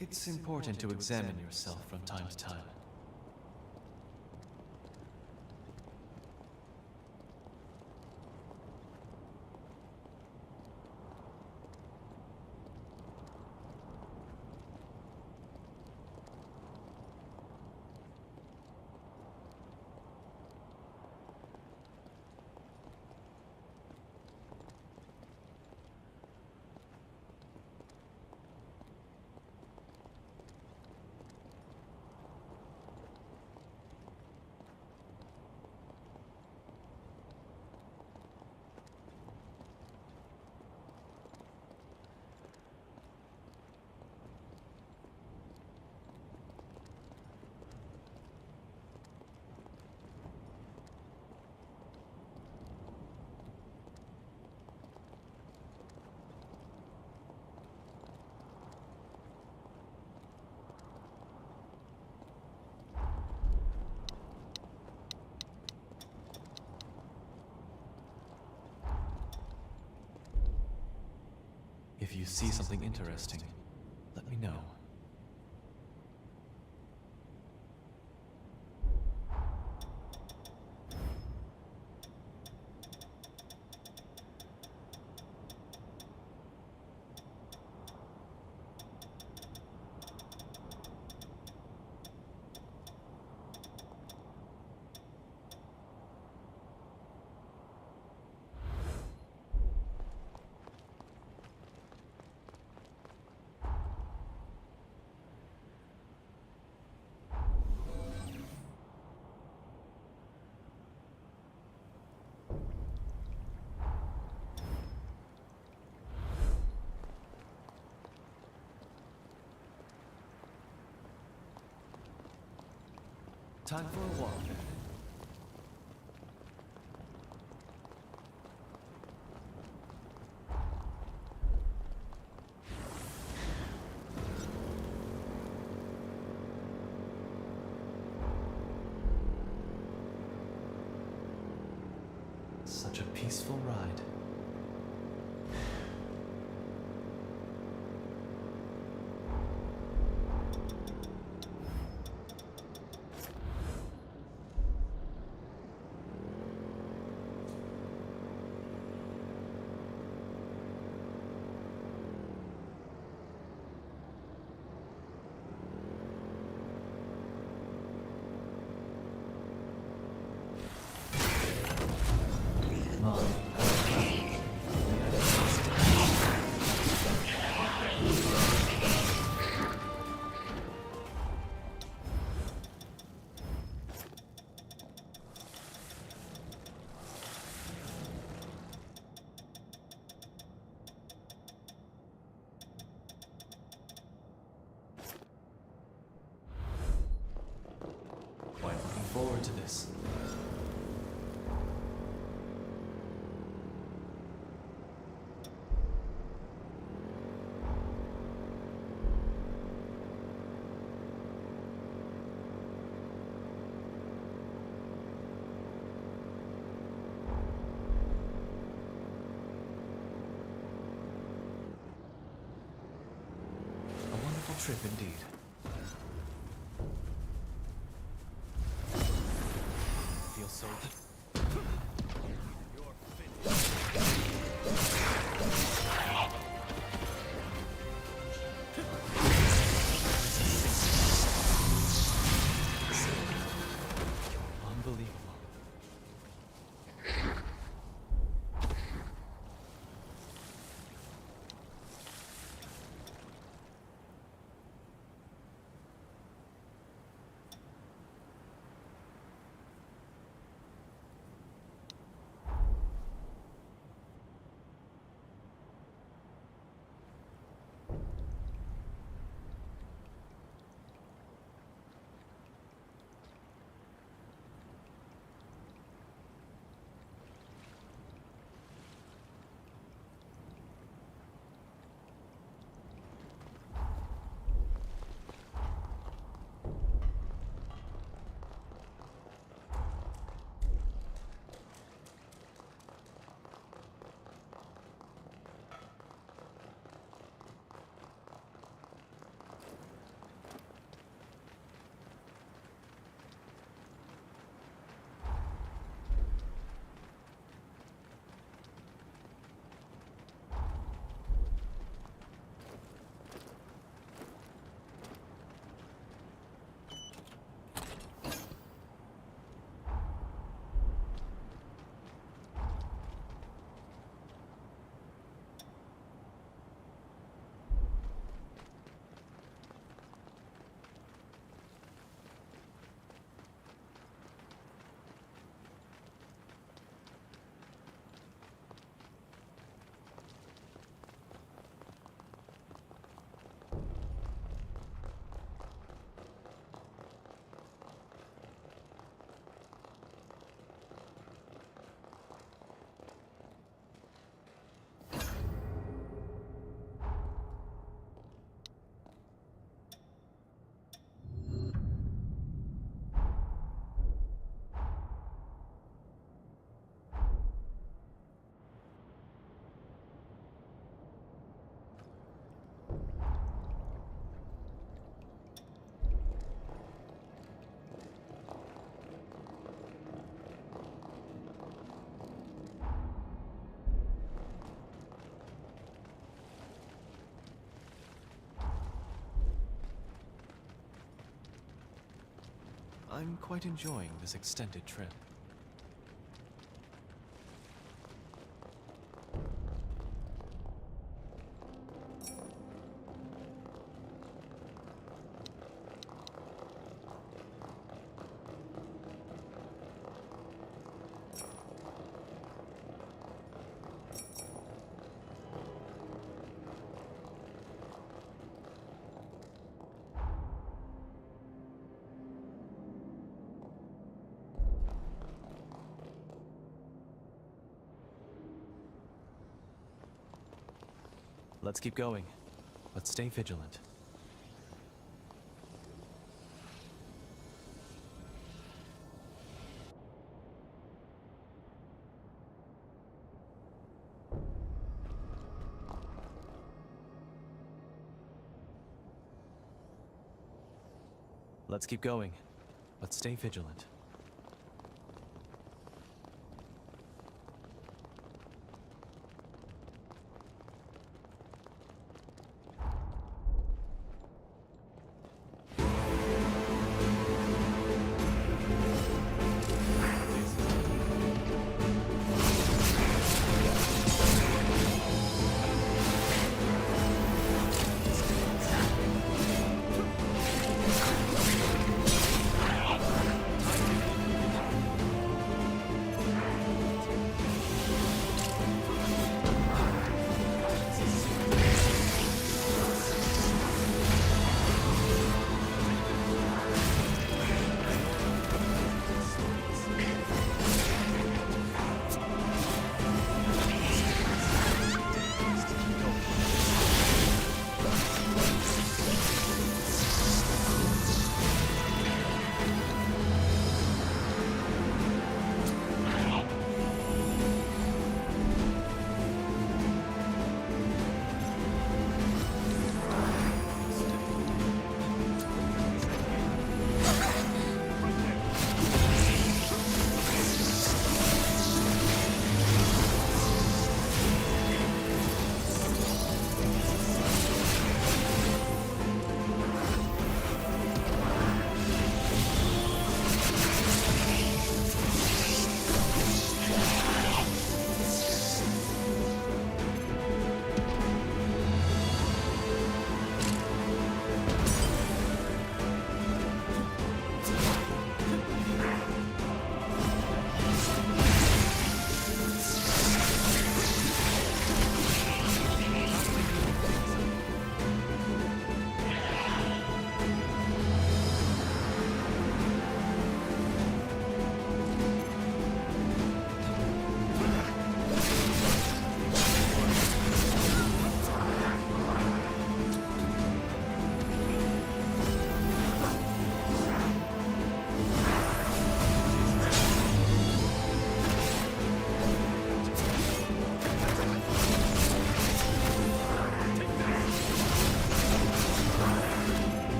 It's important to examine yourself from time to time. If you see something interesting, let me know. Time for a walk. Such a peaceful ride. Quite looking forward to this. A wonderful trip indeed. Feels so... Unbelievable. I'm quite enjoying this extended trip. Let's keep going, but stay vigilant. Let's keep going, but stay vigilant.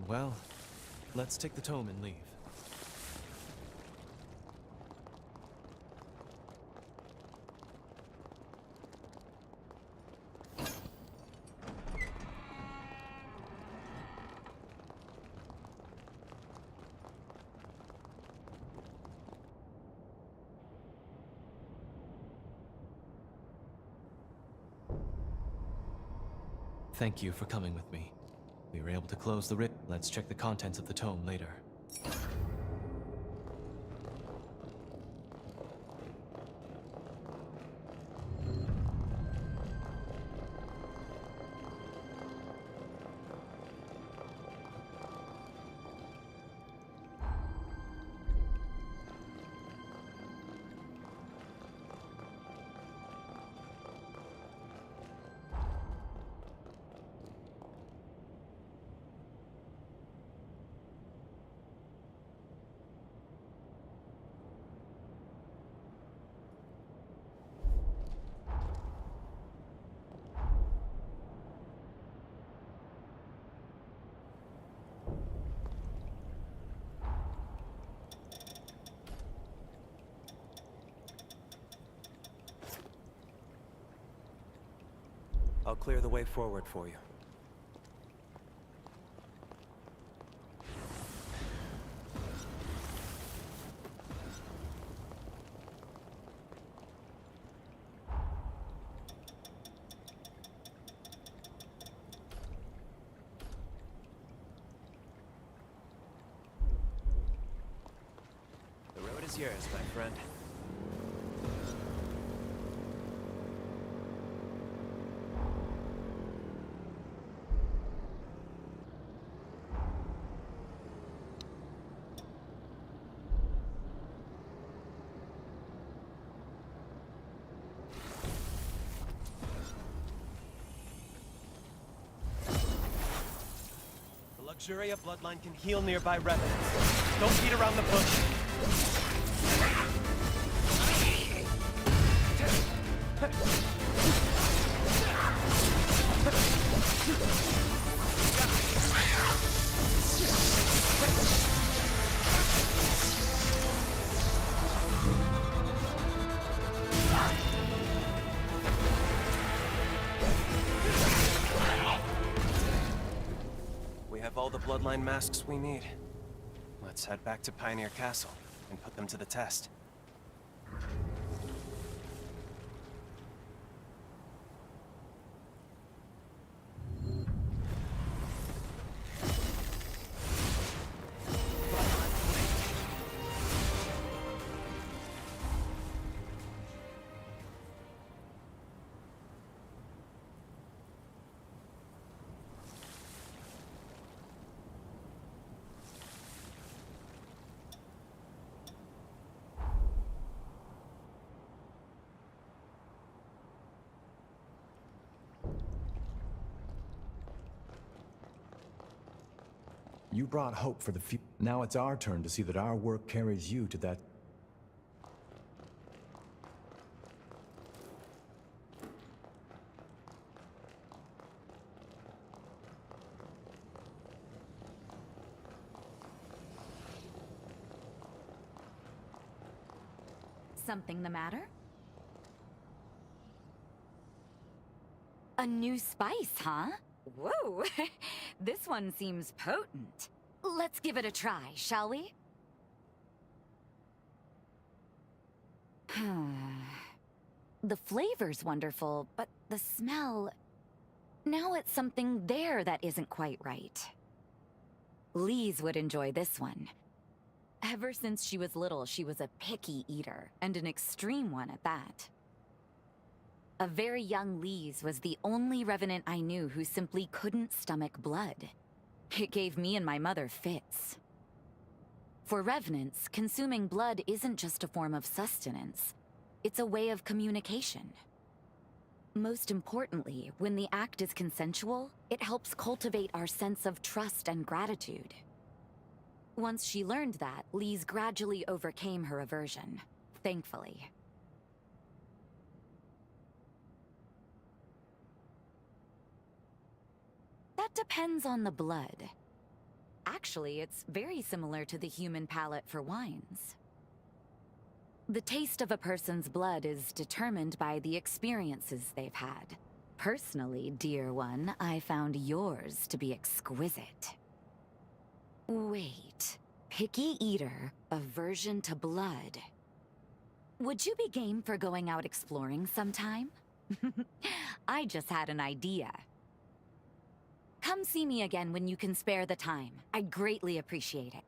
Well, let's take the tome and leave. Thank you for coming with me. We were able to close the rip. Let's check the contents of the tome later. I'll clear the way forward for you. The road is yours, my friend. The Luxuria bloodline can heal nearby revenants. Don't beat around the bush. We have all the bloodline masks we need. Let's head back to Pioneer Castle and put them to the test. You brought hope for the future. Now it's our turn to see that our work carries you to that. Something the matter? A new spice, huh? Whoa! This one seems potent. Let's give it a try, shall we? The flavor's wonderful, but the smell... Now it's something there that isn't quite right. Lise would enjoy this one. Ever since she was little, she was a picky eater, and an extreme one at that. A very young Lise was the only revenant I knew who simply couldn't stomach blood. It gave me and my mother fits. For revenants, consuming blood isn't just a form of sustenance. It's a way of communication. Most importantly, when the act is consensual, it helps cultivate our sense of trust and gratitude. Once she learned that, Lise gradually overcame her aversion, thankfully. That depends on the blood. Actually, it's very similar to the human palate for wines. The taste of a person's blood is determined by the experiences they've had. Personally, dear one, I found yours to be exquisite. Wait, picky eater, aversion to blood. Would you be game for going out exploring sometime? I just had an idea. Come see me again when you can spare the time. I'd greatly appreciate it.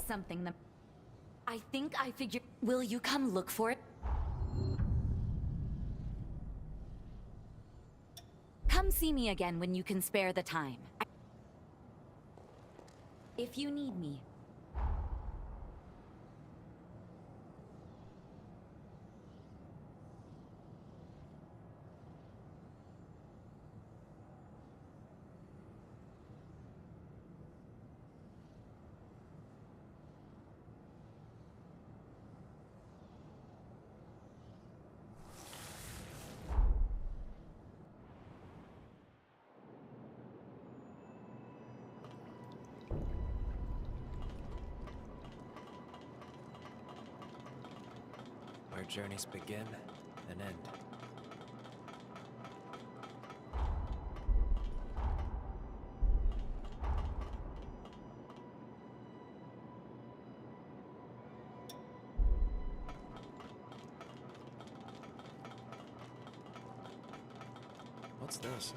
Something that... I think I figured... Will you come look for it? Come see me again when you can spare the time. If you need me. where journeys begin and end. What's this?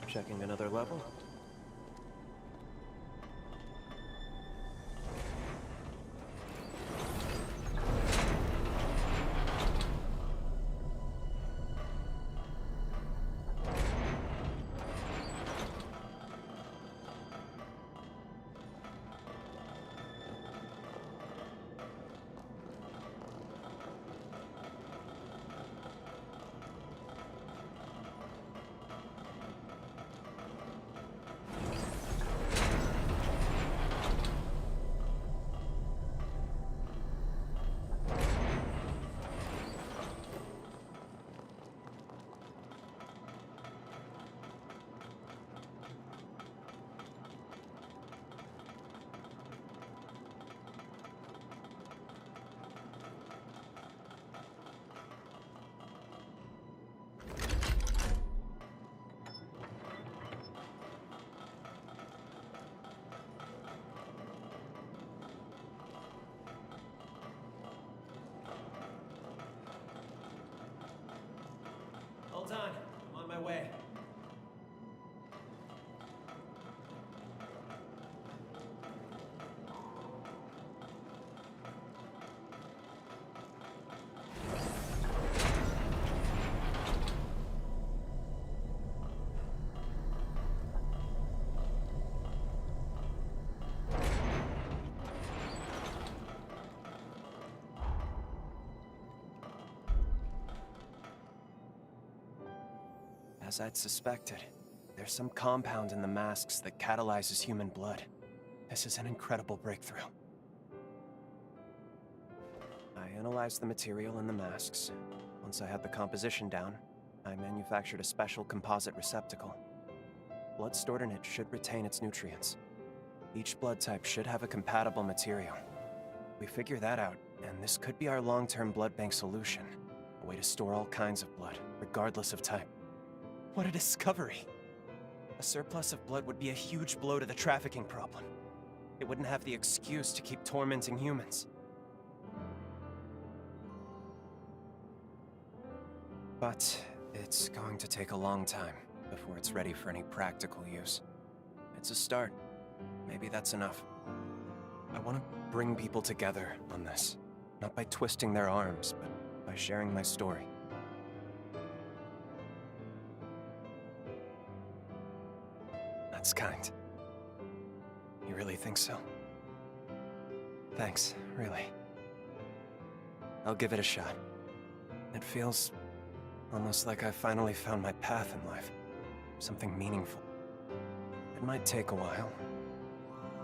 Checking another level. Hold on, I'm on my way. As I'd suspected, there's some compound in the masks that catalyzes human blood. This is an incredible breakthrough. I analyzed the material in the masks. Once I had the composition down, I manufactured a special composite receptacle. Blood stored in it should retain its nutrients. Each blood type should have a compatible material. We figure that out, and this could be our long-term blood bank solution. A way to store all kinds of blood, regardless of type. What a discovery! A surplus of blood would be a huge blow to the trafficking problem. It wouldn't have the excuse to keep tormenting humans. But it's going to take a long time before it's ready for any practical use. It's a start. Maybe that's enough. I want to bring people together on this. Not by twisting their arms, but by sharing my story. That's kind. You really think so? Thanks, really. I'll give it a shot. It feels almost like I finally found my path in life. Something meaningful. It might take a while.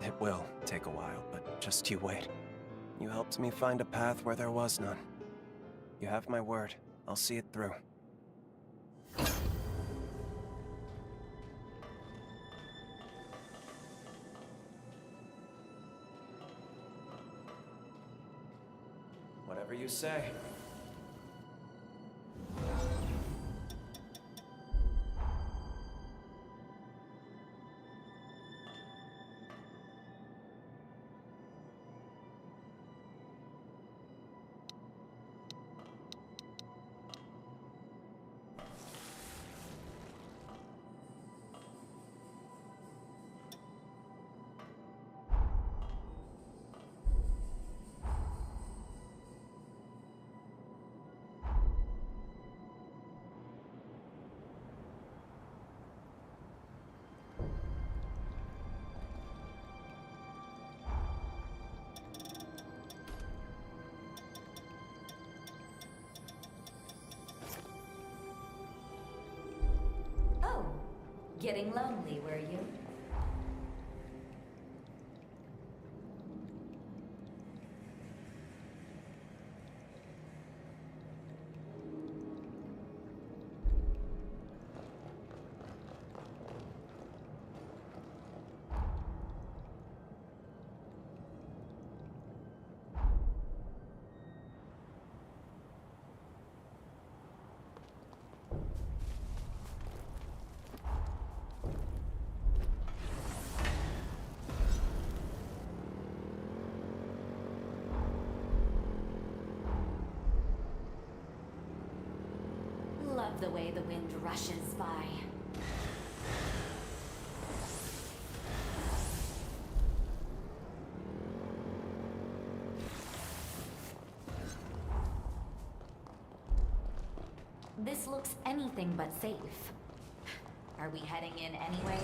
It will take a while, but just you wait. You helped me find a path where there was none. You have my word. I'll see it through. Whatever you say. Getting lonely, were you? Love the way the wind rushes by. This looks anything but safe. Are we heading in anyway?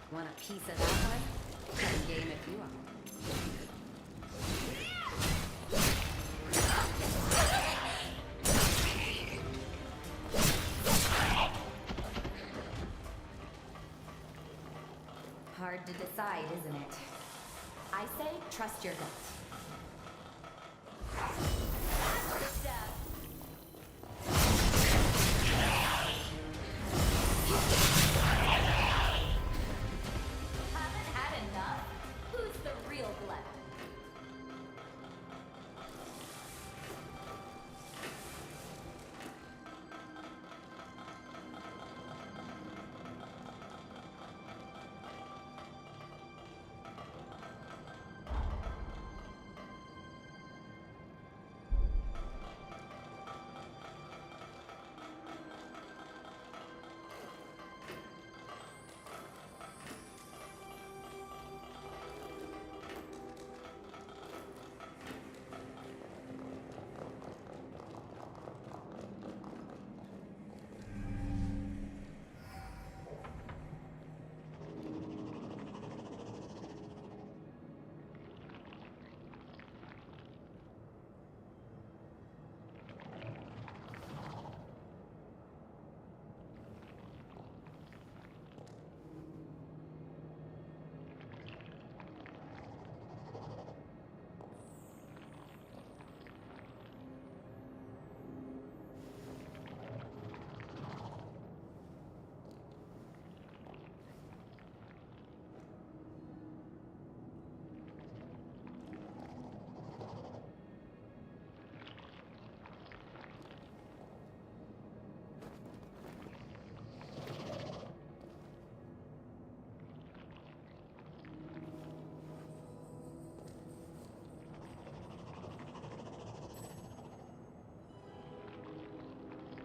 Want a piece of that one? Come game if you are. Hard to decide, isn't it? I say trust your gut.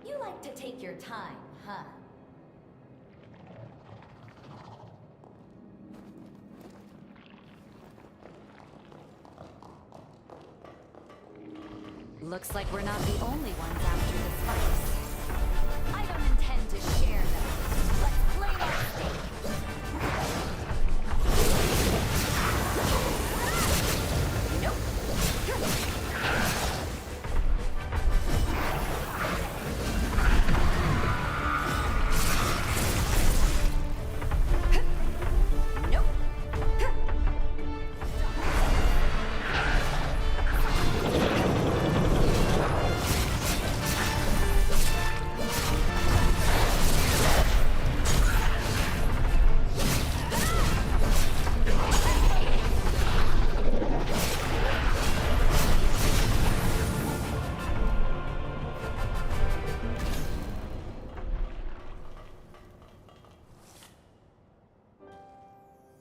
You like to take your time, huh? Looks like we're not the only ones after the spice. I don't intend to share though. Let's play our stake.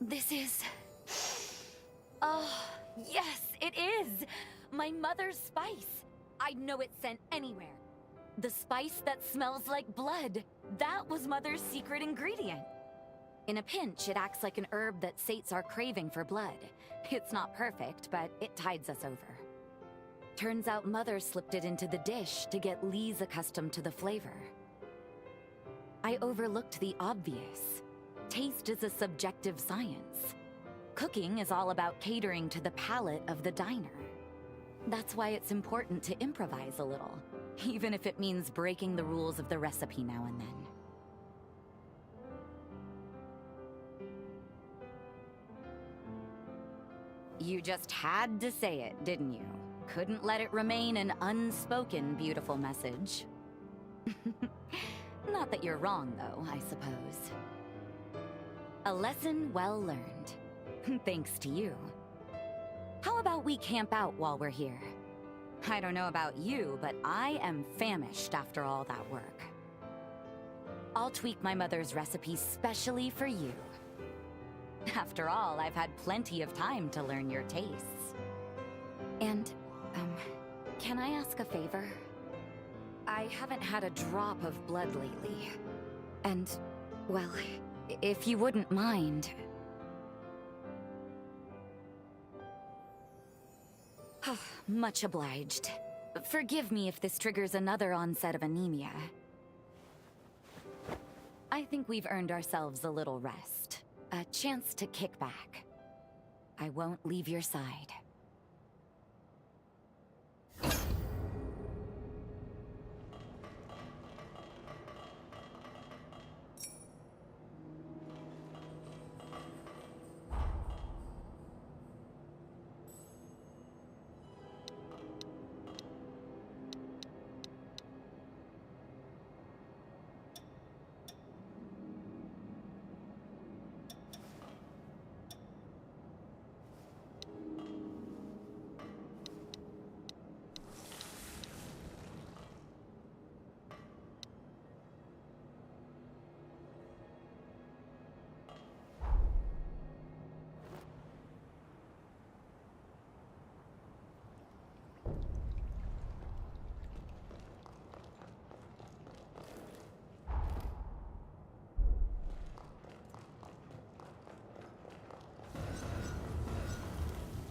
This is... Oh, yes, it is! My mother's spice! I'd know it sent anywhere. The spice that smells like blood. That was Mother's secret ingredient. In a pinch, it acts like an herb that sates our craving for blood. It's not perfect, but it tides us over. Turns out Mother slipped it into the dish to get Lee's accustomed to the flavor. I overlooked the obvious. Taste is a subjective science. Cooking is all about catering to the palate of the diner. That's why it's important to improvise a little, even if it means breaking the rules of the recipe now and then. You just had to say it, didn't you? Couldn't let it remain an unspoken beautiful message. Not that you're wrong, though, I suppose. A lesson well learned. Thanks to you. How about we camp out while we're here? I don't know about you, but I am famished after all that work. I'll tweak my mother's recipe specially for you. After all, I've had plenty of time to learn your tastes. And, can I ask a favor? I haven't had a drop of blood lately. And, well, if you wouldn't mind... Much obliged. Forgive me if this triggers another onset of anemia. I think we've earned ourselves a little rest. A chance to kick back. I won't leave your side.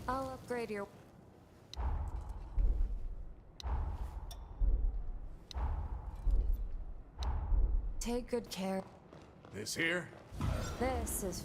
I'll upgrade your... Take good care. This here? This is...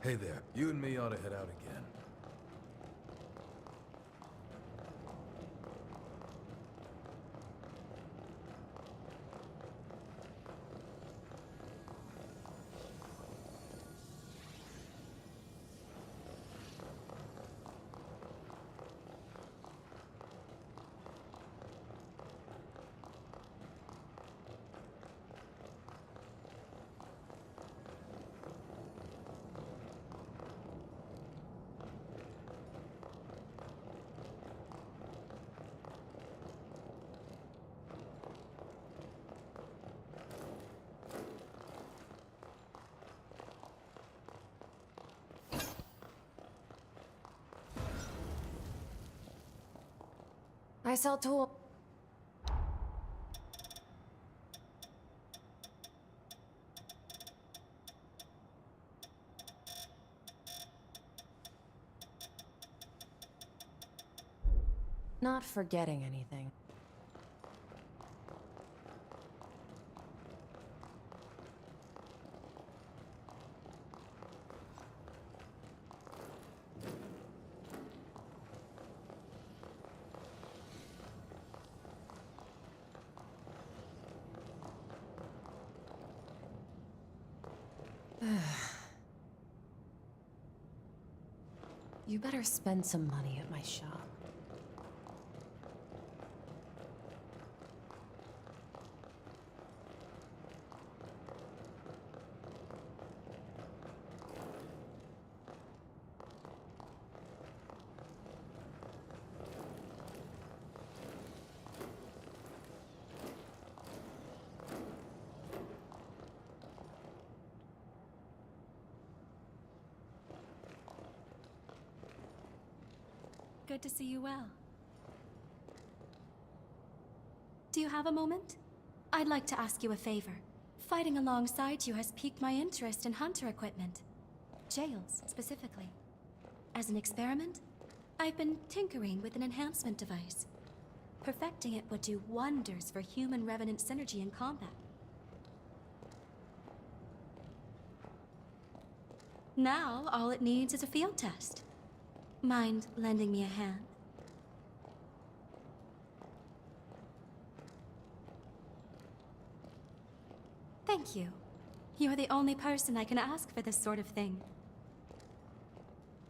Hey there, you and me ought to head out again. sell tools. Not forgetting anything. You better spend some money at my shop. Good to see you well. Do you have a moment? I'd like to ask you a favor. Fighting alongside you has piqued my interest in hunter equipment. Jails, specifically. As an experiment, I've been tinkering with an enhancement device. Perfecting it would do wonders for human-revenant synergy in combat. Now, all it needs is a field test. Mind lending me a hand? Thank you. You're the only person I can ask for this sort of thing.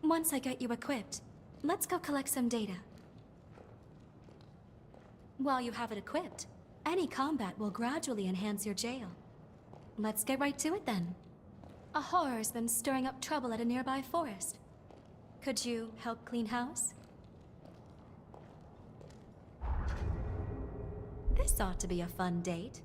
Once I get you equipped, let's go collect some data. While you have it equipped, any combat will gradually enhance your jail. Let's get right to it then. A horror's been stirring up trouble at a nearby forest. Could you help clean house? This ought to be a fun date.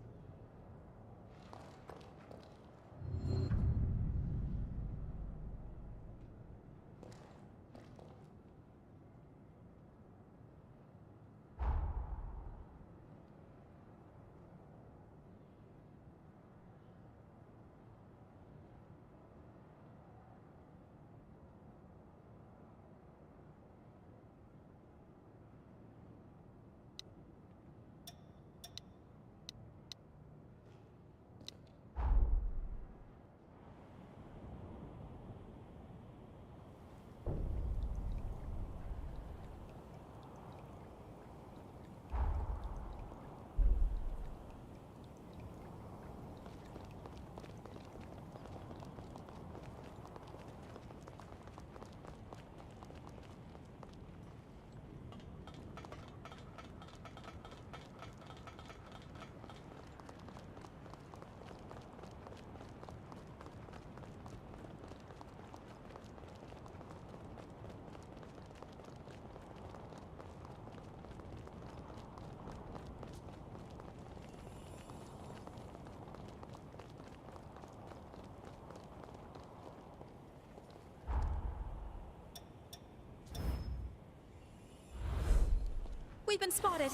We've been spotted.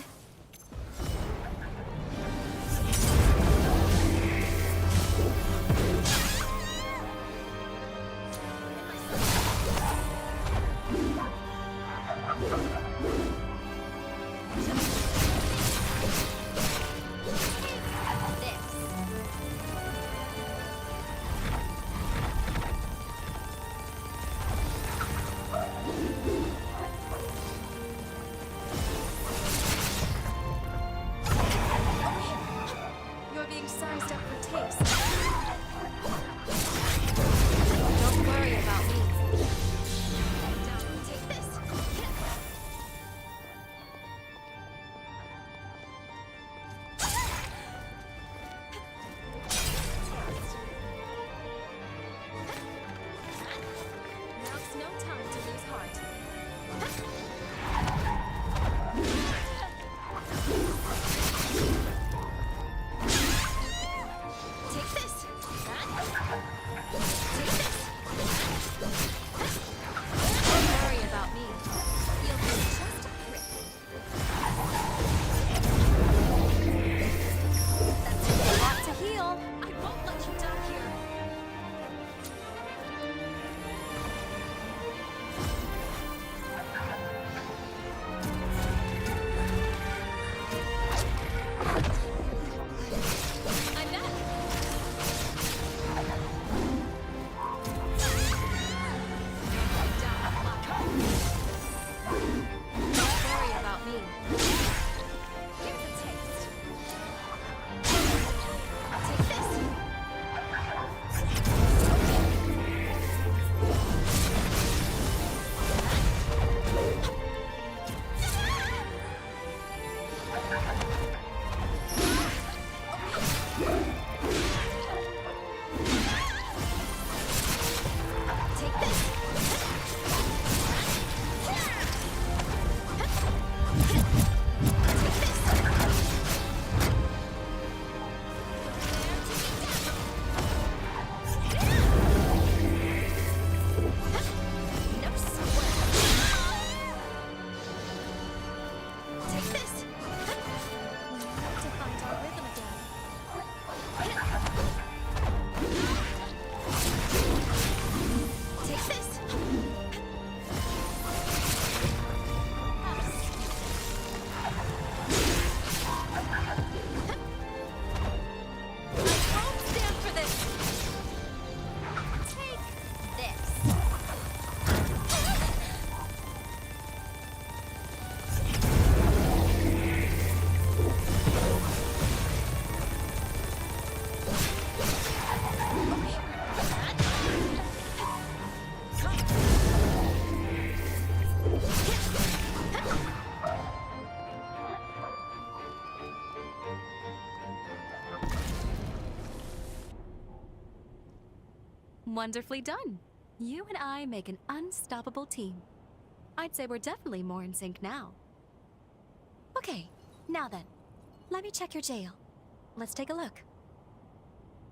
Wonderfully done. You and I make an unstoppable team. I'd say we're definitely more in sync now. Okay, now then, let me check your jail. Let's take a look.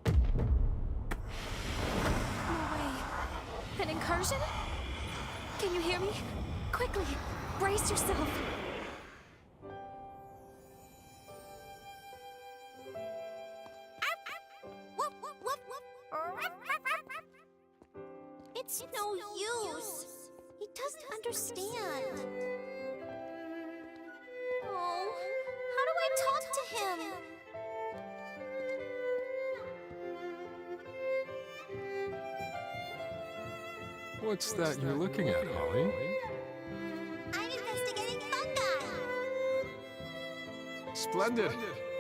No way. An incursion? Can you hear me? Quickly, brace yourself. It's no use. He doesn't understand. Oh, how do I talk to him? What's that you're looking at, Holly? I'm investigating fungi. Splendid!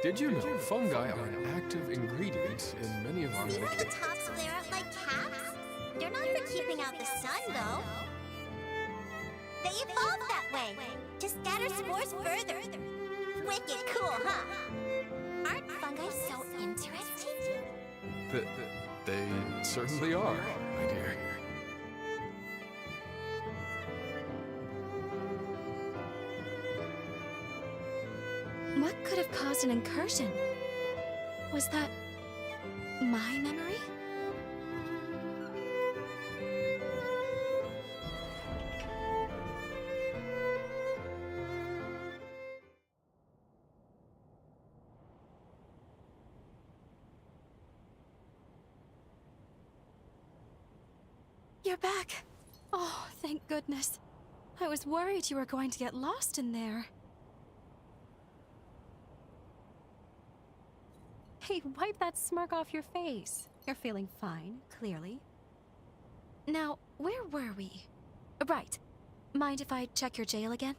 Did you know fungi are an active ingredient in many of our See how the medications? tops flare out like caps? They're not for keeping out the sun, though. They evolved that way, to scatter spores further. Wicked cool, huh? Aren't fungi so interesting? They certainly are, my dear. What could have caused an incursion? Was that my memory? You're back. Oh, thank goodness. I was worried you were going to get lost in there. Hey, wipe that smirk off your face. You're feeling fine, clearly. Now, where were we? Right. Mind if I check your jail again?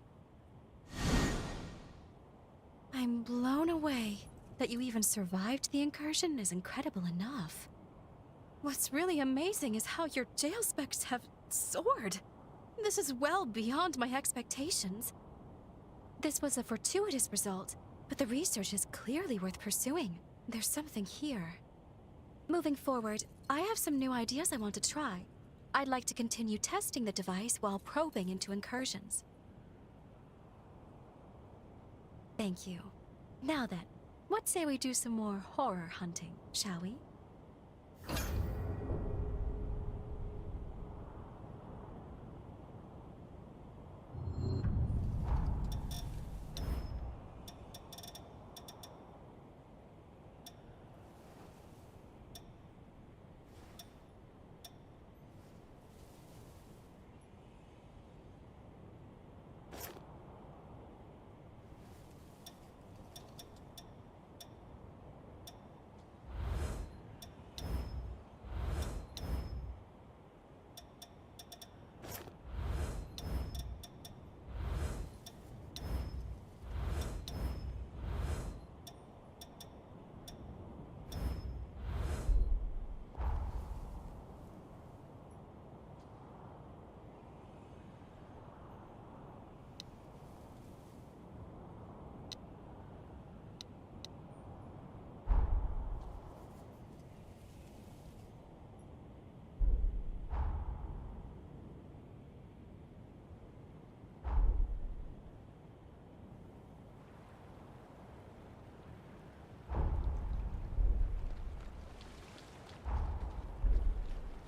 I'm blown away. That you even survived the incursion is incredible enough. What's really amazing is how your jail specs have soared. This is well beyond my expectations. This was a fortuitous result, but the research is clearly worth pursuing. There's something here. Moving forward, I have some new ideas I want to try. I'd like to continue testing the device while probing into incursions. Thank you. Now then, what say we do some more horror hunting, shall we?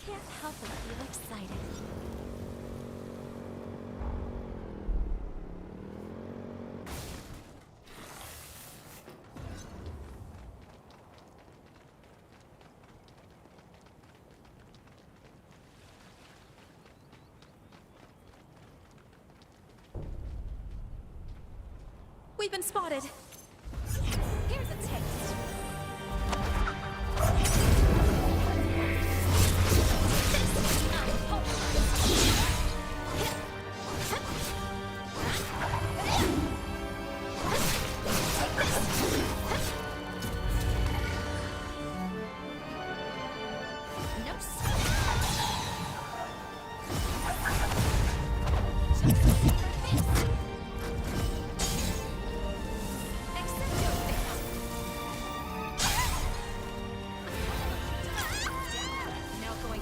Can't help but feel excited. We've been spotted. Here's a taste. Now going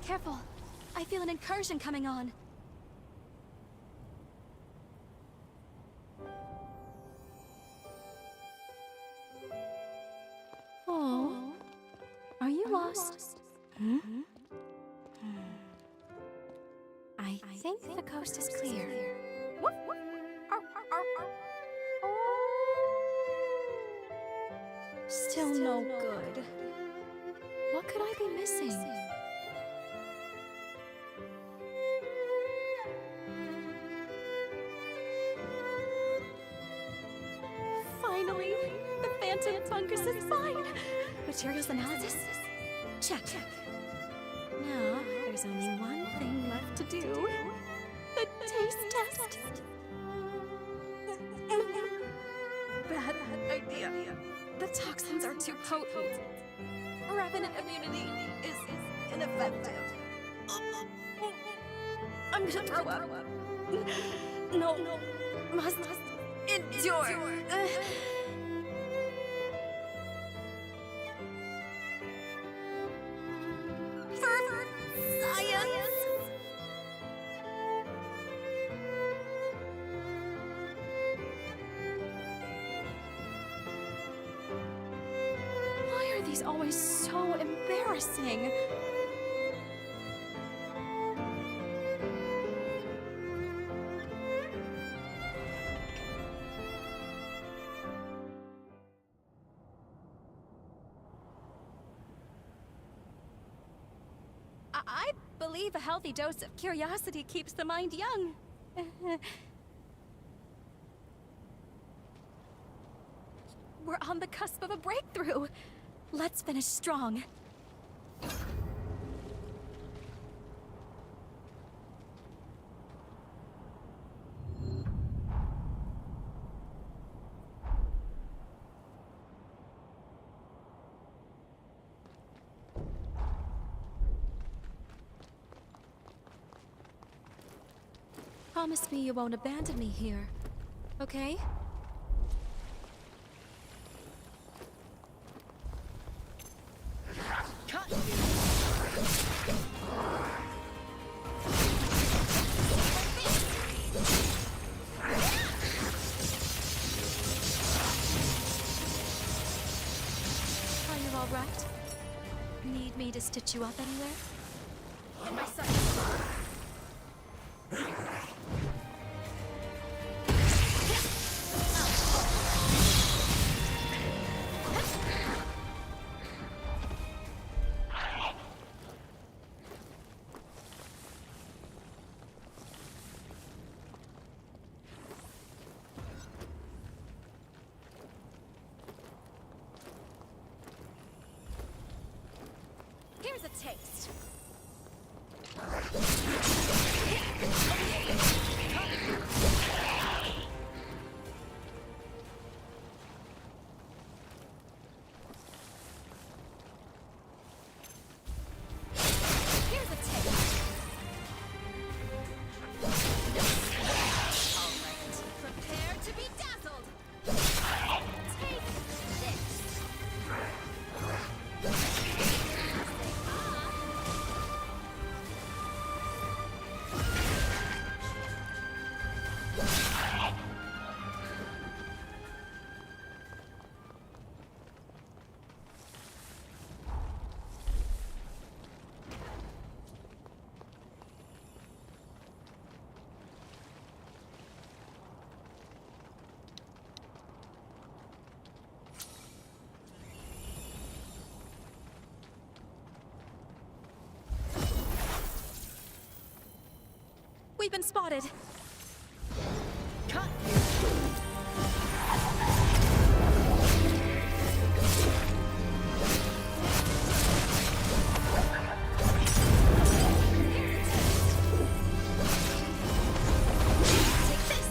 Careful. I feel an incursion coming on. Oh. Are you lost? I think the coast is clear. Still no good. What could I be missing? Finally, the phantom fungus is fine. Materials analysis? Check. Now, there's only one thing left to do. The taste test. Bad idea. The toxins are too potent. Revenant immunity is ineffective. I'm gonna throw up. No, must endure. For science. Why are these always so embarrassing? I believe a healthy dose of curiosity keeps the mind young. We're on the cusp of a breakthrough. Let's finish strong. Promise me you won't abandon me here, okay? Are you all right? Need me to stitch you up anywhere? In my sight. Here's a taste. Here's a taste. All right, prepare to be dazzled. Take this. We've been spotted. Cut. Take this.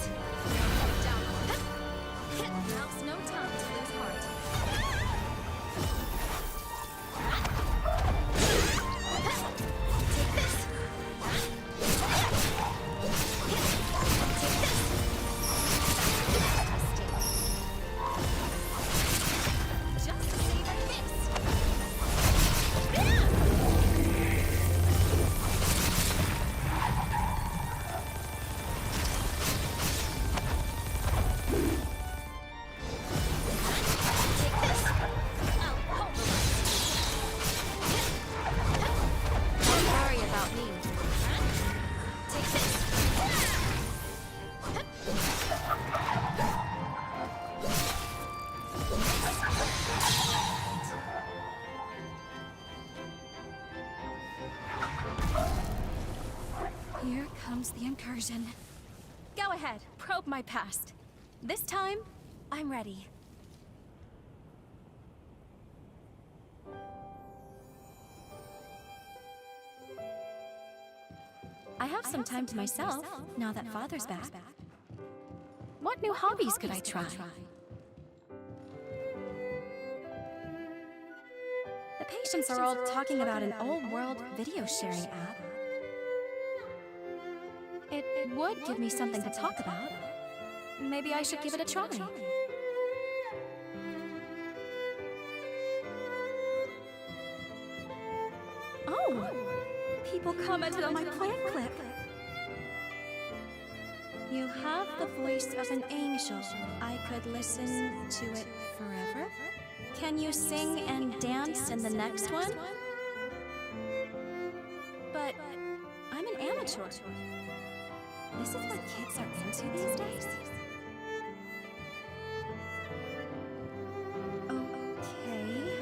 Down. Now's no time to lose heart. Take this. Just savor this. Here comes the incursion. Go ahead, probe my past. This time, I'm ready. I have some time to myself, now that Father's back. What new hobbies could I try? The patients are all talking about an old-world video sharing app. It would give me something to talk about. Maybe I should give it a try. Oh! People commented on my plant clip. You have the voice of an angel. I could listen to it forever. Can you sing and dance in the next one? But I'm an amateur. This is what kids are into these days? Okay.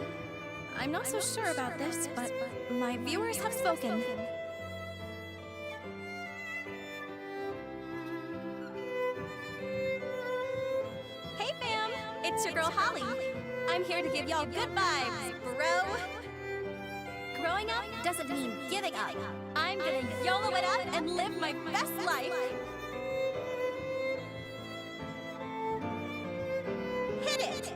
I'm not so sure about this, but my viewers have spoken. Hey fam, it's your girl Holly. I'm here to give y'all good vibes, bro. Growing up doesn't mean giving up. I'm gonna YOLO it up and live my best life. Hit it!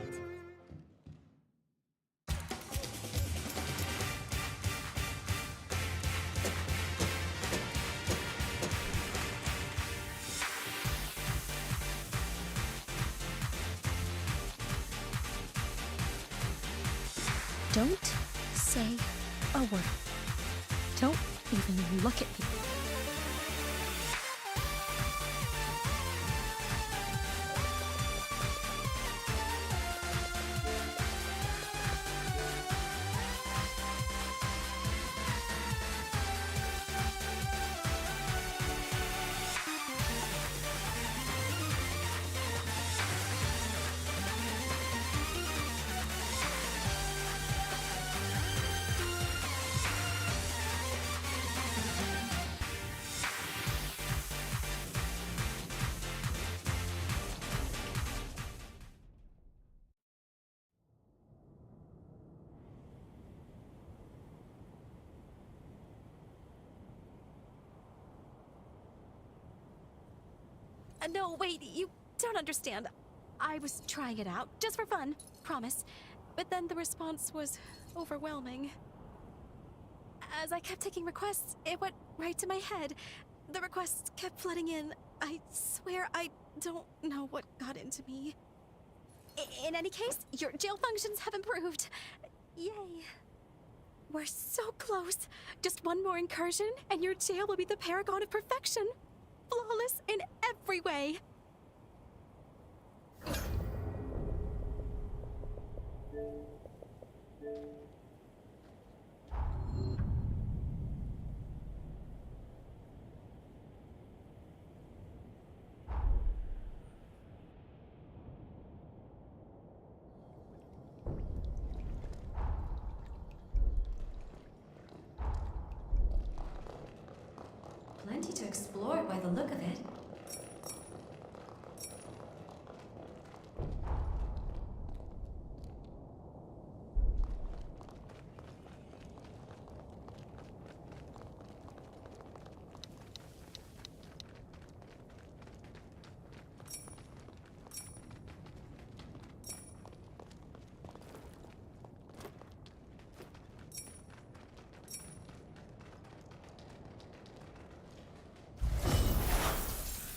Don't say a word. Don't even look at me. No, wait, you don't understand. I was trying it out, just for fun, promise. But then the response was overwhelming. As I kept taking requests, it went right to my head. The requests kept flooding in. I swear I don't know what got into me. In any case, your jail functions have improved. Yay. We're so close. Just one more incursion, and your jail will be the paragon of perfection. Flawless in every way. Plenty to explore by the look of it.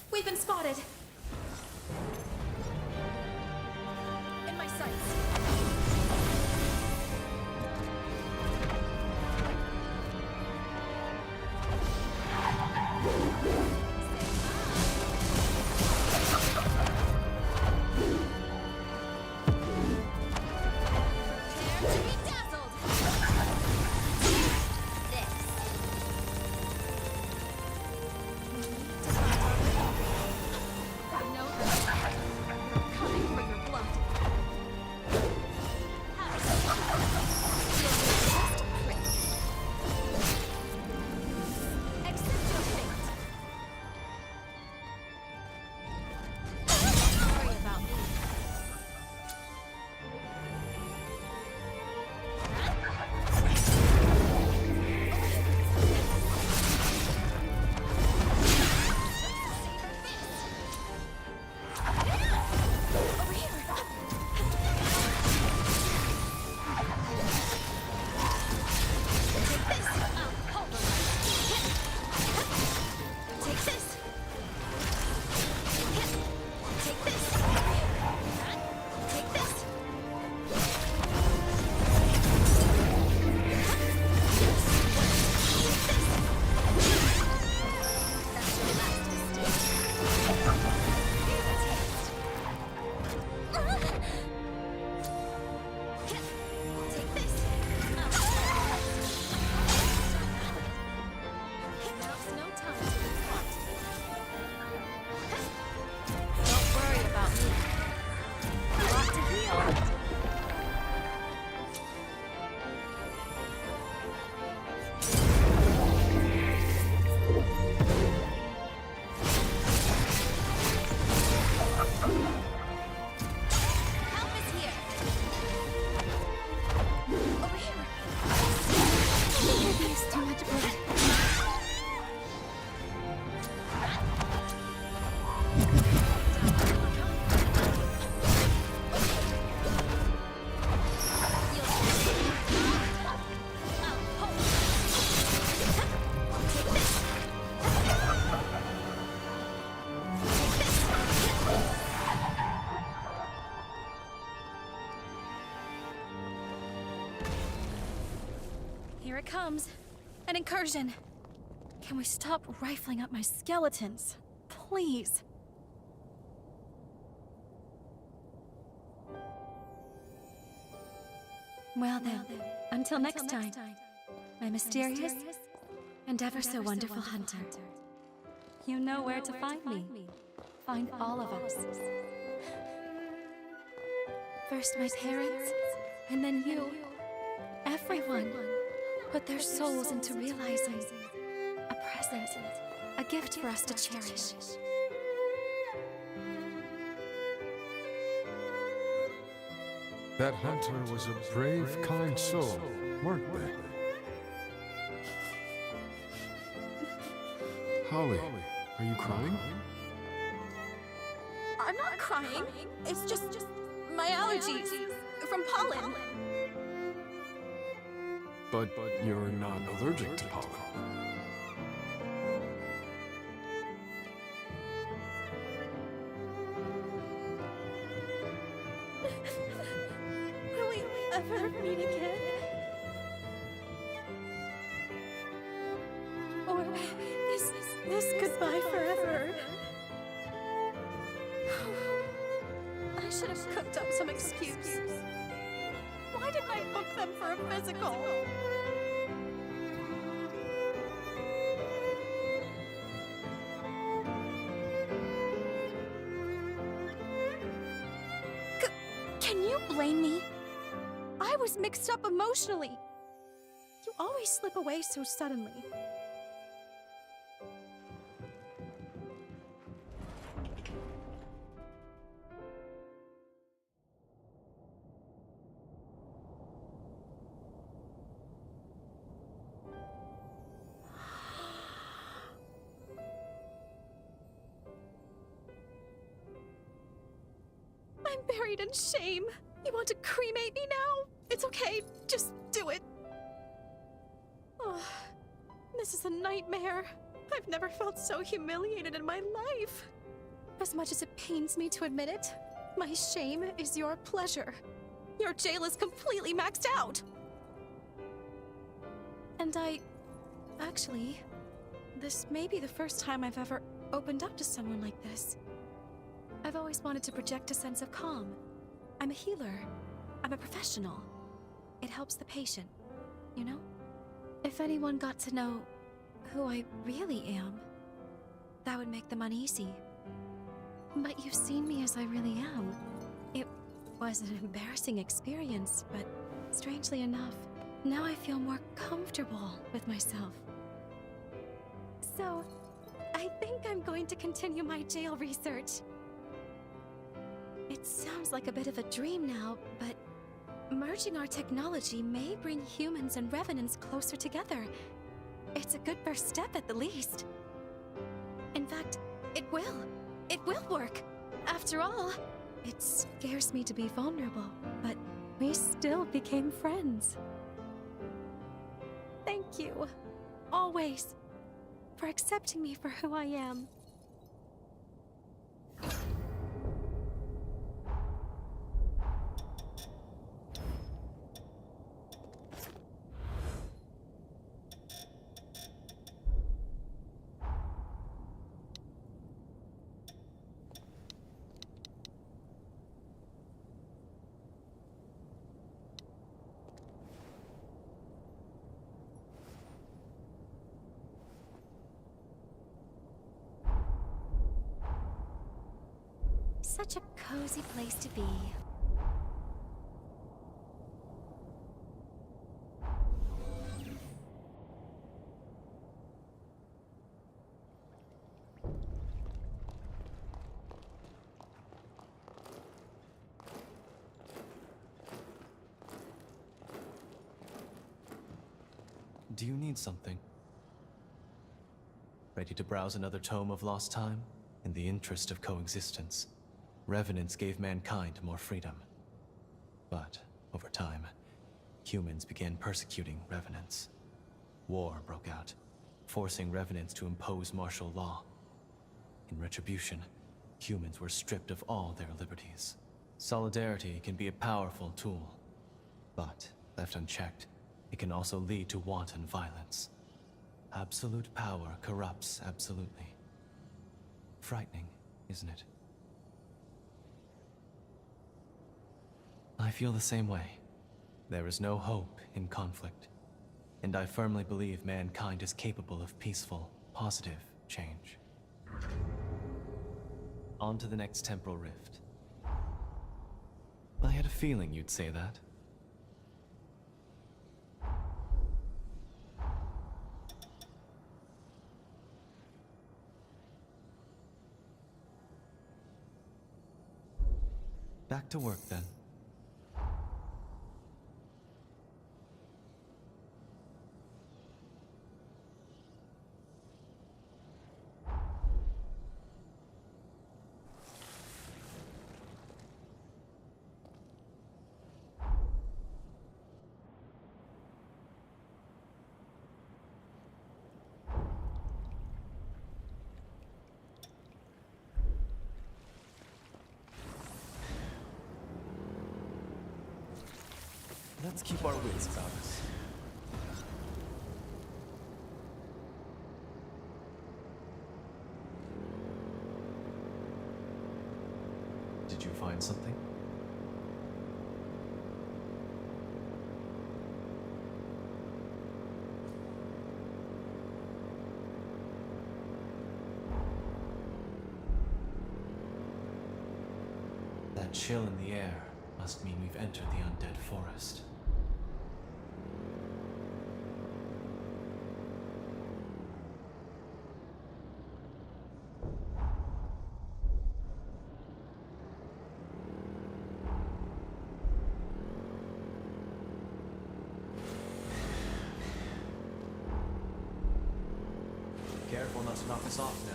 We've been spotted. In my sights. Prepare to be dazzled. This. Here it comes. An incursion. Can we stop rifling up my skeletons? Please. Well then, until next time, my mysterious and ever so wonderful hunter. You know where to find me. Find all of us. First my parents, and then you. Everyone put their souls into realizing a present, a gift for us to cherish. That hunter was a brave, kind soul, weren't they? Holly, are you crying? I'm not crying. It's just my allergies from pollen. But you're not allergic to pollen. Will we ever meet again? Or is this goodbye forever? I should have cooked up some excuse. Why didn't I book them for a physical? Can you blame me? I was mixed up emotionally. You always slip away so suddenly. I'm buried in shame. You want to cremate me now? It's okay, just do it. Oh, this is a nightmare. I've never felt so humiliated in my life. As much as it pains me to admit it, my shame is your pleasure. Your jail is completely maxed out. And actually, this may be the first time I've ever opened up to someone like this. I've always wanted to project a sense of calm. I'm a healer. I'm a professional. It helps the patient, you know? If anyone got to know who I really am, that would make them uneasy. But you've seen me as I really am. It was an embarrassing experience, but strangely enough, now I feel more comfortable with myself. So, I think I'm going to continue my jail research. It sounds like a bit of a dream now, but merging our technology may bring humans and revenants closer together. It's a good first step at the least. In fact, it will. It will work. After all, it scares me to be vulnerable, but we still became friends. Thank you, always, for accepting me for who I am. Such a cozy place to be. Do you need something? Ready to browse another tome of lost time? In the interest of coexistence, revenants gave mankind more freedom. But, over time, humans began persecuting revenants. War broke out, forcing revenants to impose martial law. In retribution, humans were stripped of all their liberties. Solidarity can be a powerful tool, but, left unchecked, it can also lead to wanton violence. Absolute power corrupts absolutely. Frightening, isn't it? I feel the same way. There is no hope in conflict, and I firmly believe mankind is capable of peaceful, positive change. On to the next temporal rift. I had a feeling you'd say that. Back to work then. Let's keep our wits about us. Did you find something? That chill in the air must mean we've entered the undead forest. Careful not to knock us off now.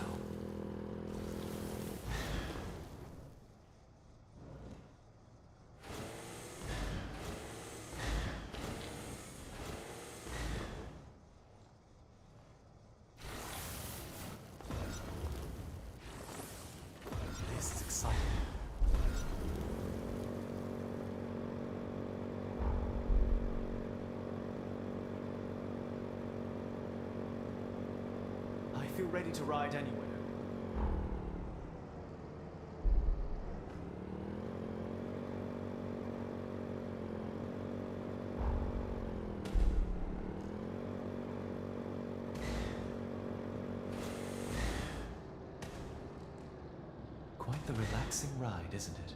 This is exciting. I feel ready to ride anywhere. Quite the relaxing ride, isn't it?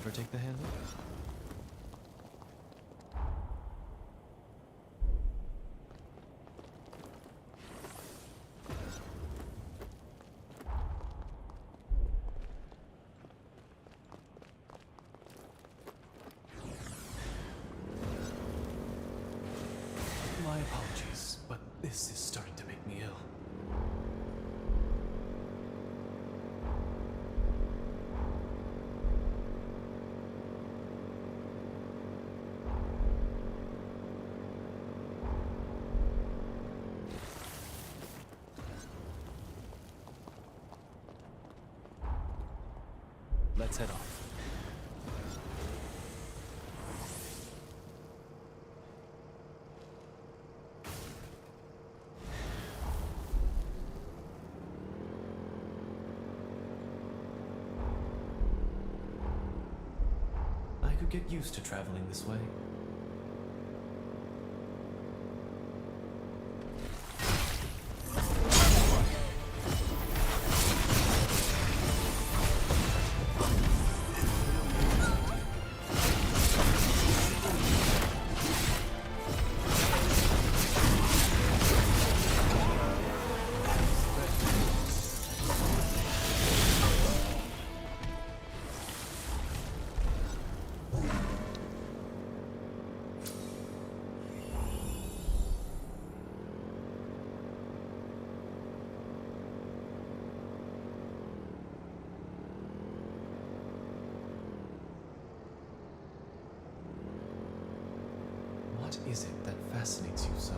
ever take the handle? My apologies, but this is starting to make me ill. Let's head off. I could get used to traveling this way. What is it that fascinates you so?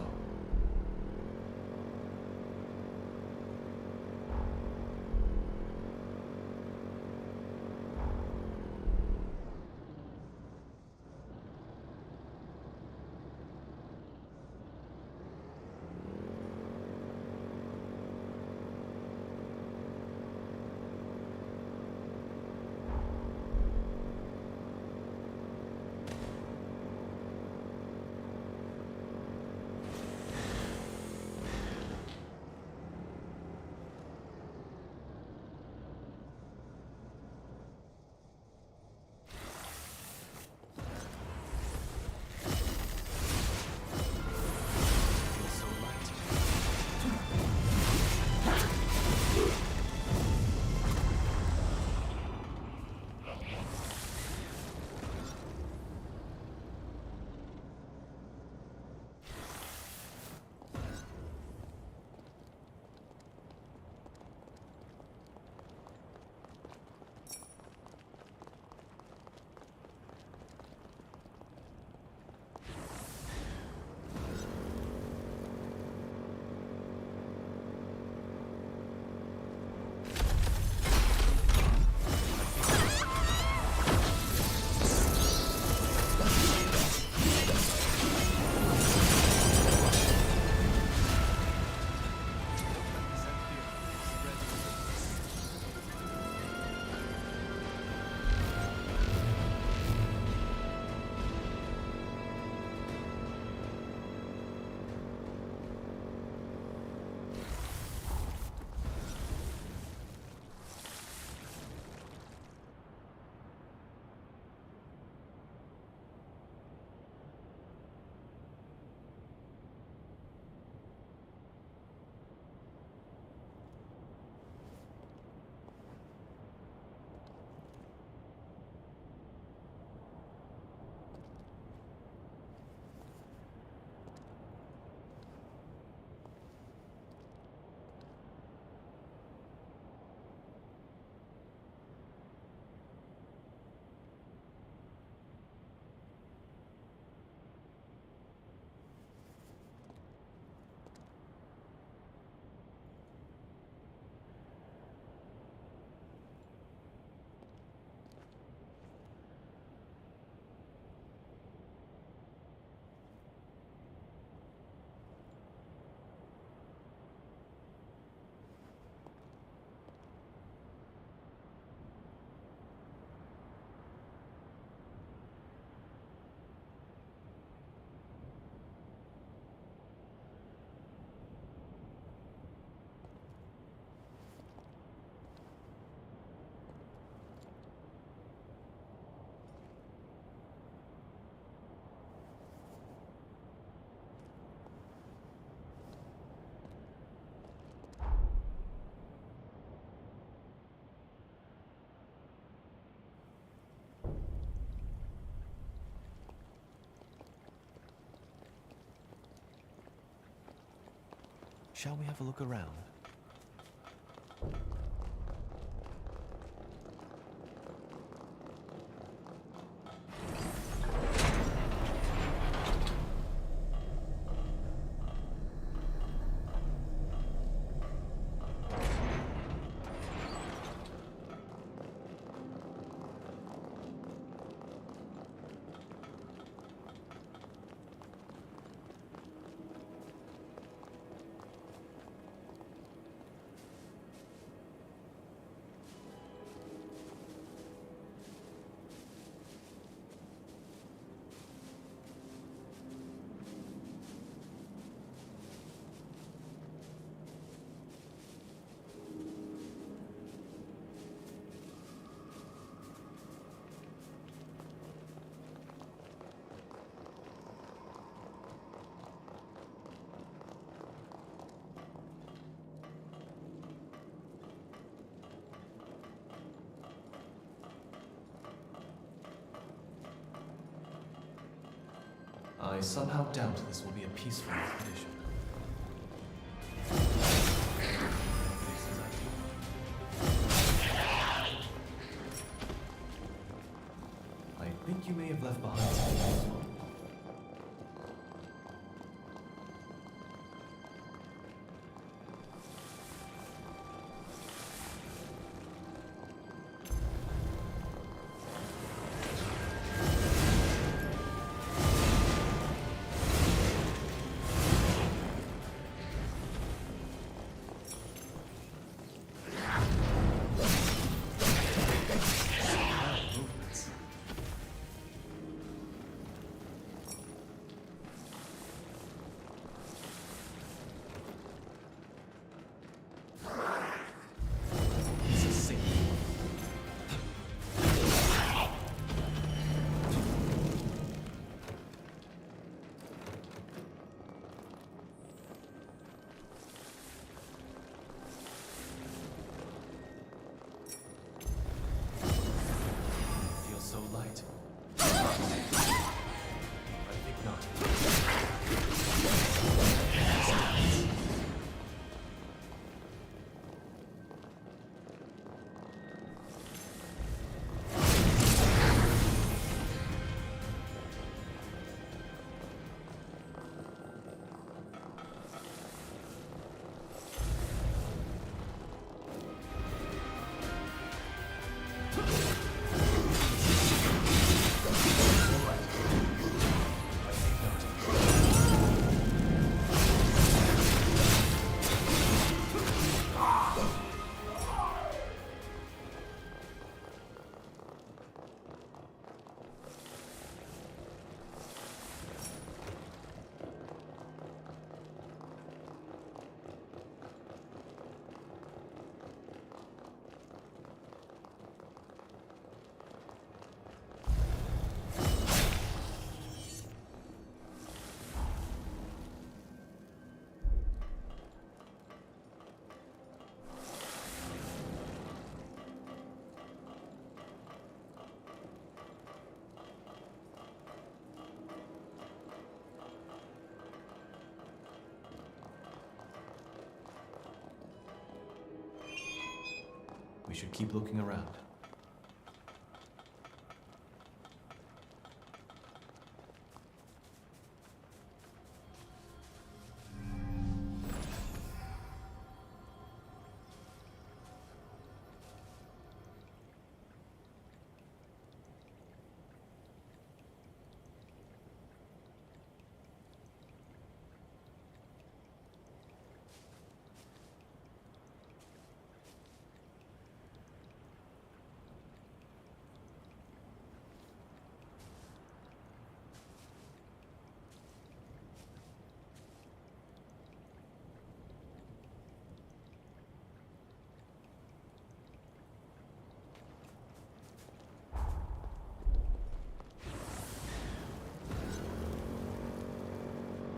Shall we have a look around? I somehow doubt this will be a peaceful expedition. I think you may have left behind something useful. So light. I think not. We should keep looking around.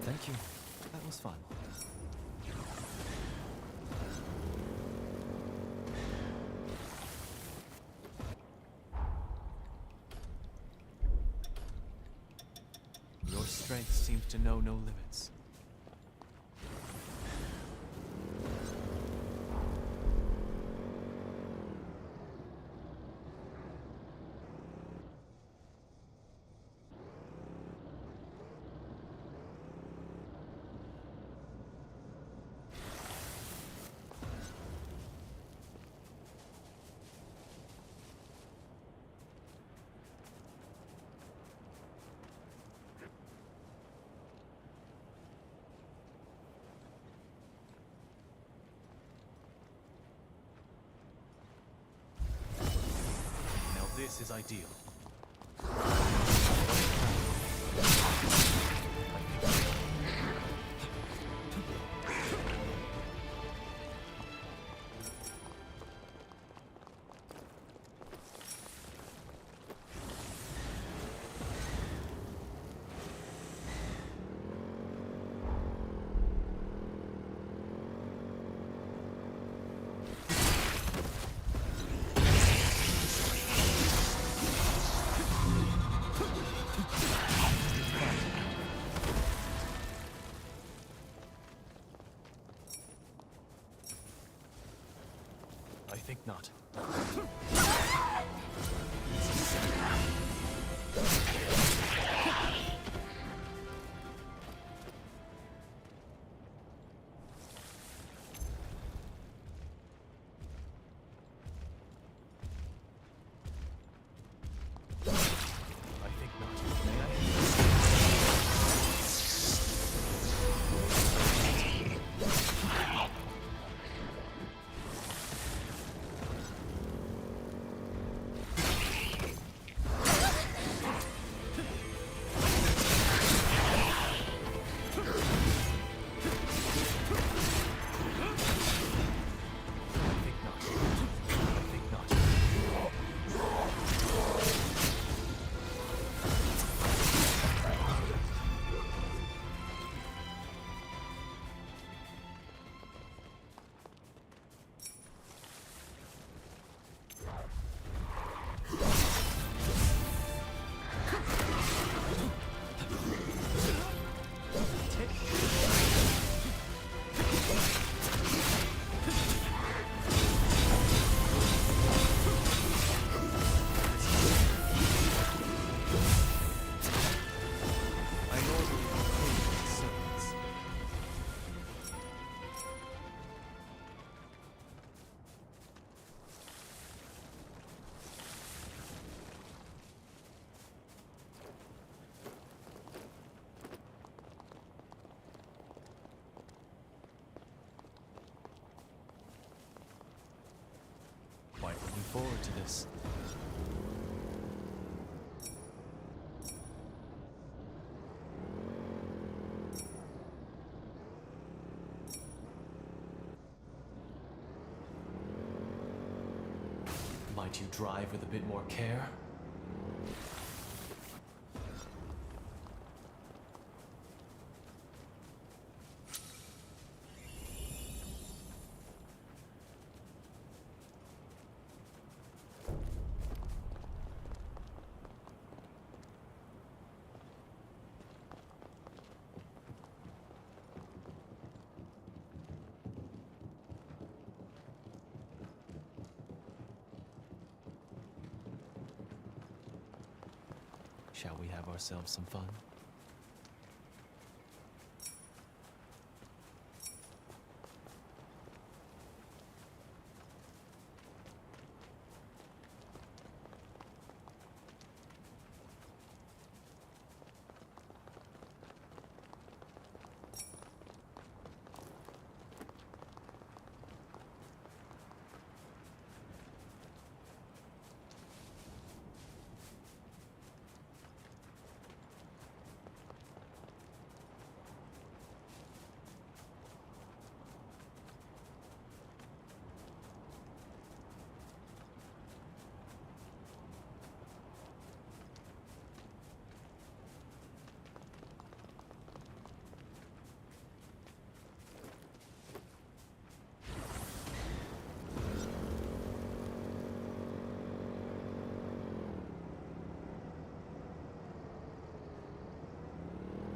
Thank you. That was fun. Your strength seems to know no limits. This is ideal. I think not. I think not. May I? I think not. I think not. I normally hate servants. Quite looking forward to this. Might you drive with a bit more care? Shall we have ourselves some fun?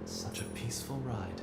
Such a peaceful ride.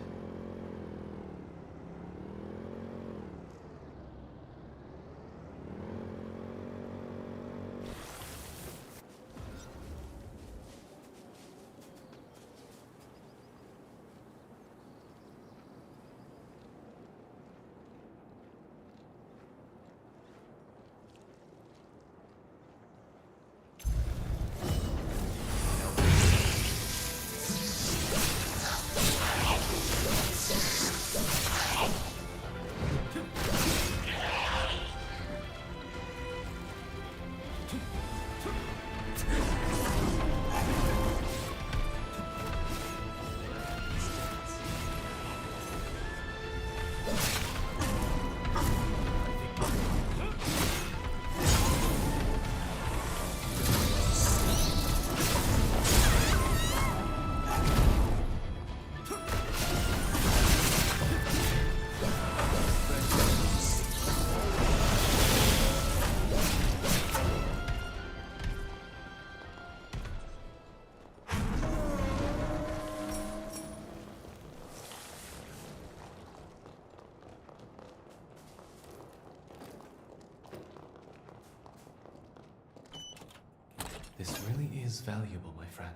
is valuable, my friend.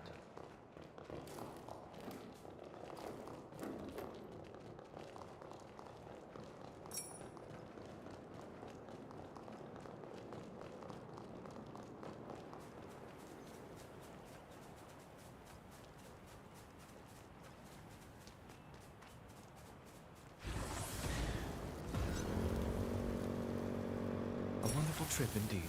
A wonderful trip indeed.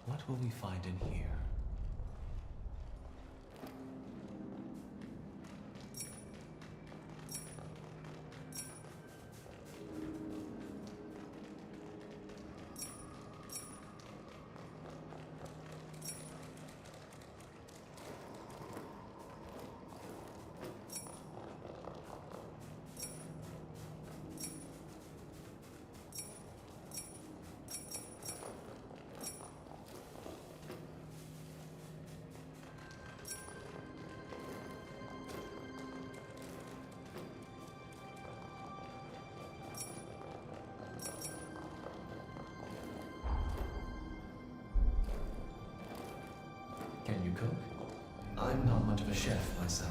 What will we find in here? Can you cook? I'm not much of a chef myself.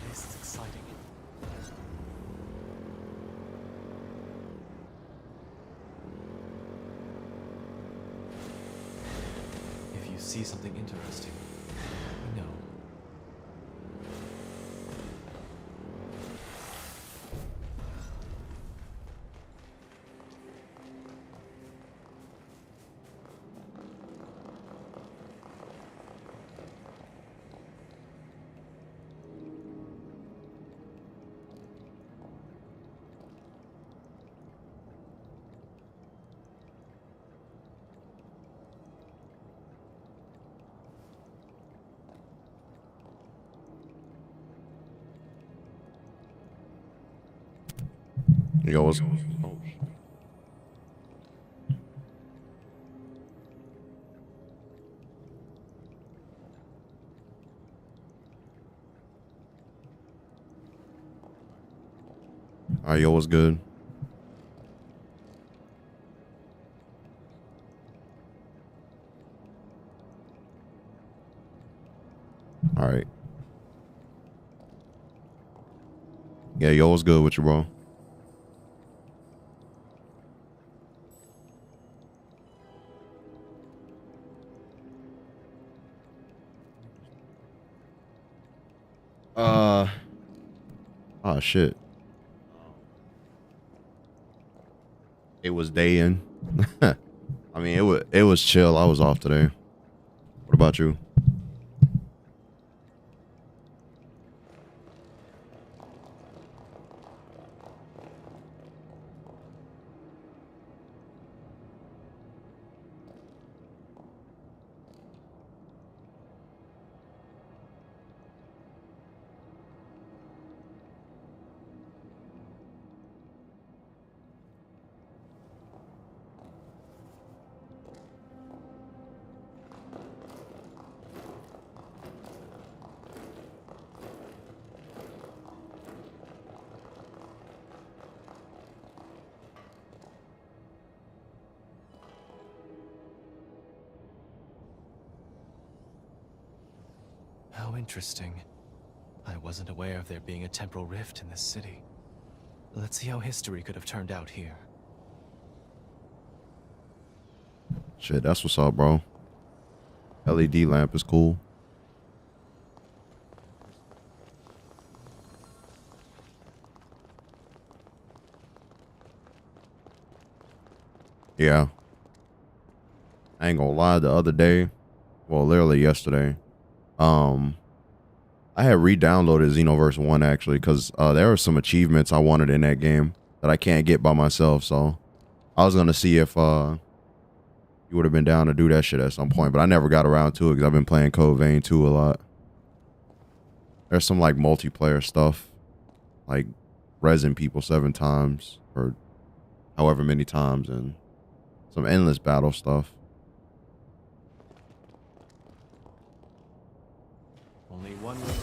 This is exciting. If you see something interesting, let me know. Yo, what's... Oh. Alright, yo, what's good? Yeah, yo, what's good with you, bro? Oh shit. It was day in. I mean, it was chill. I was off today. What about you? How interesting. I wasn't aware of there being a temporal rift in this city. Let's see how history could have turned out here. Shit, that's what's up, bro. LED lamp is cool. Yeah. I ain't gonna lie, the other day, well, literally yesterday, I had re-downloaded Xenoverse 1 actually, because there were some achievements I wanted in that game that I can't get by myself, so I was gonna see if you would have been down to do that shit at some point, but I never got around to it because I've been playing Code Vein 2 a lot. There's some like multiplayer stuff, like resin people 7 times or however many times, and some endless battle stuff. Only one way.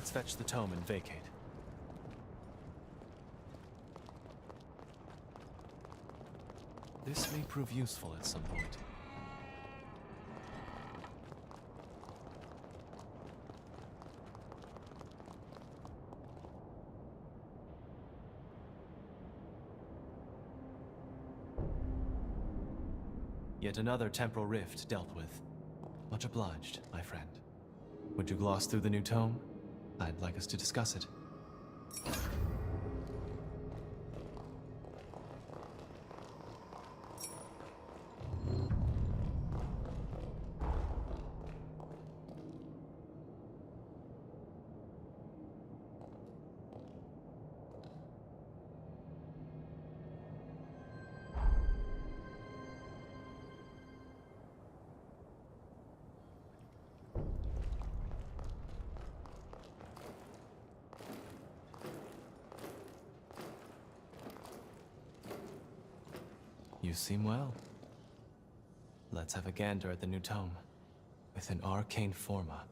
Let's fetch the tome and vacate. This may prove useful at some point. Yet another temporal rift dealt with. Much obliged, my friend. Would you gloss through the new tome? I'd like us to discuss it. You seem well. Let's have a gander at the new tome. With an arcane forma,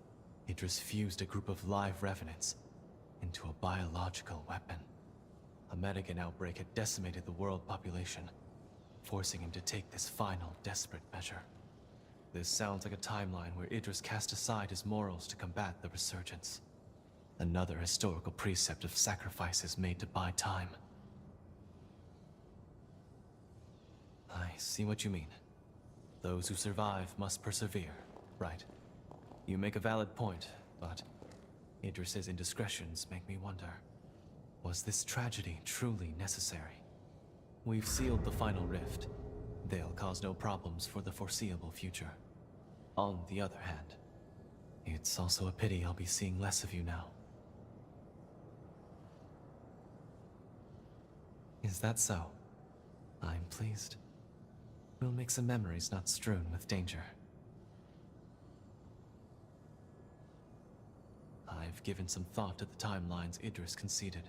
Idris fused a group of live revenants into a biological weapon. A Medigan outbreak had decimated the world population, forcing him to take this final, desperate measure. This sounds like a timeline where Idris cast aside his morals to combat the resurgence. Another historical precept of sacrifices made to buy time. I see what you mean. Those who survive must persevere, right? You make a valid point, but Idris's indiscretions make me wonder. Was this tragedy truly necessary? We've sealed the final rift. They'll cause no problems for the foreseeable future. On the other hand, it's also a pity I'll be seeing less of you now. Is that so? I'm pleased. We'll make some memories not strewn with danger. I've given some thought to the timelines Idris conceded.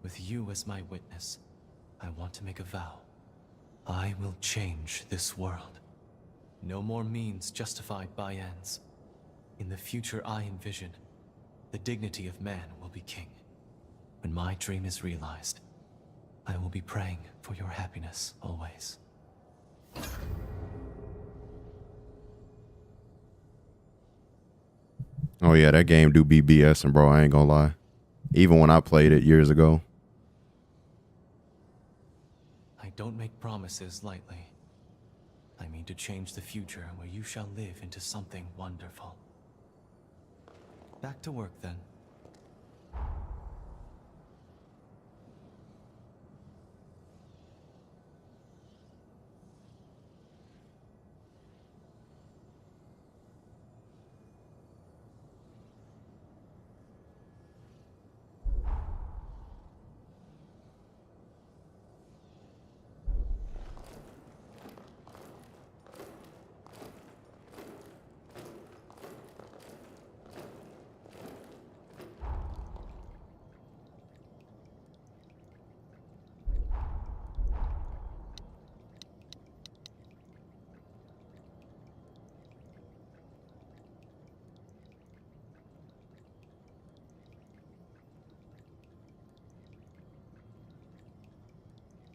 With you as my witness, I want to make a vow. I will change this world. No more means justified by ends. In the future I envision, the dignity of man will be king. When my dream is realized, I will be praying for your happiness always. Oh yeah, that game do be BSing, bro. I ain't gonna lie. Even when I played it years ago. I don't make promises lightly. I mean to change the future where you shall live into something wonderful. Back to work then.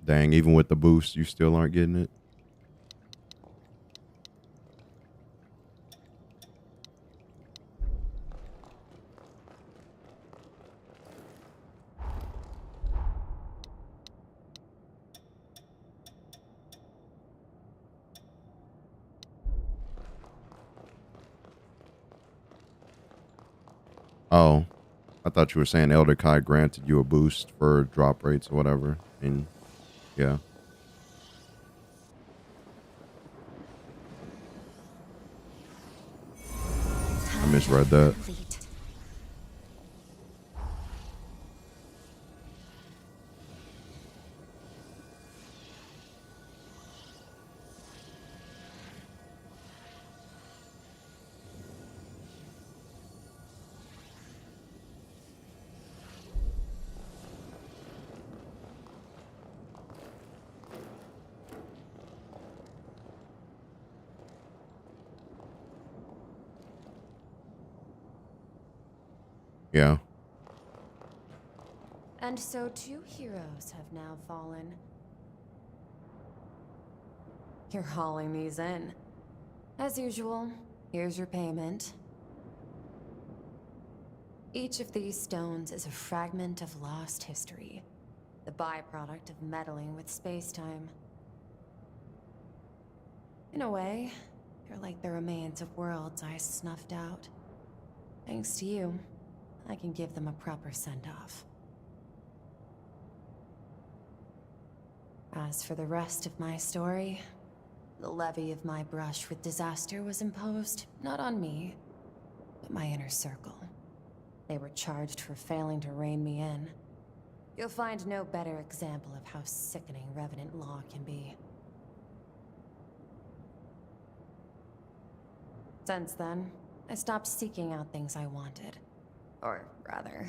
Dang, even with the boost, you still aren't getting it. Oh, I thought you were saying Elder Kai granted you a boost for drop rates or whatever. And yeah. I misread that. Yeah. And so 2 heroes have now fallen. You're hauling these in. As usual, here's your payment. Each of these stones is a fragment of lost history, the byproduct of meddling with space-time. In a way, they're like the remains of worlds I snuffed out. Thanks to you, I can give them a proper send-off. As for the rest of my story, the levy of my brush with disaster was imposed not on me, but my inner circle. They were charged for failing to rein me in. You'll find no better example of how sickening Revenant law can be. Since then, I stopped seeking out things I wanted. Or rather,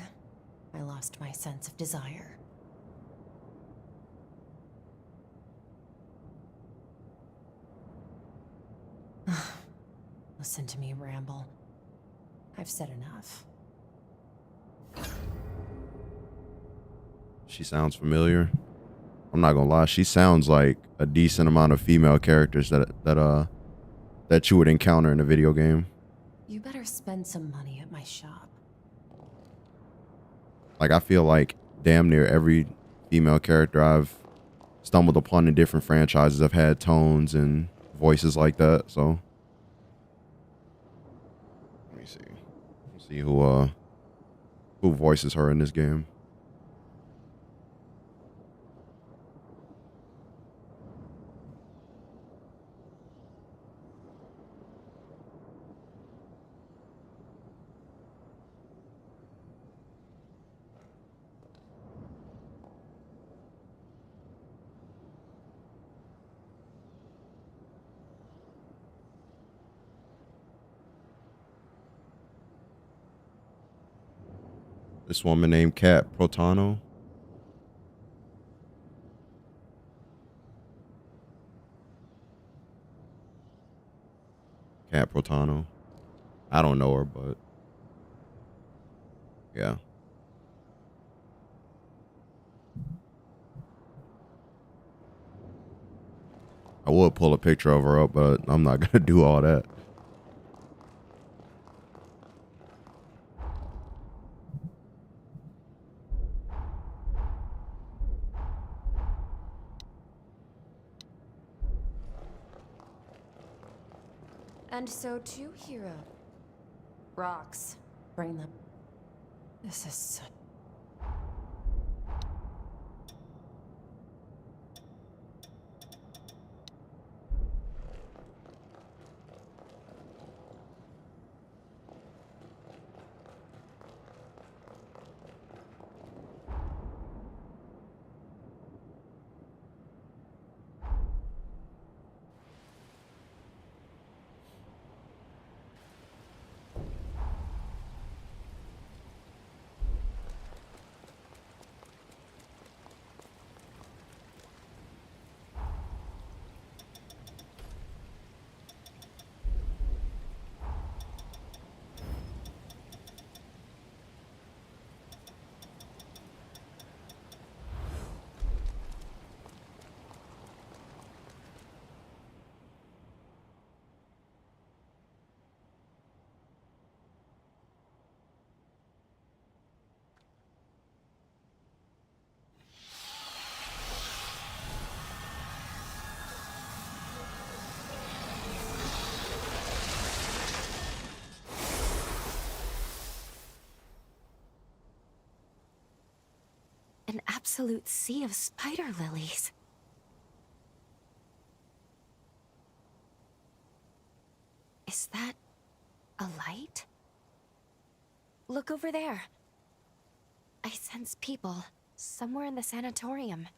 I lost my sense of desire. Listen to me ramble. I've said enough. She sounds familiar. I'm not gonna lie, she sounds like a decent amount of female characters that you would encounter in a video game. You better spend some money at my shop. Like, I feel like damn near every female character I've stumbled upon in different franchises have had tones and voices like that, so let me see. Let's see who voices her in this game. This woman named Kat Protano. Kat Protano. I don't know her, but yeah. I would pull a picture of her up, but I'm not gonna do all that. And so 2 heroes. Rocks. Bring them. This is such... An absolute sea of spider lilies. Is that a light? Look over there. I sense people somewhere in the sanatorium.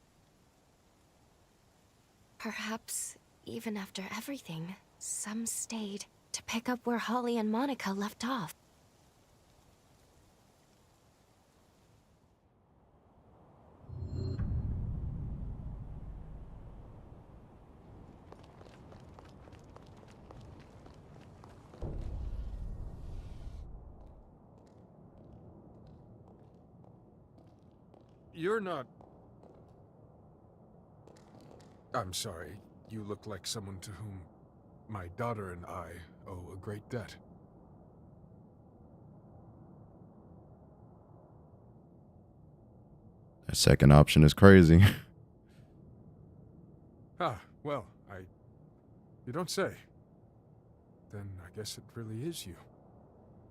Perhaps, even after everything, some stayed to pick up where Holly and Monica left off. You're not... I'm sorry. You look like someone to whom my daughter and I owe a great debt. That second option is crazy. Well, you don't say. Then I guess it really is you.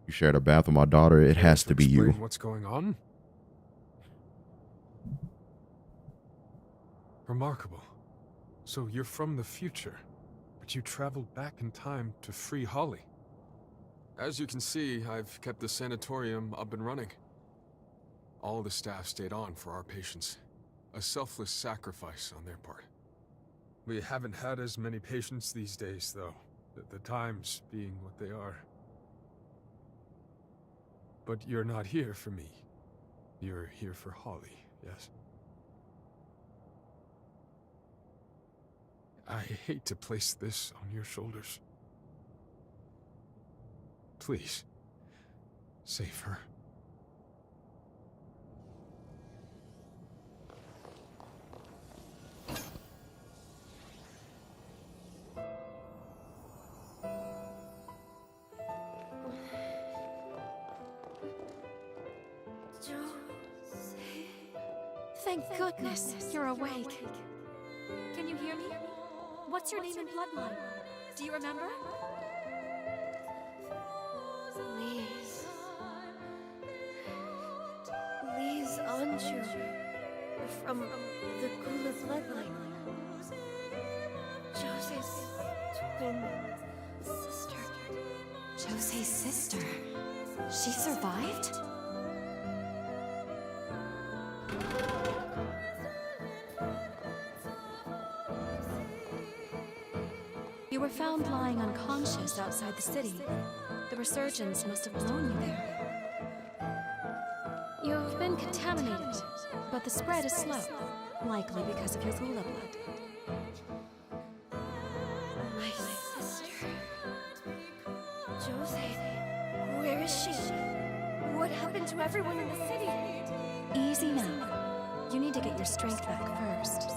You shared a bath with my daughter, it has to be you. Explain what's going on? Remarkable. So you're from the future, but you traveled back in time to free Holly. As you can see, I've kept the sanatorium up and running. All the staff stayed on for our patients. A selfless sacrifice on their part. We haven't had as many patients these days, though. The times being what they are. But you're not here for me. You're here for Holly, yes? I hate to place this on your shoulders. Please, save her. Thank goodness you're awake. Can you hear me? What's your name and bloodline? Do you remember? Lise Anju. From the Gula bloodline. Jose's twin sister. Jose's sister. She survived? You were found lying unconscious outside the city. The resurgence must have blown you there. You've been contaminated, but the spread is slow, likely because of your Gula blood. My sister. Jose. Where is she? What happened to everyone in the city? Easy now. You need to get your strength back first.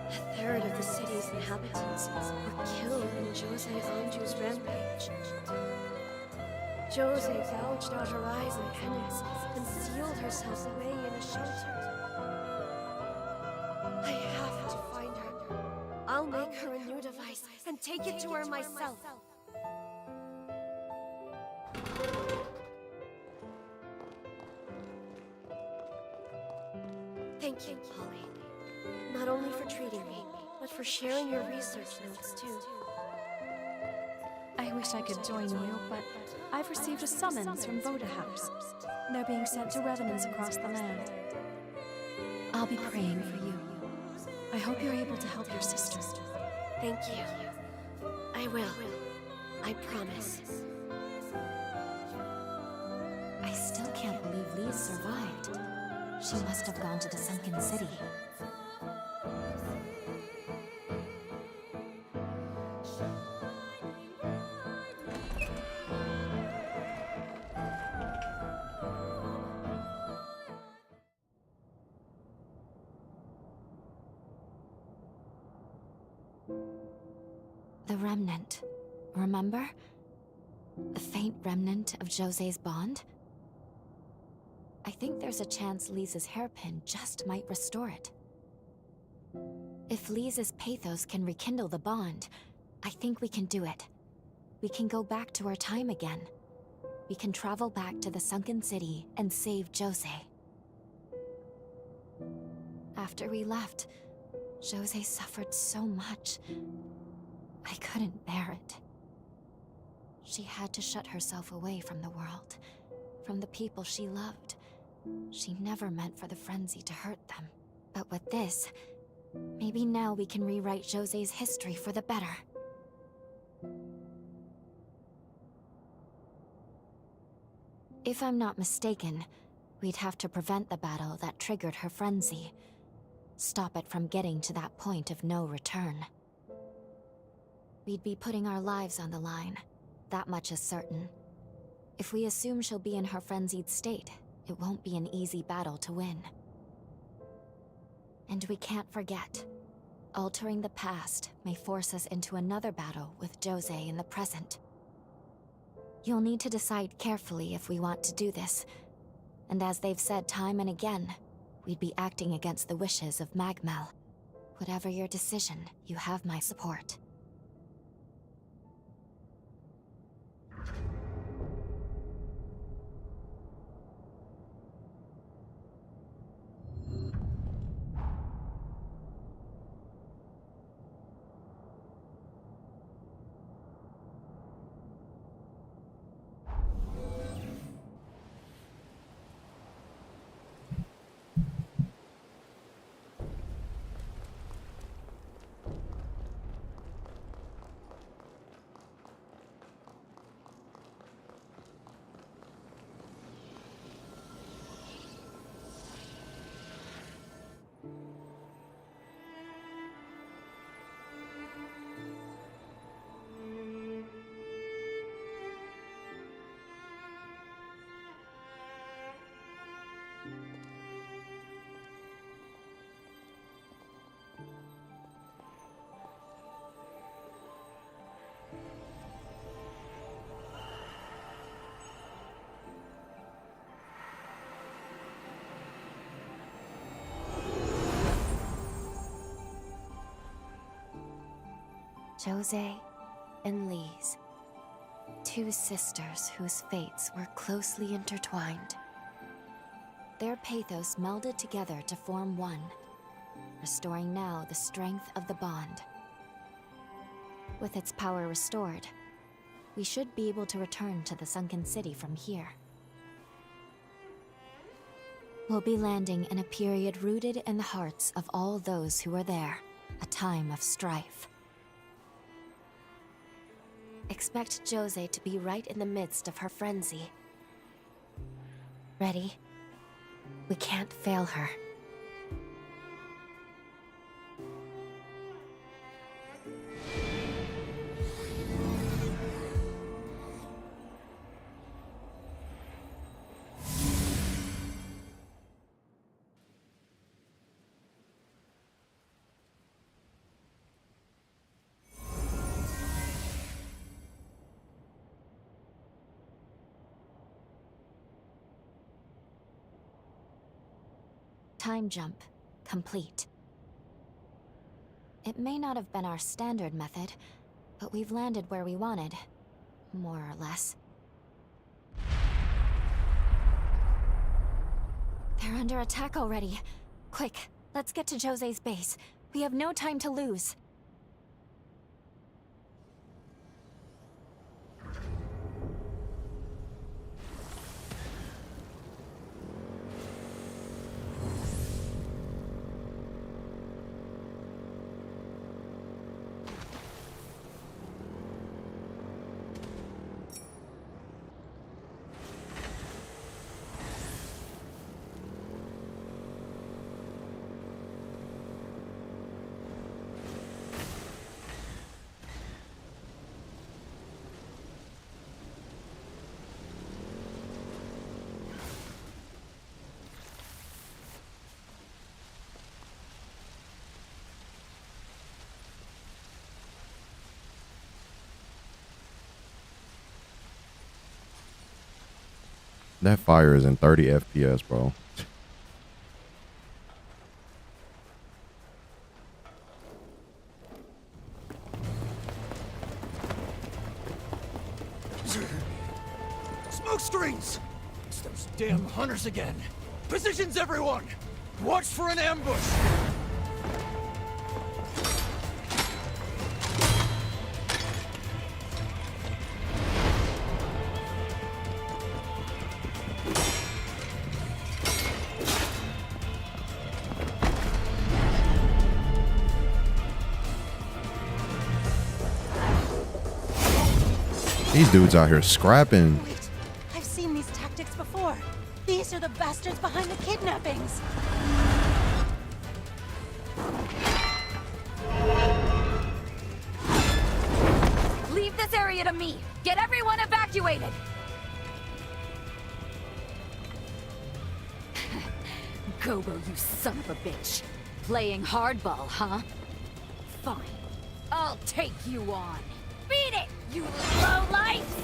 A third of the city's inhabitants were killed in Jose Anju's rampage. Jose gouged out her eyes in penance and sealed herself away in a shelter. I have to find her. I'll make her a new device and take it to her myself. Thank you, Holly. Not only for treating me, but for sharing your research notes, too. I wish I could join you, but I've received a summons from Voda House. They're being sent to revenants across the land. I'll be praying for you. I hope you're able to help your sister. Thank you. I will. I promise. I still can't believe Lise survived. She must have gone to the sunken city. The remnant, remember? The faint remnant of Jose's bond? I think there's a chance Lisa's hairpin just might restore it. If Lisa's pathos can rekindle the bond, I think we can do it. We can go back to our time again. We can travel back to the sunken city and save Jose. After we left, Jose suffered so much. I couldn't bear it. She had to shut herself away from the world, from the people she loved. She never meant for the frenzy to hurt them. But with this, maybe now we can rewrite Jose's history for the better. If I'm not mistaken, we'd have to prevent the battle that triggered her frenzy. Stop it from getting to that point of no return. We'd be putting our lives on the line. That much is certain. If we assume she'll be in her frenzied state, it won't be an easy battle to win. And we can't forget, altering the past may force us into another battle with Jose in the present. You'll need to decide carefully if we want to do this. And as they've said time and again, we'd be acting against the wishes of Magmel. Whatever your decision, you have my support. Jose and Lise, two sisters whose fates were closely intertwined. Their pathos melded together to form one, restoring now the strength of the bond. With its power restored, we should be able to return to the sunken city from here. We'll be landing in a period rooted in the hearts of all those who were there, a time of strife. Expect Jose to be right in the midst of her frenzy. Ready? We can't fail her. Time jump complete. It may not have been our standard method, but we've landed where we wanted, more or less. They're under attack already. Quick, let's get to Jose's base. We have no time to lose. That fire is in 30 FPS, bro. Smoke screens! It's those damn hunters again. Positions, everyone! Watch for an ambush! These dudes out here scrapping. Wait, I've seen these tactics before. These are the bastards behind the kidnappings. Leave this area to me. Get everyone evacuated. Gobo, you son of a bitch. Playing hardball, huh? Fine. I'll take you on. Beat it, you lowlife!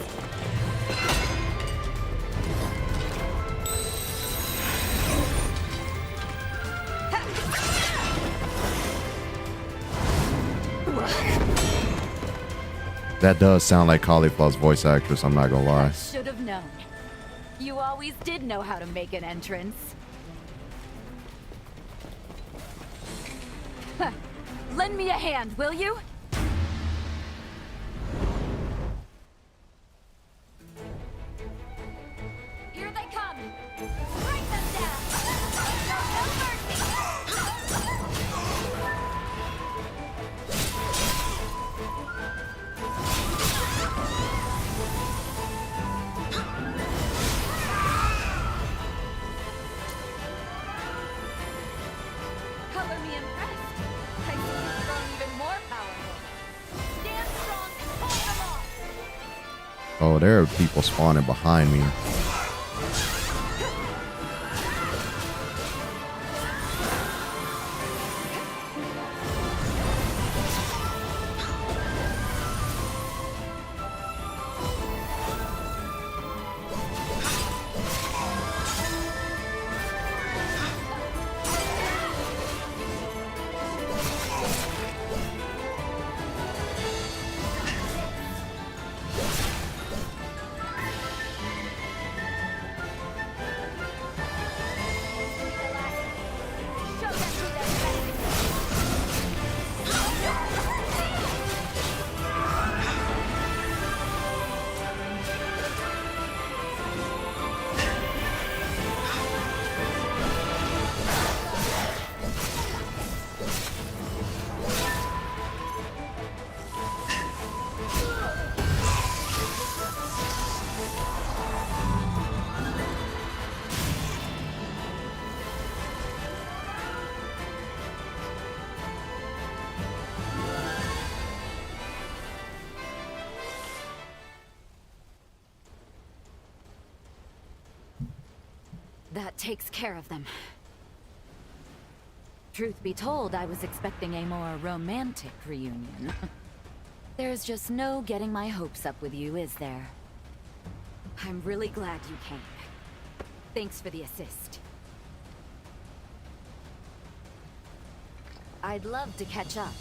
That does sound like Cauliflower's voice actress, I'm not gonna lie. Should have known. You always did know how to make an entrance. Huh. Lend me a hand, will you? Here they come! Break them down! No mercy! Color me impressed. I see you've grown even more powerful. Stand strong and hold them off! Oh, there are people spawning behind me. That takes care of them. Truth be told, I was expecting a more romantic reunion. There's just no getting my hopes up with you, is there? I'm really glad you came. Thanks for the assist. I'd love to catch up,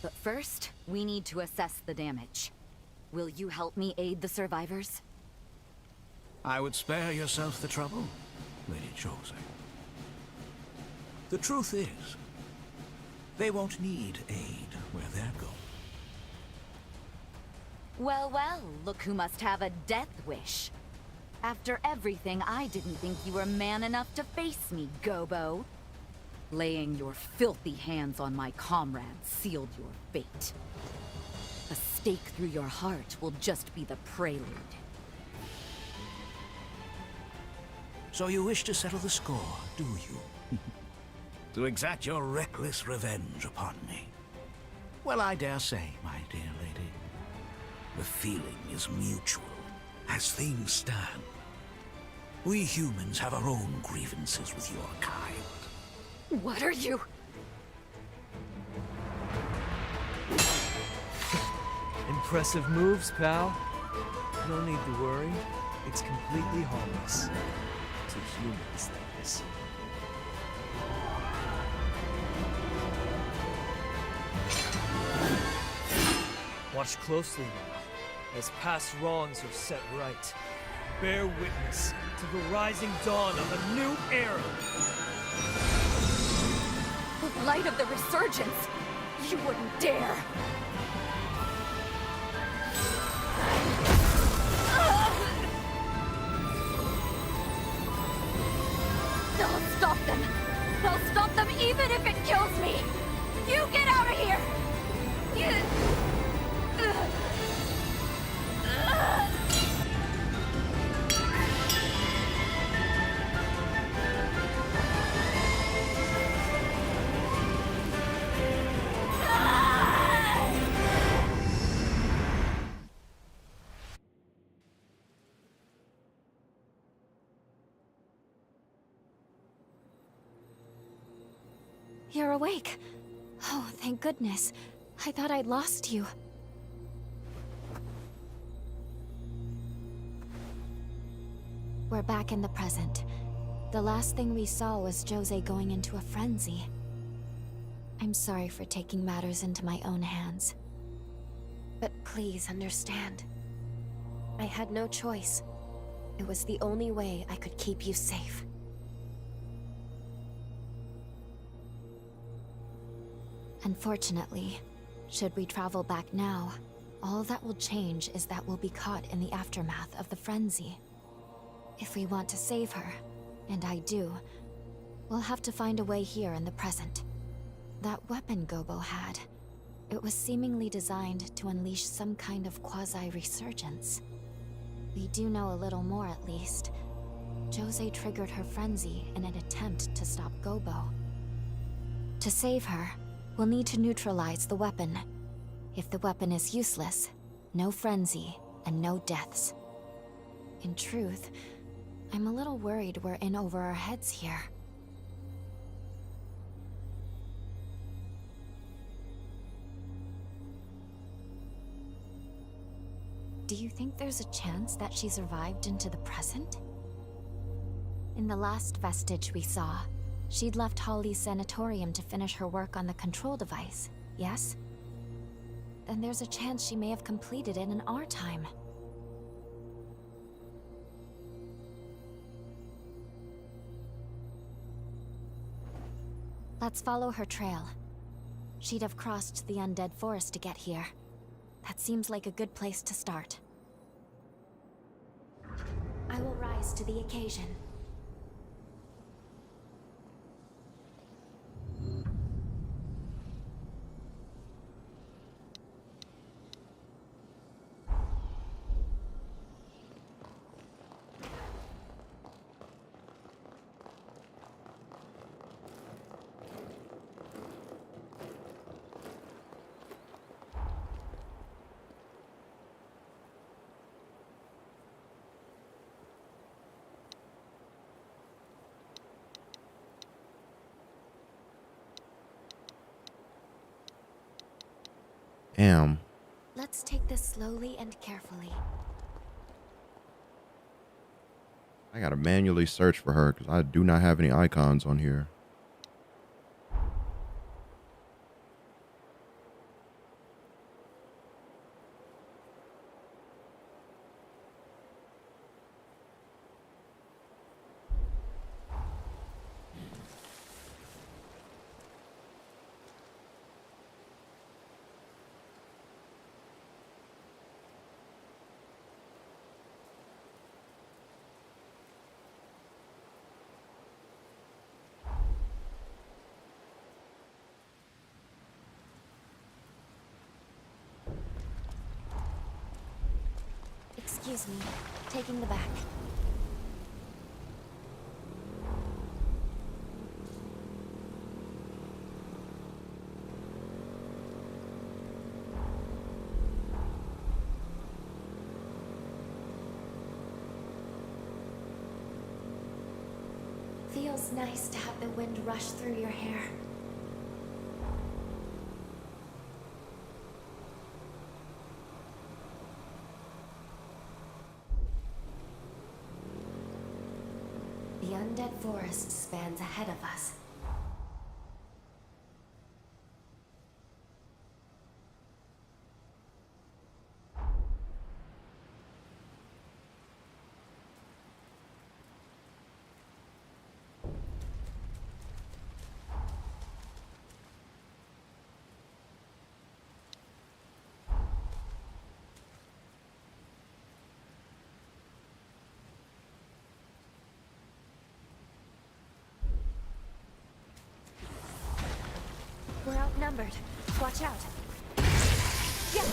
but first, we need to assess the damage. Will you help me aid the survivors? I would spare yourself the trouble, Lady Jose. The truth is, they won't need aid where they're going. Well, well, look who must have a death wish. After everything, I didn't think you were man enough to face me, Gobo. Laying your filthy hands on my comrades sealed your fate. A stake through your heart will just be the prelude. So you wish to settle the score, do you? To exact your reckless revenge upon me? Well, I dare say, my dear lady, the feeling is mutual. As things stand, we humans have our own grievances with your kind. What are you? Impressive moves, pal. No need to worry. It's completely harmless. To humans, that is. Watch closely now, as past wrongs are set right. Bear witness to the rising dawn of a new era. Light of the resurgence! You wouldn't dare! I'll stop them! I'll stop them even if it kills me! You get out of here! You're awake. Oh, thank goodness. I thought I'd lost you. We're back in the present. The last thing we saw was Jose going into a frenzy. I'm sorry for taking matters into my own hands. But please understand. I had no choice. It was the only way I could keep you safe. Unfortunately, should we travel back now, all that will change is that we'll be caught in the aftermath of the frenzy. If we want to save her, and I do, we'll have to find a way here in the present. That weapon Gobo had, it was seemingly designed to unleash some kind of quasi-resurgence. We do know a little more at least. Jose triggered her frenzy in an attempt to stop Gobo. To save her, we'll need to neutralize the weapon. If the weapon is useless, no frenzy and no deaths. In truth, I'm a little worried we're in over our heads here. Do you think there's a chance that she survived into the present? In the last vestige we saw, she'd left Holly's sanatorium to finish her work on the control device, yes? Then there's a chance she may have completed it in our time. Let's follow her trail. She'd have crossed the undead forest to get here. That seems like a good place to start. I will rise to the occasion. Damn. Let's take this slowly and carefully. I gotta manually search for her because I do not have any icons on here. Excuse me, taking the back. Feels nice to have the wind rush through your hair. The undead forest spans ahead of us. We're outnumbered. Watch out. Yeah.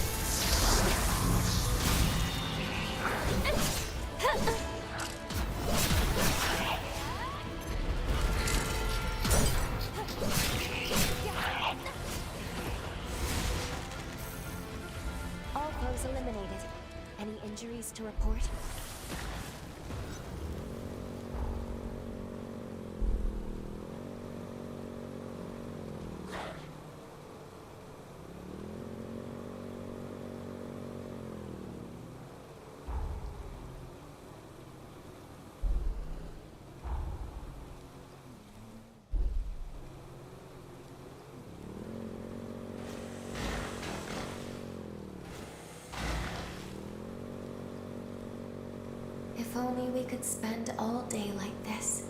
All foes eliminated. Any injuries to report? If only we could spend all day like this.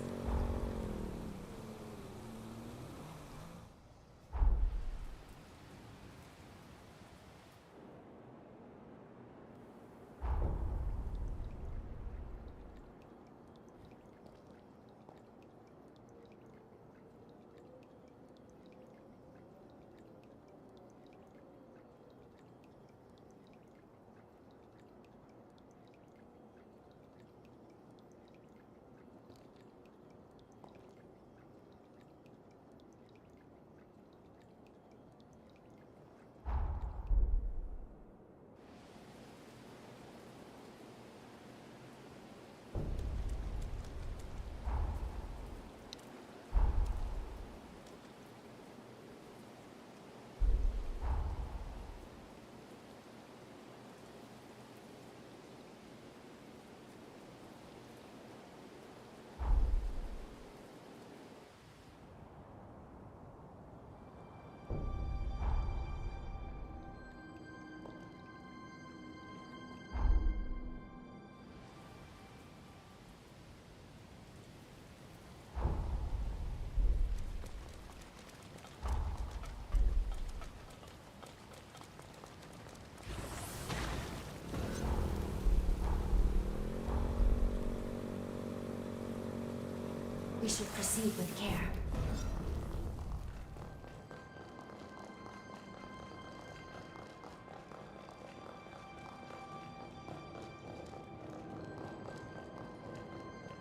We should proceed with care.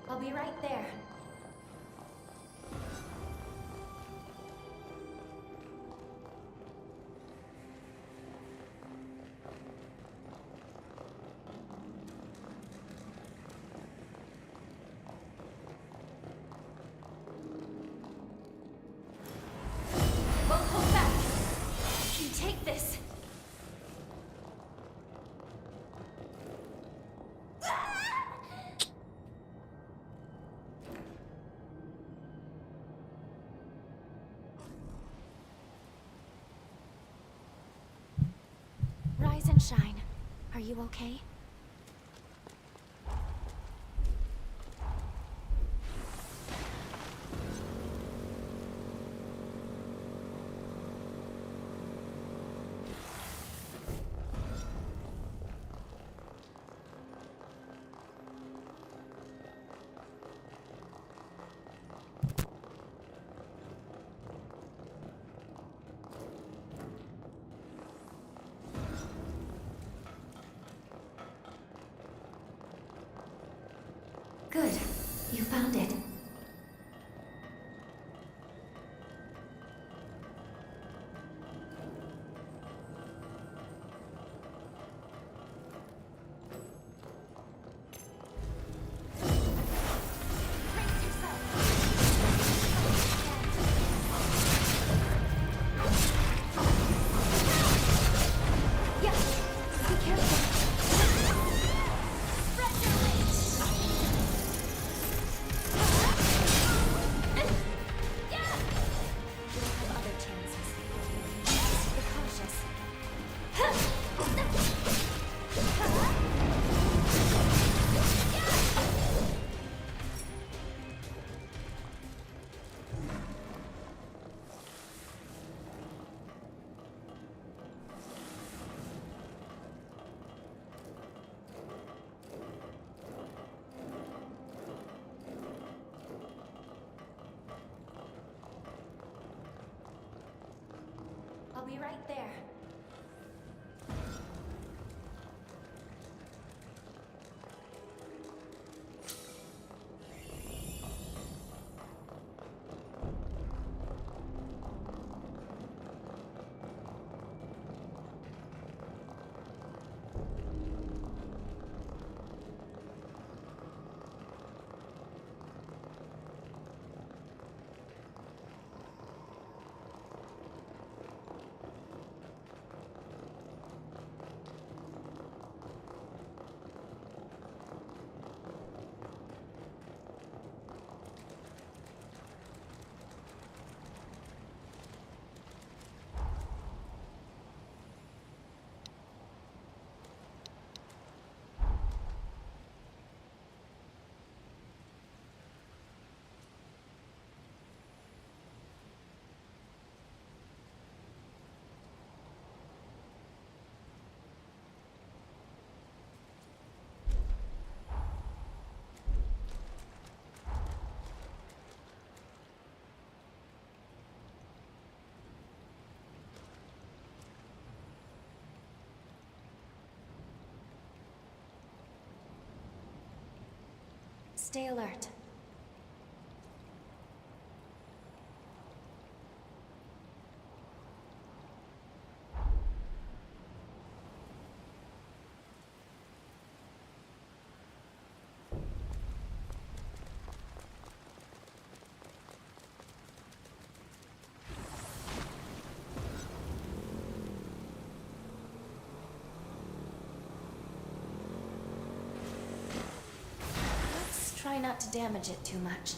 I'll be right there. Rise and shine. Are you okay? Good. You found it. I'll be right there. Stay alert. Try not to damage it too much.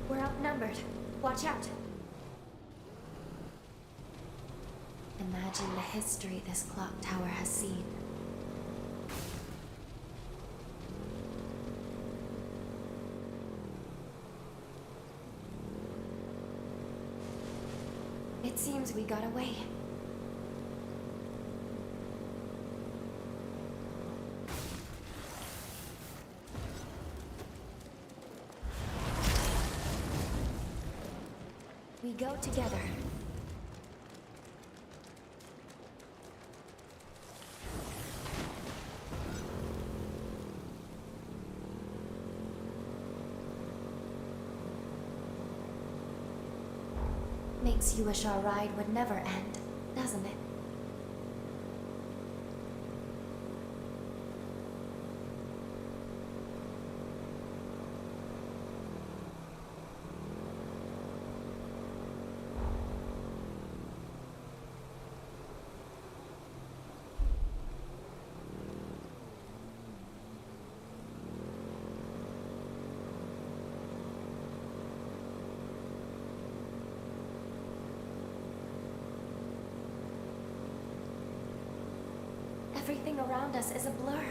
We're outnumbered. Watch out. Imagine the history this clock tower has seen. It seems we got away. We go together. Makes you wish our ride would never end, doesn't it? Everything around us is a blur.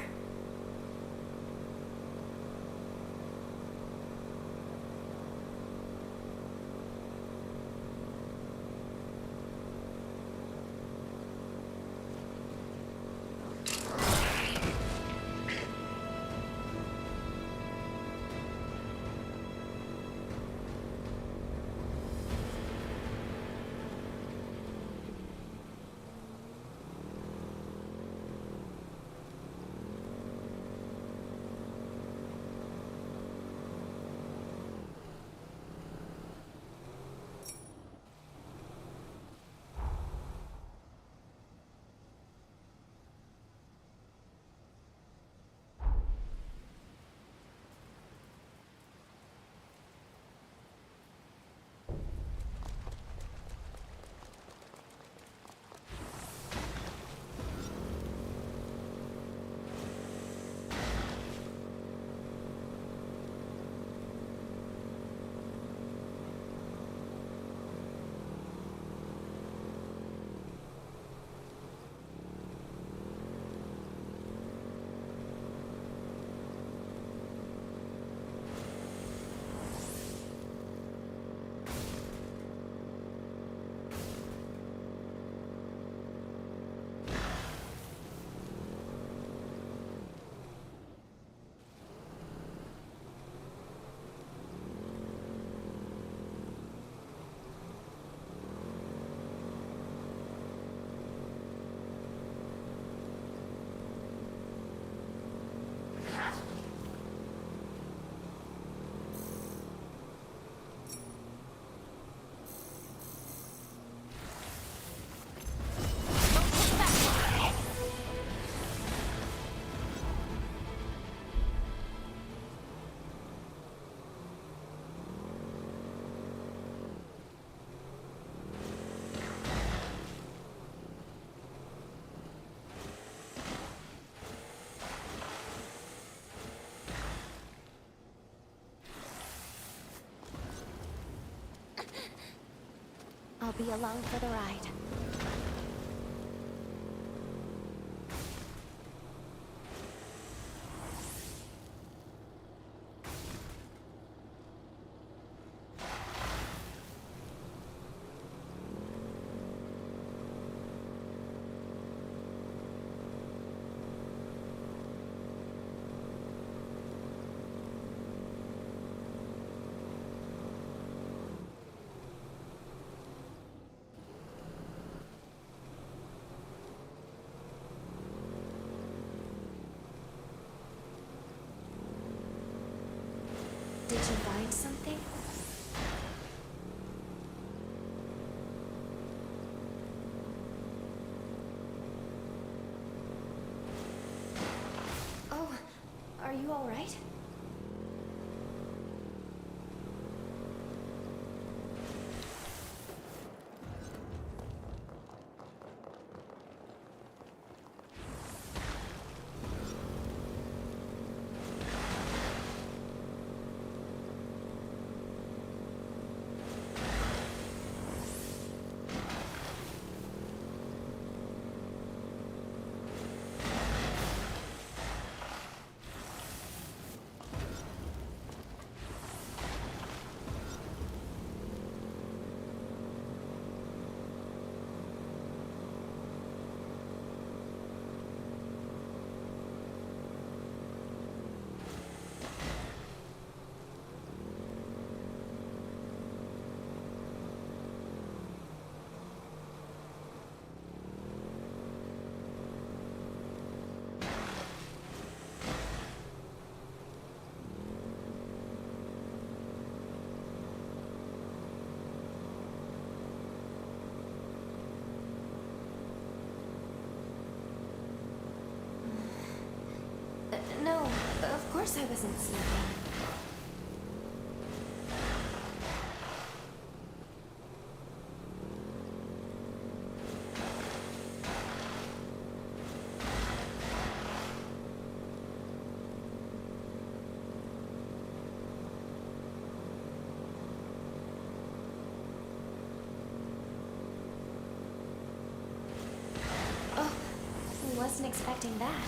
be along for the ride. Did you find something? Oh, are you all right? No, of course I wasn't sleeping. Oh, wasn't expecting that.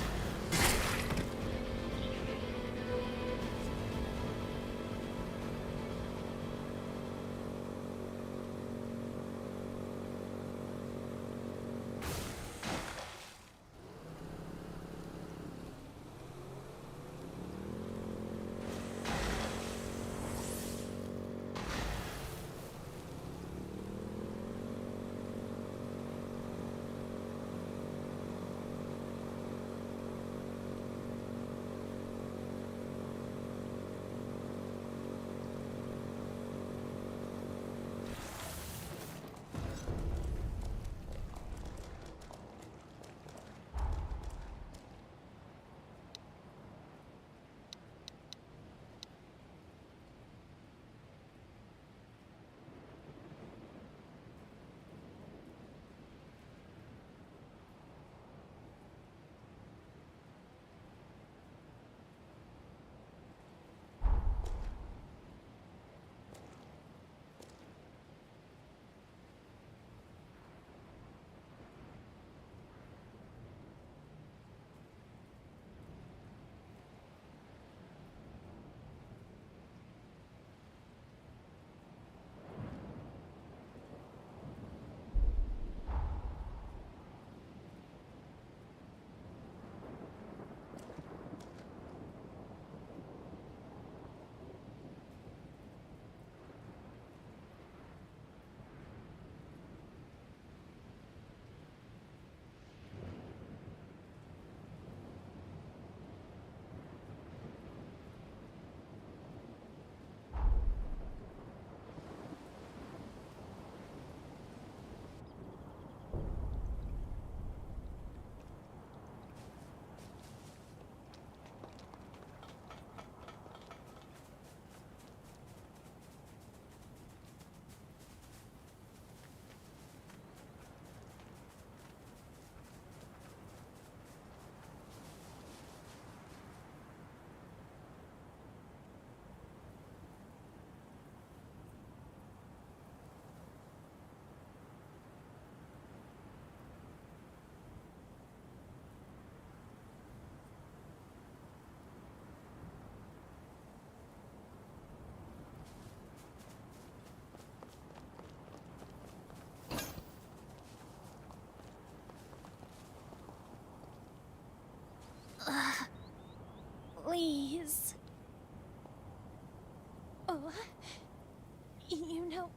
You know...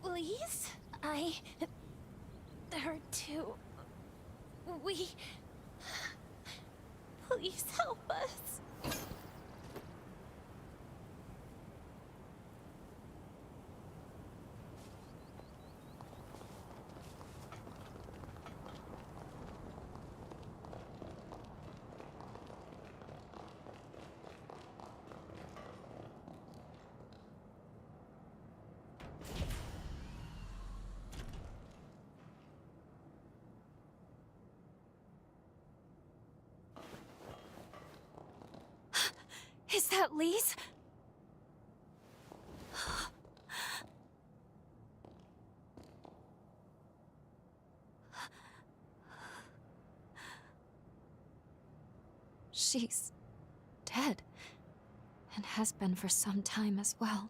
Please? Her too. We... Please help us. Is that Lise? She's dead, and has been for some time as well.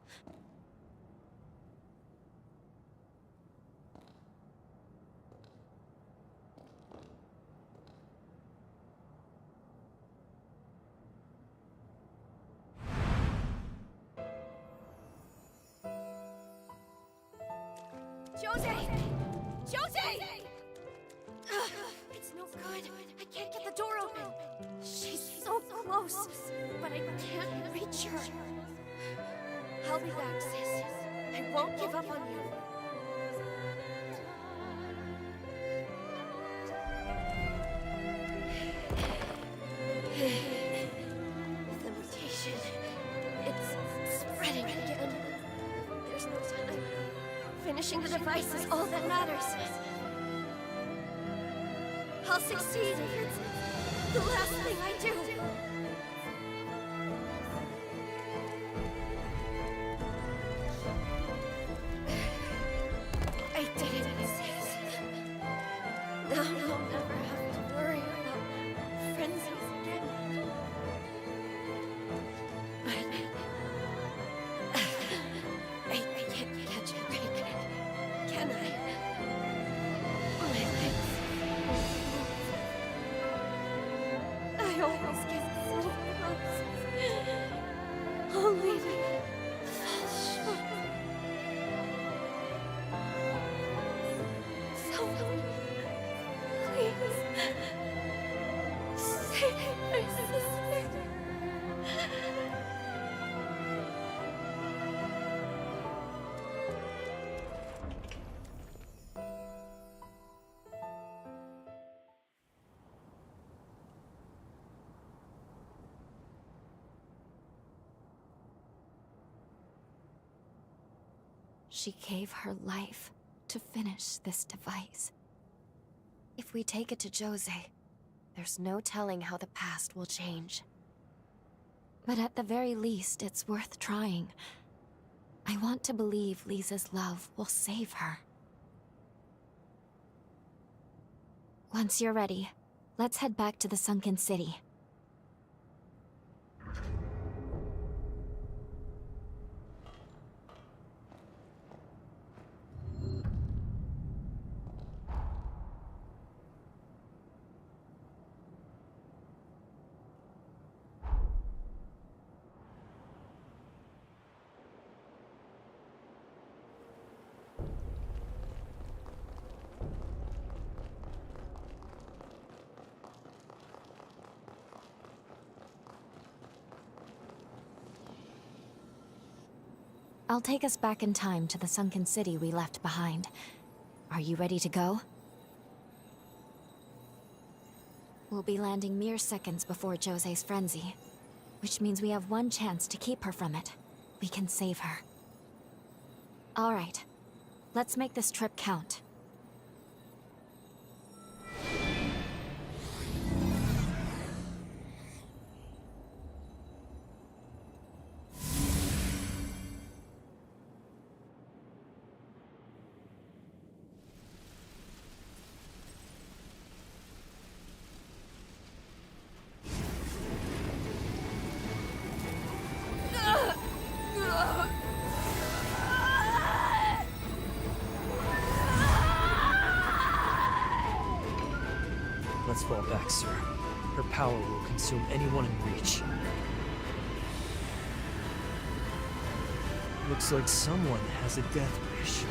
Jose! Jose! It's no good. I can't get the door open. She's so close, but I can't reach her. I'll be back, sis. I won't give up on you. The mutation. It's spreading again. There's no time. Finishing the device is all that matters. I'll succeed if it's the last thing I do. I did it, sis. Now I'll never have to worry about frenzies again. I can't catch a break, can I? My legs. I always get so close. Only to fall short. Someone, please, save my sister. She gave her life to finish this device. If we take it to Jose, there's no telling how the past will change. But at the very least, it's worth trying. I want to believe Lisa's love will save her. Once you're ready, let's head back to the sunken city. I'll take us back in time to the sunken city we left behind. Are you ready to go? We'll be landing mere seconds before Jose's frenzy, which means we have one chance to keep her from it. We can save her. All right, let's make this trip count. Let's fall back, sir. Her power will consume anyone in reach. Looks like someone has a death wish.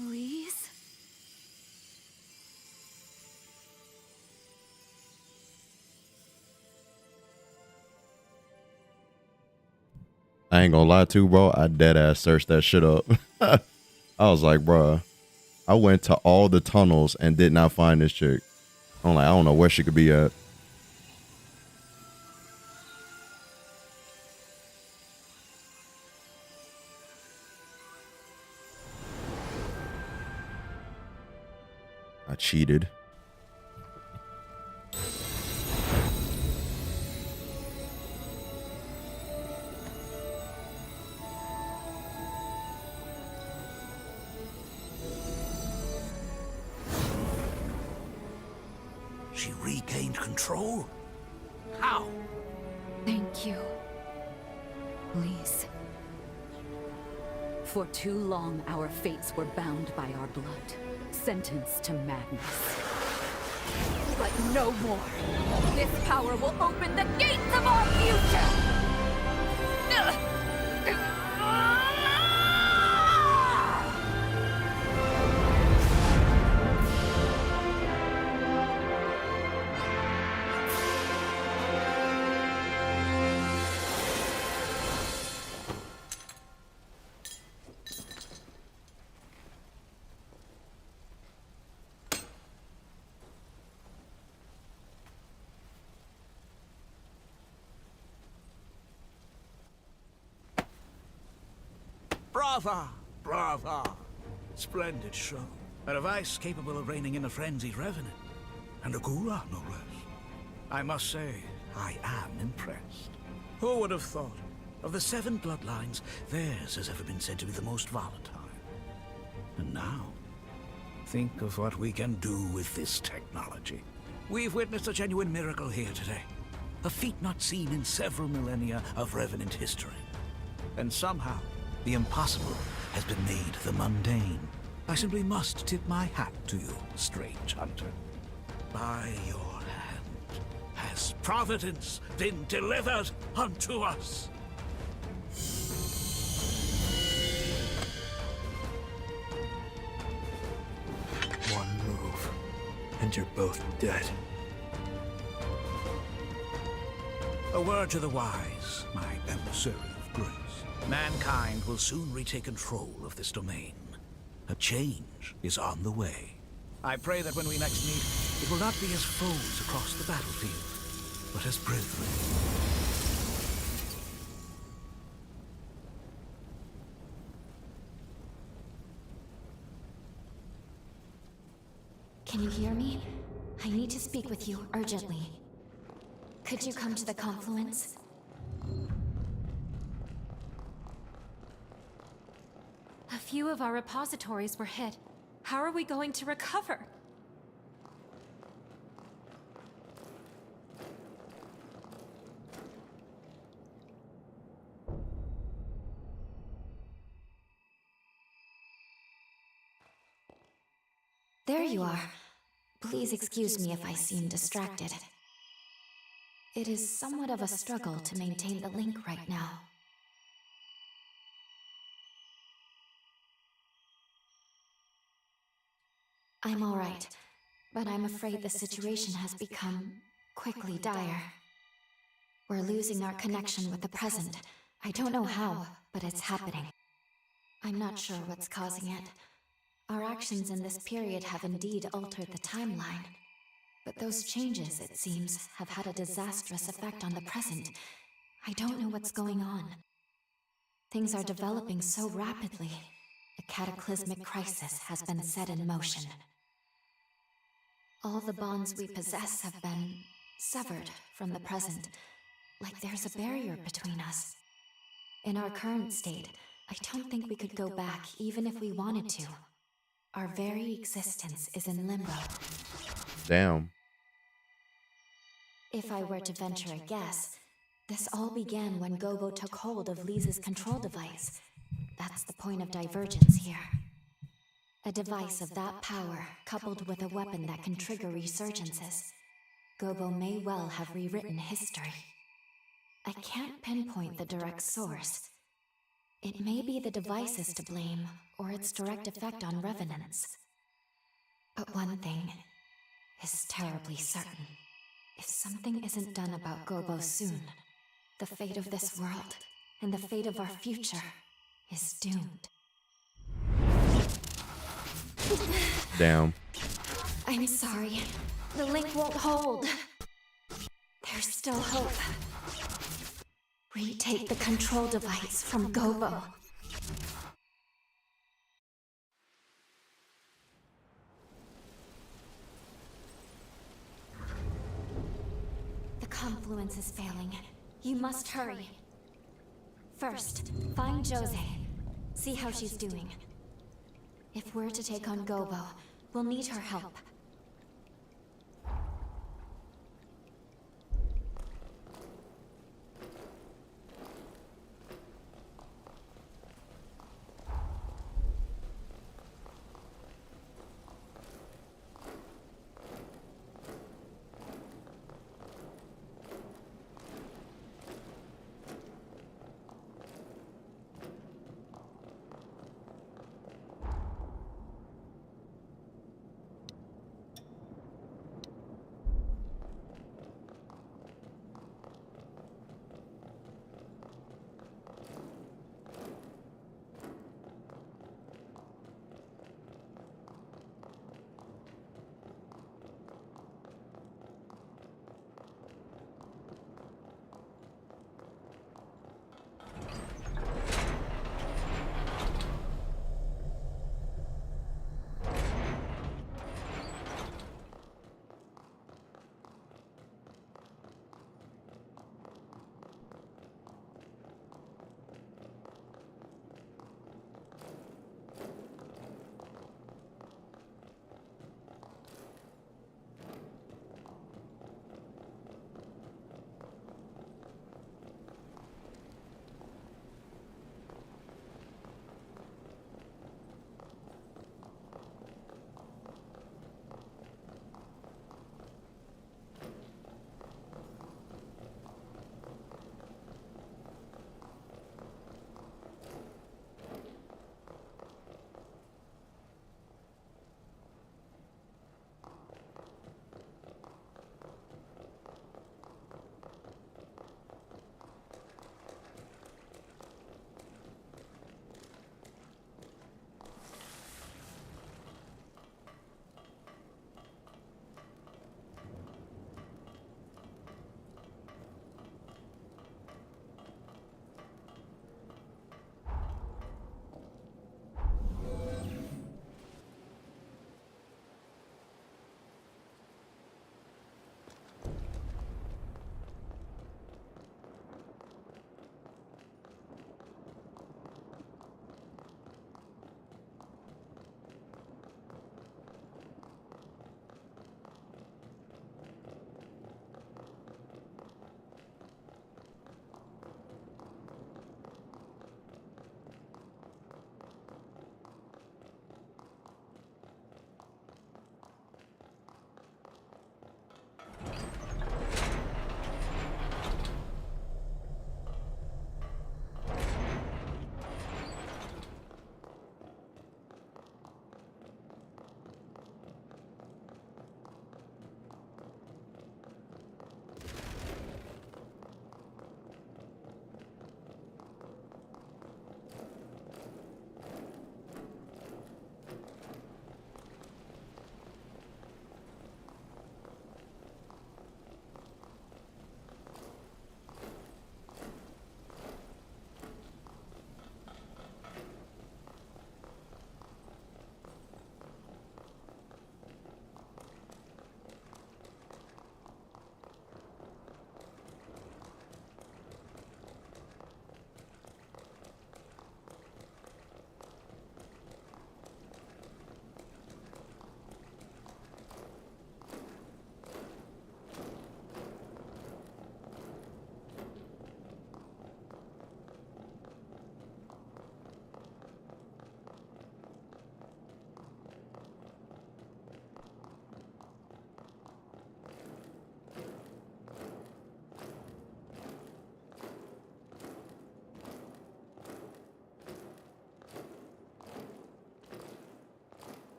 Please? I ain't gonna lie to you, bro. I dead ass searched that shit up. I was like, bro, I went to all the tunnels and did not find this chick. I'm like, I don't know where she could be at. I cheated. She regained control? How? Thank you. Please. For too long, our fates were bound by our blood, sentenced to madness. But no more. This power will open the gates of our future! Brava! Brava! Splendid show. A device capable of reining in a frenzied revenant. And a Gura, no less. I must say, I am impressed. Who would have thought? Of the 7 bloodlines, theirs has ever been said to be the most volatile. And now, think of what we can do with this technology. We've witnessed a genuine miracle here today. A feat not seen in several millennia of Revenant history. And somehow, the impossible has been made the mundane. I simply must tip my hat to you, strange hunter. By your hand has Providence been delivered unto us. One move, and you're both dead. A word to the wise, my emissary of grace. Mankind will soon retake control of this domain. A change is on the way. I pray that when we next meet, it will not be as foes across the battlefield, but as brethren. Can you hear me? I need to speak with you urgently. Could you come to the confluence? A few of our repositories were hit. How are we going to recover? There you are. Please excuse me if I seem distracted. It is somewhat of a struggle to maintain the link right now. I'm all right, but I'm afraid the situation has become quickly dire. We're losing our connection with the present. I don't know how, but it's happening. I'm not sure what's causing it. Our actions in this period have indeed altered the timeline. But those changes, it seems, have had a disastrous effect on the present. I don't know what's going on. Things are developing so rapidly. A cataclysmic crisis has been set in motion. All the bonds we possess have been severed from the present, like there's a barrier between us. In our current state, I don't think we could go back even if we wanted to. Our very existence is in limbo. Damn. If I were to venture a guess, this all began when Gobo took hold of Lisa's control device. That's the point of divergence here. A device of that power, coupled with a weapon that can trigger resurgences. Gobo may well have rewritten history. I can't pinpoint the direct source. It may be the device is to blame, or its direct effect on revenants. But one thing is terribly certain. If something isn't done about Gobo soon, the fate of this world, and the fate of our future, is doomed. Damn. I'm sorry. The link won't hold. There's still hope. Retake the control device from Gobo. The confluence is failing. You must hurry. First, find Jose. See how she's doing. If we're to take on Gobo, we'll need her help.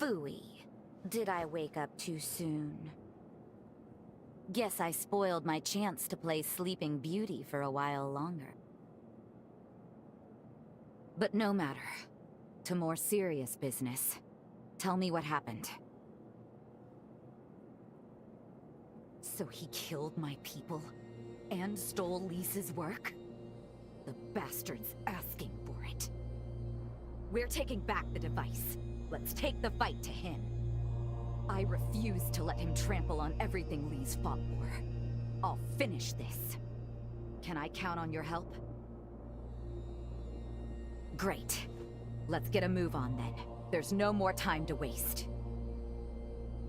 Phooey. Did I wake up too soon? Guess I spoiled my chance to play Sleeping Beauty for a while longer. But no matter. To more serious business. Tell me what happened. So he killed my people? And stole Lisa's work? The bastard's asking for it. We're taking back the device. Let's take the fight to him. I refuse to let him trample on everything Lee's fought for. I'll finish this. Can I count on your help? Great. Let's get a move on then. There's no more time to waste.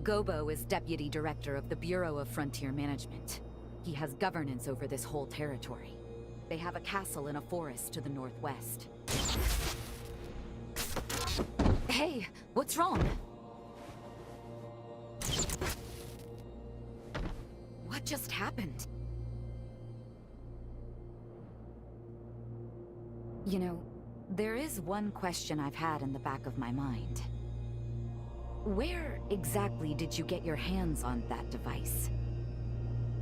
Gobo is Deputy Director of the Bureau of Frontier Management. He has governance over this whole territory. They have a castle in a forest to the northwest. Hey, what's wrong? What just happened? You know, there is one question I've had in the back of my mind. Where exactly did you get your hands on that device?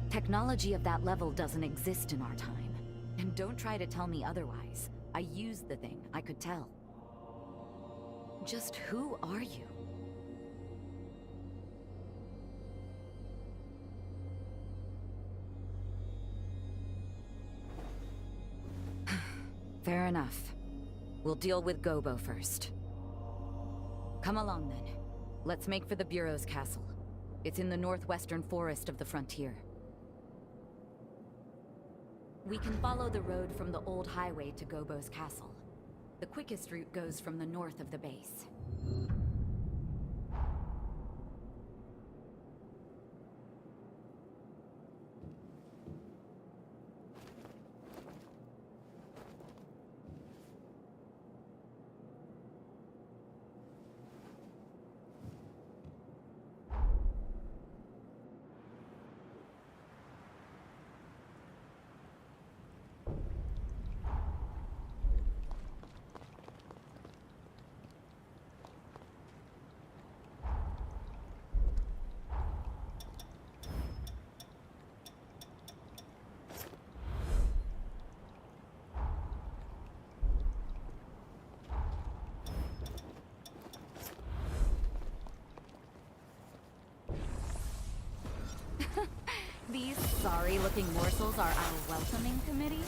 Technology of that level doesn't exist in our time. And don't try to tell me otherwise. I used the thing, I could tell. Just who are you? Fair enough. We'll deal with Gobo first. Come along then. Let's make for the Bureau's castle. It's in the northwestern forest of the frontier. We can follow the road from the old highway to Gobo's castle. The quickest route goes from the north of the base. These sorry-looking morsels are our welcoming committee?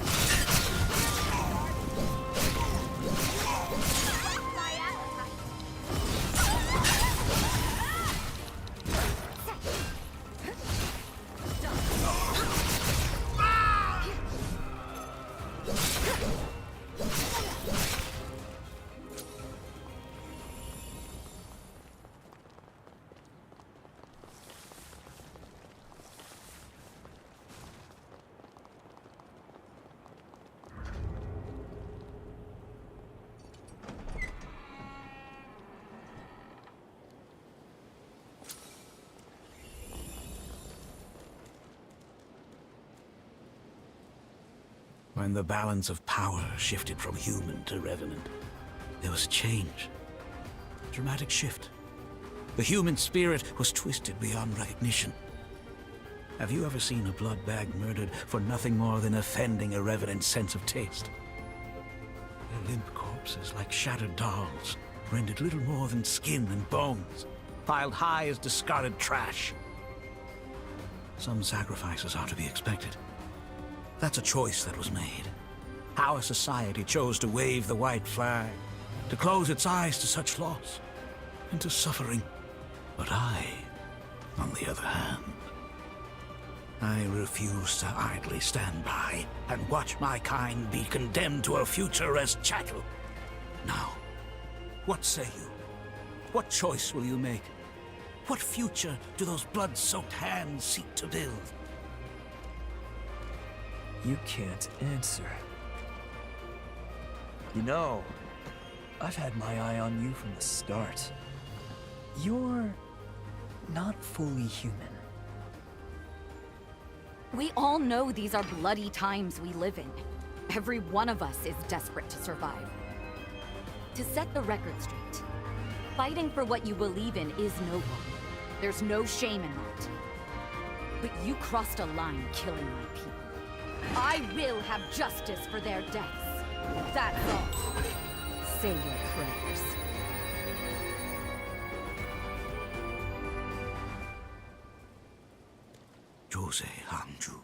When the balance of power shifted from human to revenant, there was a change. A dramatic shift. The human spirit was twisted beyond recognition. Have you ever seen a blood bag murdered for nothing more than offending a revenant's sense of taste? Their limp corpses, like shattered dolls, rendered little more than skin and bones, piled high as discarded trash. Some sacrifices are to be expected. That's a choice that was made. Our society chose to wave the white flag, to close its eyes to such loss, and to suffering. But I, on the other hand, I refuse to idly stand by and watch my kind be condemned to a future as chattel. Now, what say you? What choice will you make? What future do those blood-soaked hands seek to build? You can't answer. You know, I've had my eye on you from the start. You're not fully human. We all know these are bloody times we live in. Every one of us is desperate to survive. To set the record straight, Fighting for what you believe in is noble. There's no shame in that. But you crossed a line killing my people. I will have justice for their deaths. That's all. Say your prayers. Jose Hanju,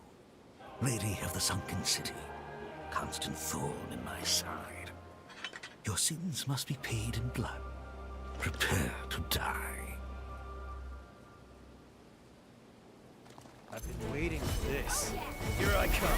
Lady of the Sunken City, constant thorn in my side. Your sins must be paid in blood. Prepare to die. I've been waiting for this. Here I come.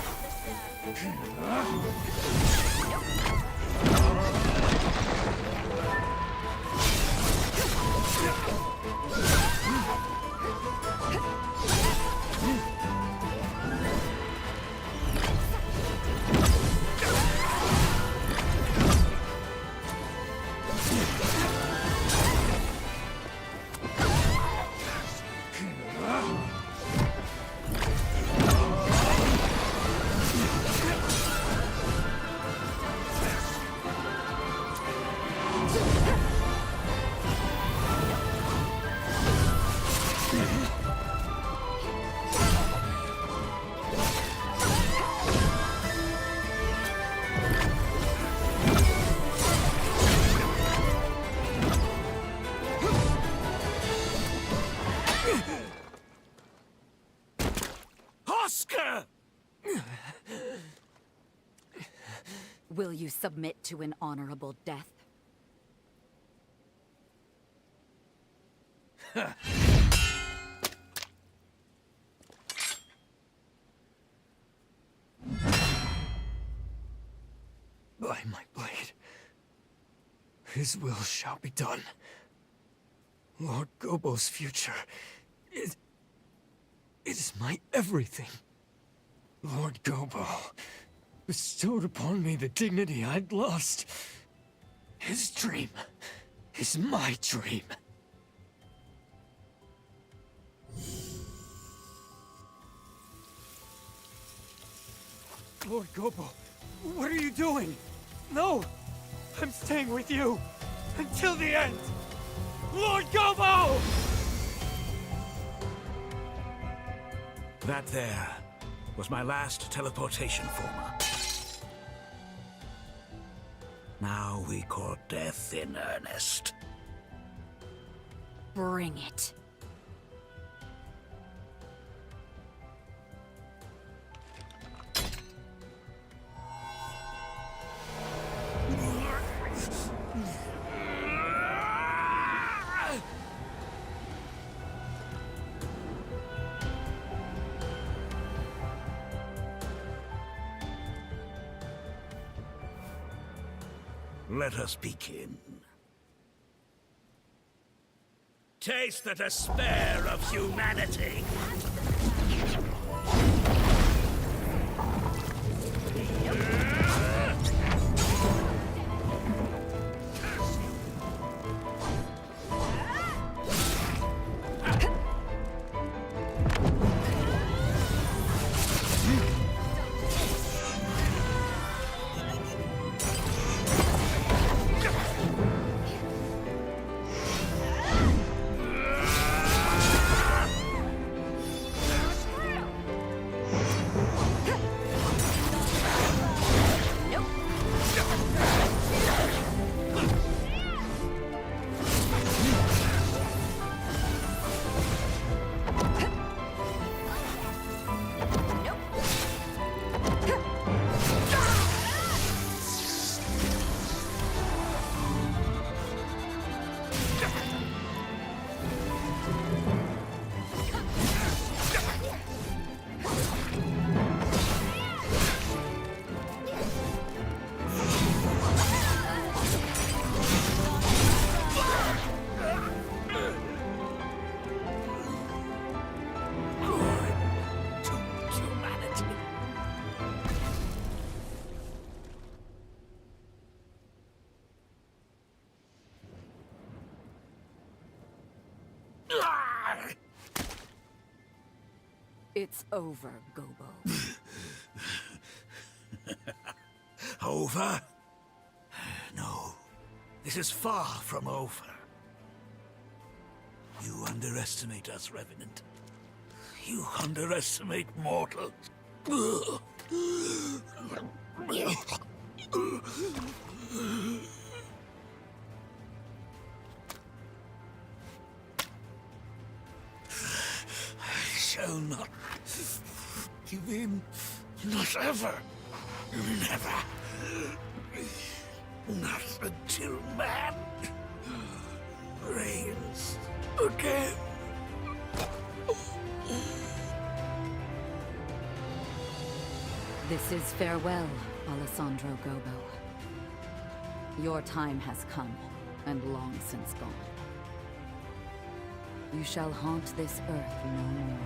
Will you submit to an honorable death? By my blade, his will shall be done. Lord Gobo's future is my everything. Lord Gobo bestowed upon me the dignity I'd lost. His dream is my dream. Lord Gobo, what are you doing? No! I'm staying with you! Until the end! Lord Gobo! That there was my last teleportation former. Now we court death in earnest. Bring it. Let us begin. Taste the despair of humanity. It's over, Gobo. Over? No. This is far from over. You underestimate us, Revenant. You underestimate mortals. I shall not give in. Not ever. Never. Not until man reigns again. This is farewell, Alessandro Gobo. Your time has come, and long since gone. You shall haunt this earth no more.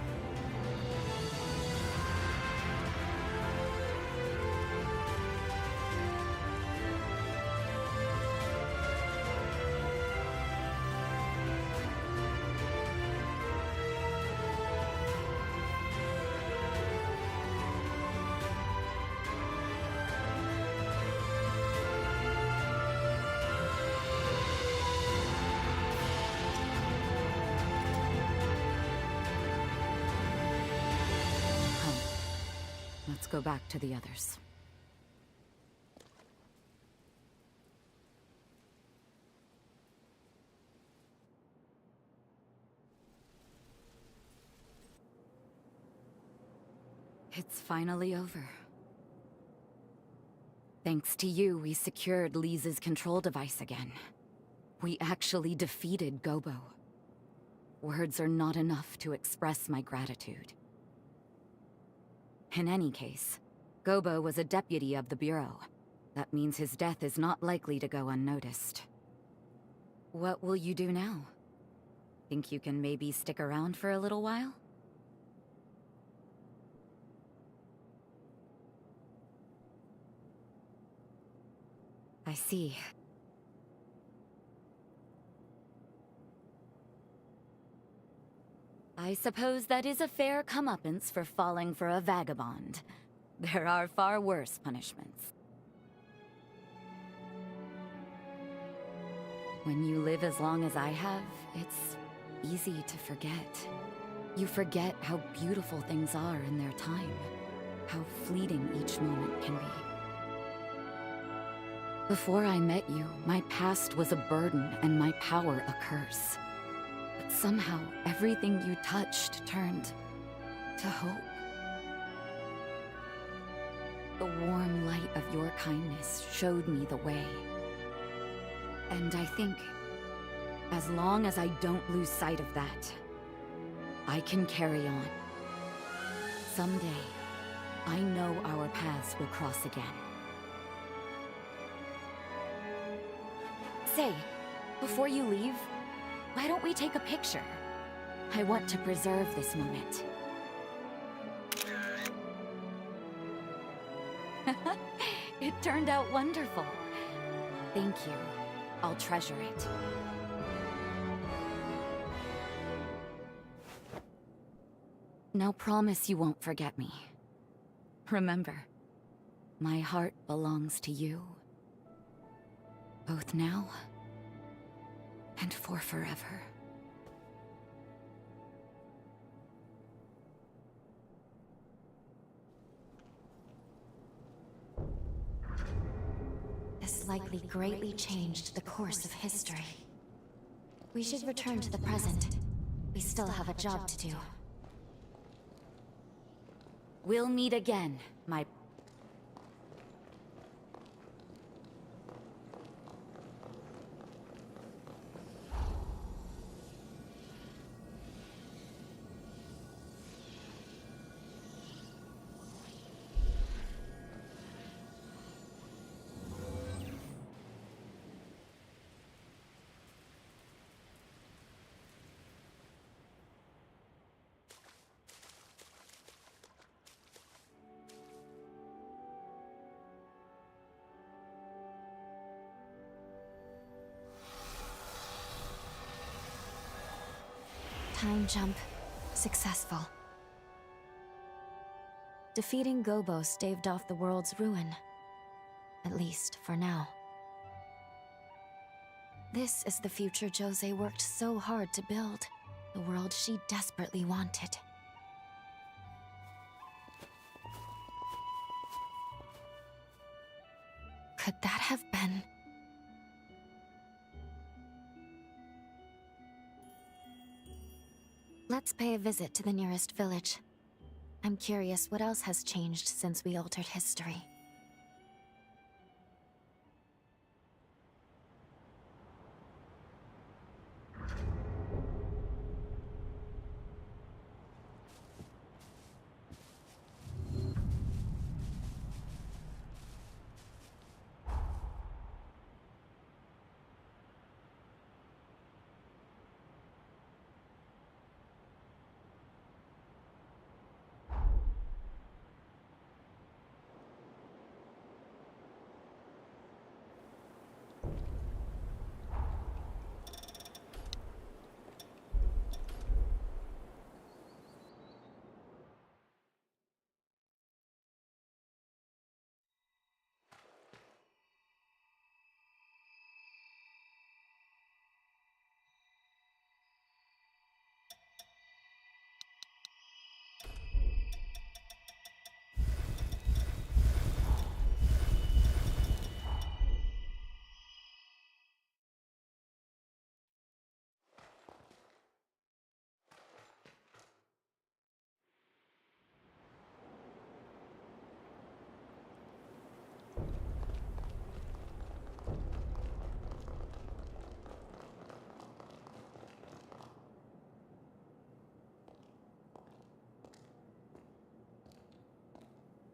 Let's go back to the others. It's finally over. Thanks to you, we secured Lisa's control device again. We actually defeated Gobo. Words are not enough to express my gratitude. In any case, Gobo was a deputy of the Bureau. That means his death is not likely to go unnoticed. What will you do now? Think you can maybe stick around for a little while? I see. I suppose that is a fair comeuppance for falling for a vagabond. There are far worse punishments. When you live as long as I have, it's easy to forget. You forget how beautiful things are in their time, how fleeting each moment can be. Before I met you, my past was a burden and my power a curse. But somehow, everything you touched turned to hope. The warm light of your kindness showed me the way. And I think, as long as I don't lose sight of that, I can carry on. Someday, I know our paths will cross again. Say, before you leave, why don't we take a picture? I want to preserve this moment. It turned out wonderful. Thank you. I'll treasure it. Now promise you won't forget me. Remember, my heart belongs to you. Both now and for forever. This likely greatly changed the course of history. We should return to the present. We still have a job to do. We'll meet again, my... Time jump. Successful. Defeating Gobo staved off the world's ruin. At least, for now. This is the future Jose worked so hard to build. The world she desperately wanted. Could that have been... Let's pay a visit to the nearest village. I'm curious what else has changed since we altered history.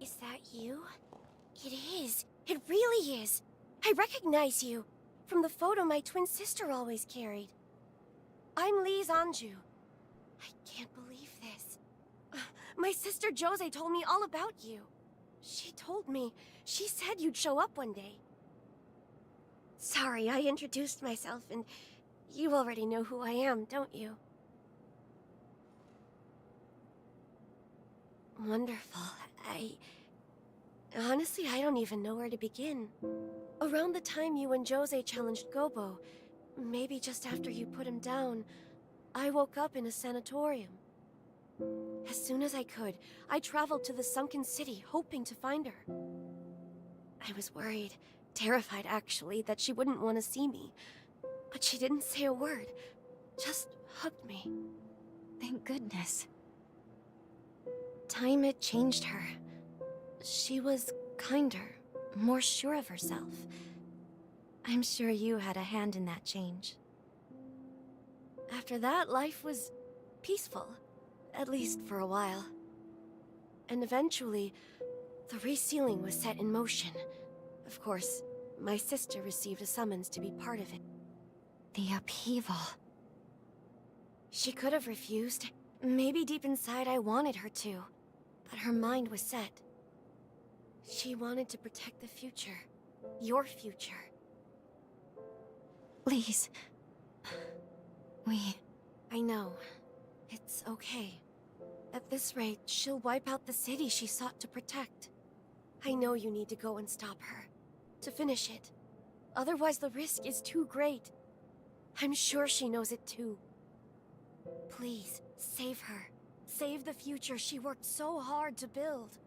Is that you? It is. It really is. I recognize you from the photo my twin sister always carried. I'm Lise Anjou. I can't believe this. My sister Jose told me all about you. She told me. She said you'd show up one day. Sorry, I introduced myself, and you already know who I am, don't you? Wonderful. Honestly, I don't even know where to begin. Around the time you and Jose challenged Gobo, maybe just after you put him down, I woke up in a sanatorium. As soon as I could, I traveled to the sunken city, hoping to find her. I was worried, terrified actually, that she wouldn't want to see me. But she didn't say a word, just hugged me. Thank goodness. Time had changed her. She was kinder, more sure of herself. I'm sure you had a hand in that change. After that, life was peaceful, at least for a while. And eventually, the resealing was set in motion. Of course, my sister received a summons to be part of it. The upheaval. She could have refused. Maybe deep inside I wanted her to. But her mind was set. She wanted to protect the future. Your future. Please. I know. It's okay. At this rate, she'll wipe out the city she sought to protect. I know you need to go and stop her. To finish it. Otherwise the risk is too great. I'm sure she knows it too. Please, save her. Save the future she worked so hard to build.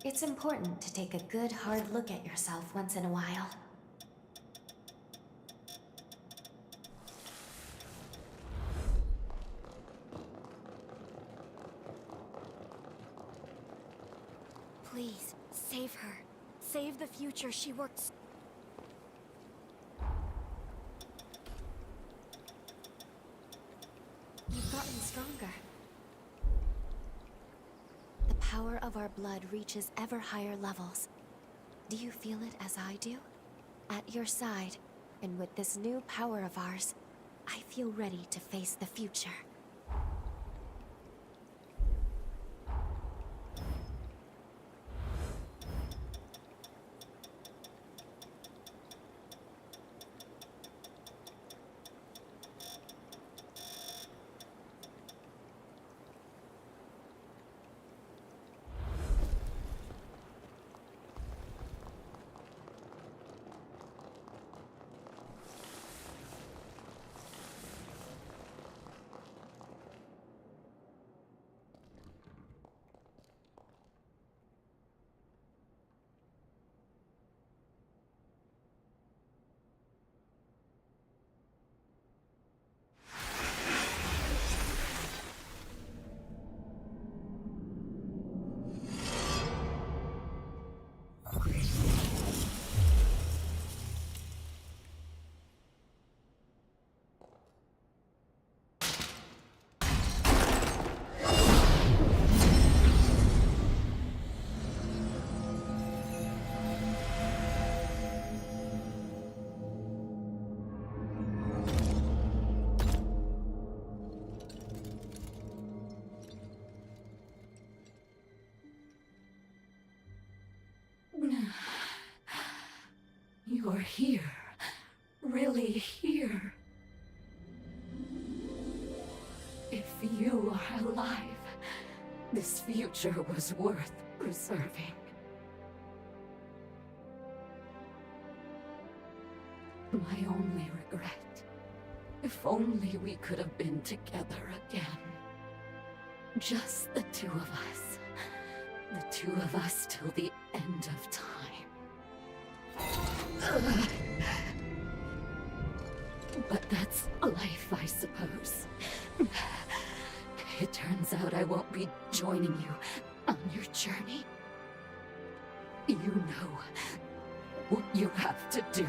It's important to take a good, hard look at yourself once in a while. Please, save her. Save the future she worked. You've gotten stronger. The power of our blood reaches ever higher levels. Do you feel it as I do? At your side, and with this new power of ours, I feel ready to face the future. here. Really here. If you are alive, this future was worth preserving. My only regret, if only we could have been together again. Just the two of us. The two of us till the end of time. But that's life, I suppose. It turns out I won't be joining you on your journey. You know what you have to do.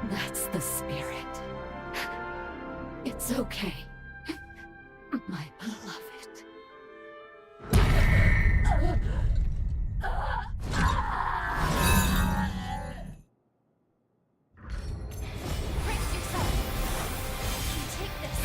That's the spirit. It's okay, my beloved. Brace yourself. You take this.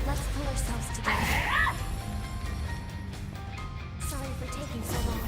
Let's pull ourselves together. Sorry for taking so long.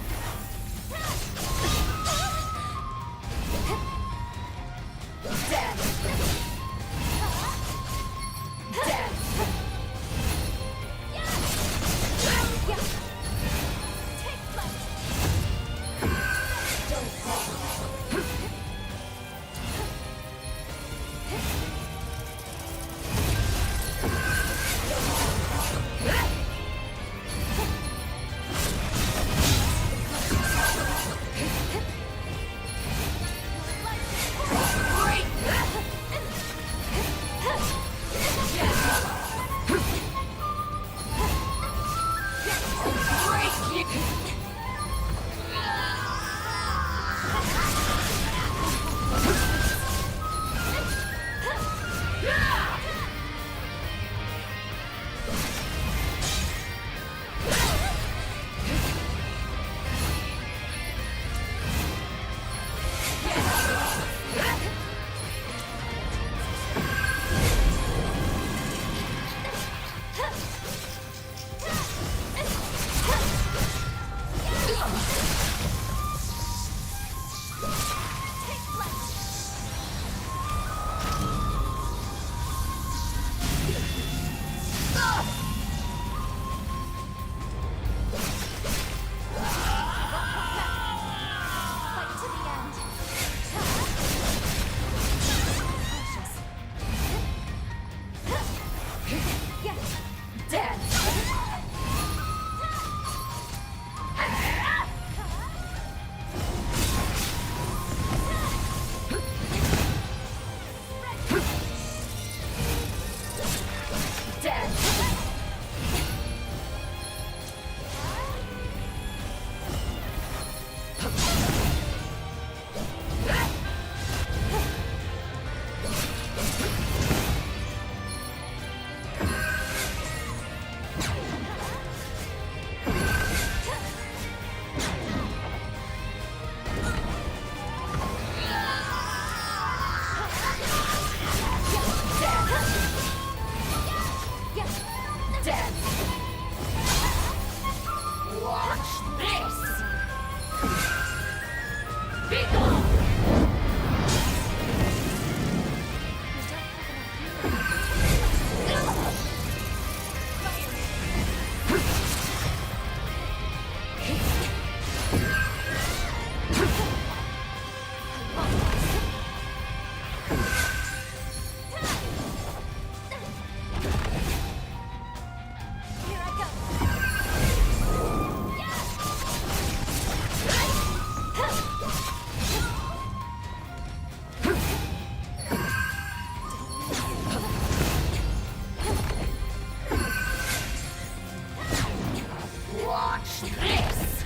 Watch this!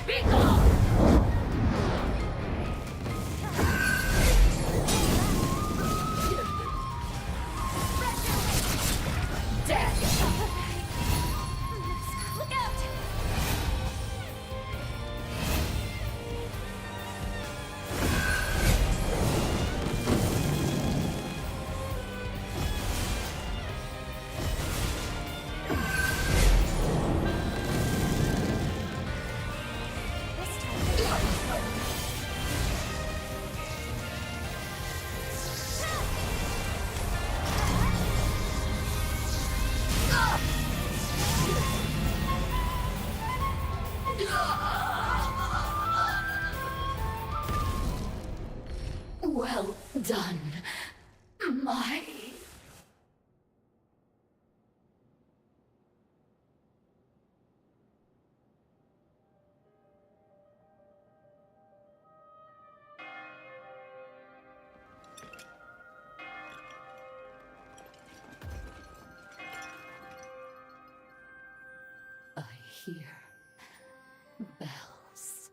Be gone! Death! Look out! Well done, my... I hear bells.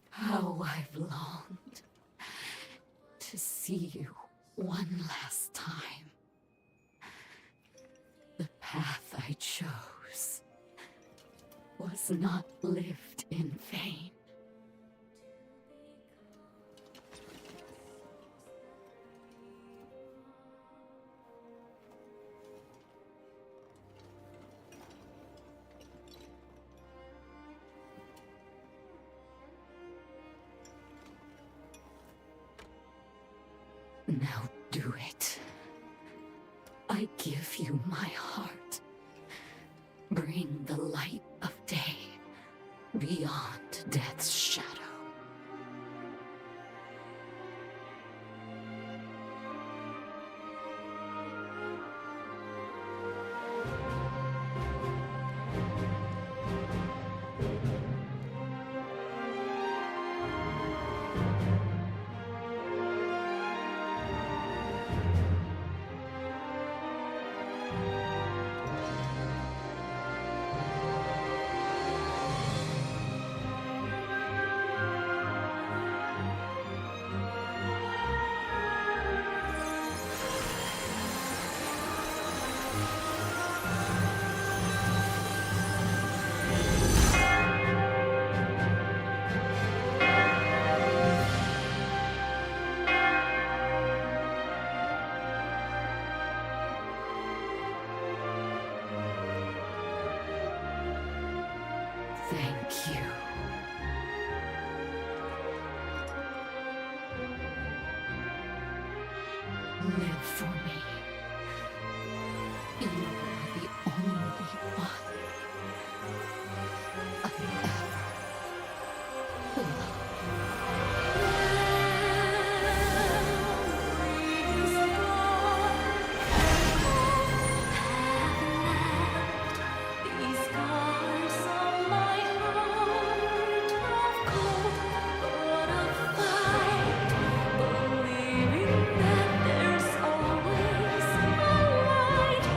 How I've longed to see you one last time. The path I chose was not lived in vain. Now do it. I give you my heart. Bring the light of day beyond death's shadow. Thank you. Live for me. You are the only one I ever loved. These scars on my heart of cold, but of fight, believing that there's always a light.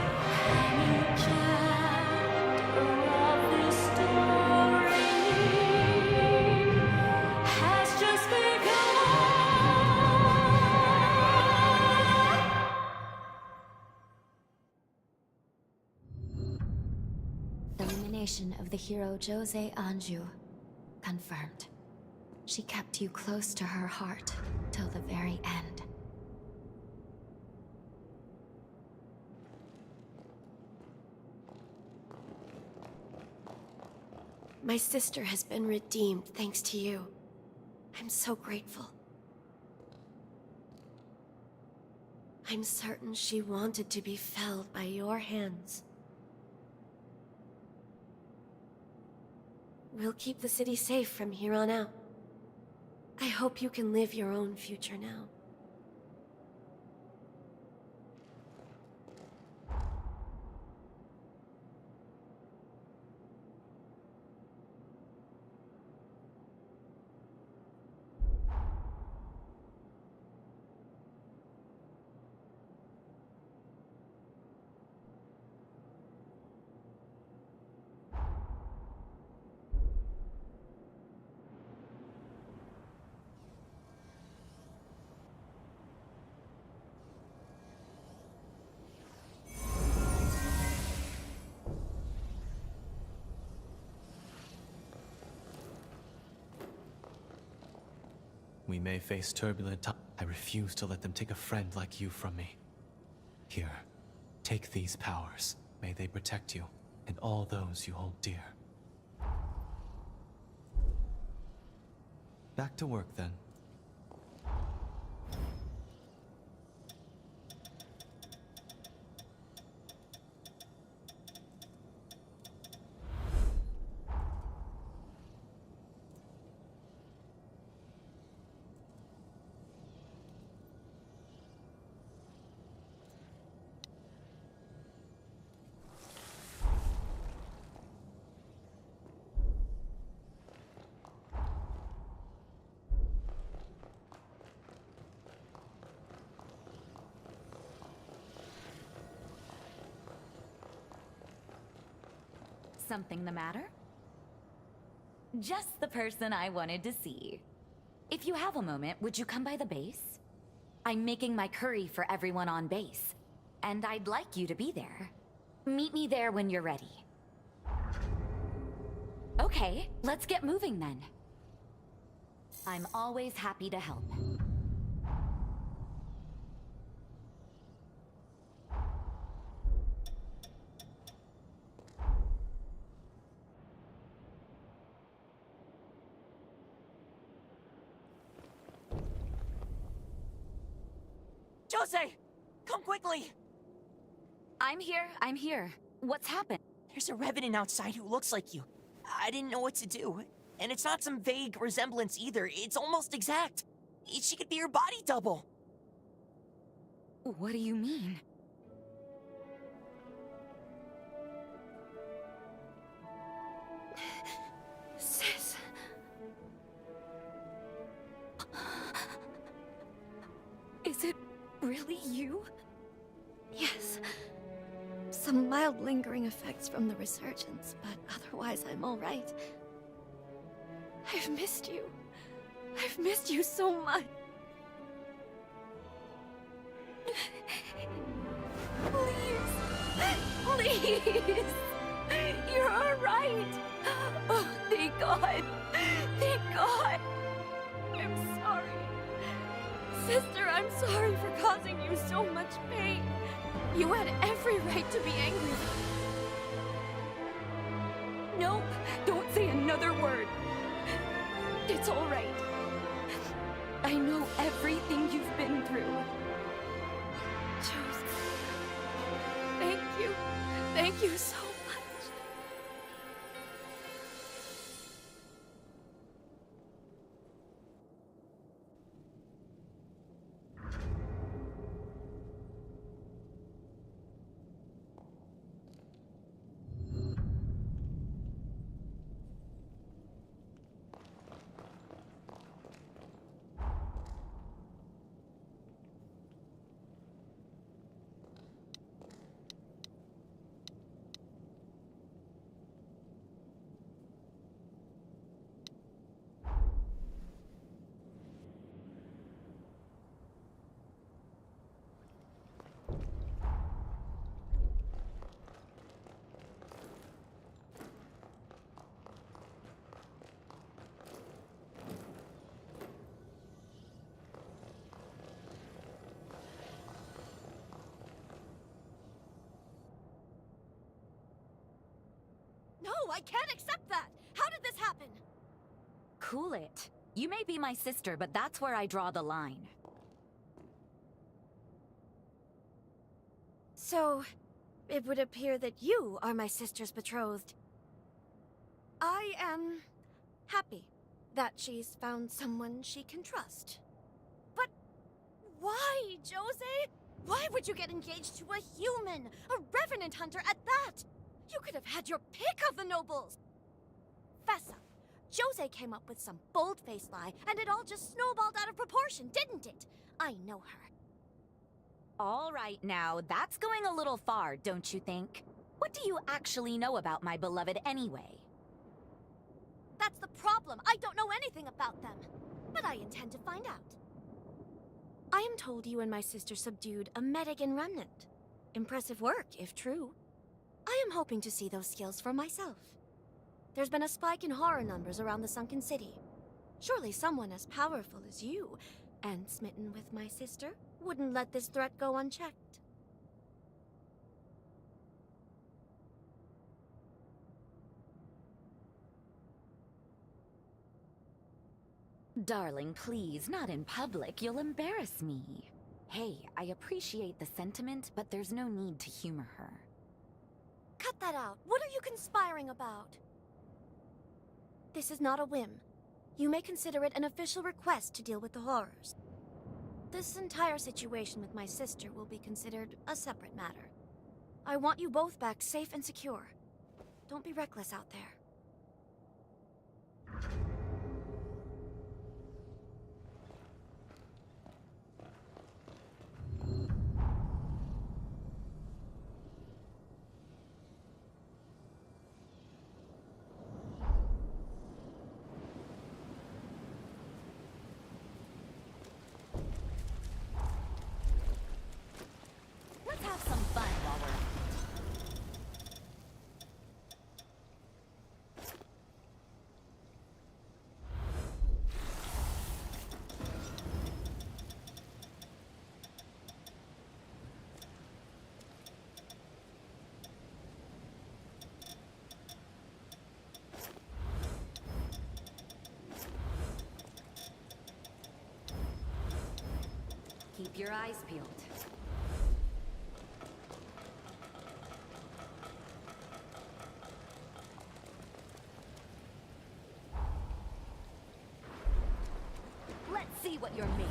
Any chapter of this story has just begun. Elimination of the hero Jose Anju. Confirmed. She kept you close to her heart till the very end. My sister has been redeemed thanks to you. I'm so grateful. I'm certain she wanted to be felled by your hands. We'll keep the city safe from here on out. I hope you can live your own future now. We may face turbulent times. I refuse to let them take a friend like you from me. Here, take these powers. May they protect you and all those you hold dear. Back to work then. Something the matter? Just the person I wanted to see. If you have a moment, would you come by the base? I'm making my curry for everyone on base, and I'd like you to be there. Meet me there when you're ready. Okay, let's get moving then. I'm always happy to help. Jose! Come quickly! I'm here. What's happened? There's a revenant outside who looks like you. I didn't know what to do. And it's not some vague resemblance either. It's almost exact. She could be your body double. What do you mean? Sis. Is it really you? Yes. Some mild lingering effects from the resurgence, but otherwise I'm all right. I've missed you. I've missed you so much. Please! You're all right! Oh, thank God! Thank God! I'm sorry. Sister, I'm sorry for causing you so much pain. You had every right to be angry. Nope, don't say another word. It's all right. I know everything you've been through. Jose, thank you. Thank you so much. No, I can't accept that! How did this happen? Cool it. You may be my sister, but that's where I draw the line. So, it would appear that you are my sister's betrothed. I am happy that she's found someone she can trust. But why, Jose? Why would you get engaged to a human? A revenant hunter at that? You could have had your pick of the nobles! Fess up. Jose came up with some bold-faced lie, and it all just snowballed out of proportion, didn't it? I know her. All right now, that's going a little far, don't you think? What do you actually know about my beloved anyway? That's the problem. I don't know anything about them. But I intend to find out. I am told you and my sister subdued a Medigan remnant. Impressive work, if true. I am hoping to see those skills for myself. There's been a spike in horror numbers around the sunken city. Surely someone as powerful as you, and smitten with my sister, wouldn't let this threat go unchecked. Darling, please, not in public. You'll embarrass me. Hey, I appreciate the sentiment, but there's no need to humor her. Cut that out. What are you conspiring about? This is not a whim. You may consider it an official request to deal with the horrors. This entire situation with my sister will be considered a separate matter. I want you both back safe and secure. Don't be reckless out there. Let's have some fun while we're at it. Keep your eyes peeled. Let's see what you're made of.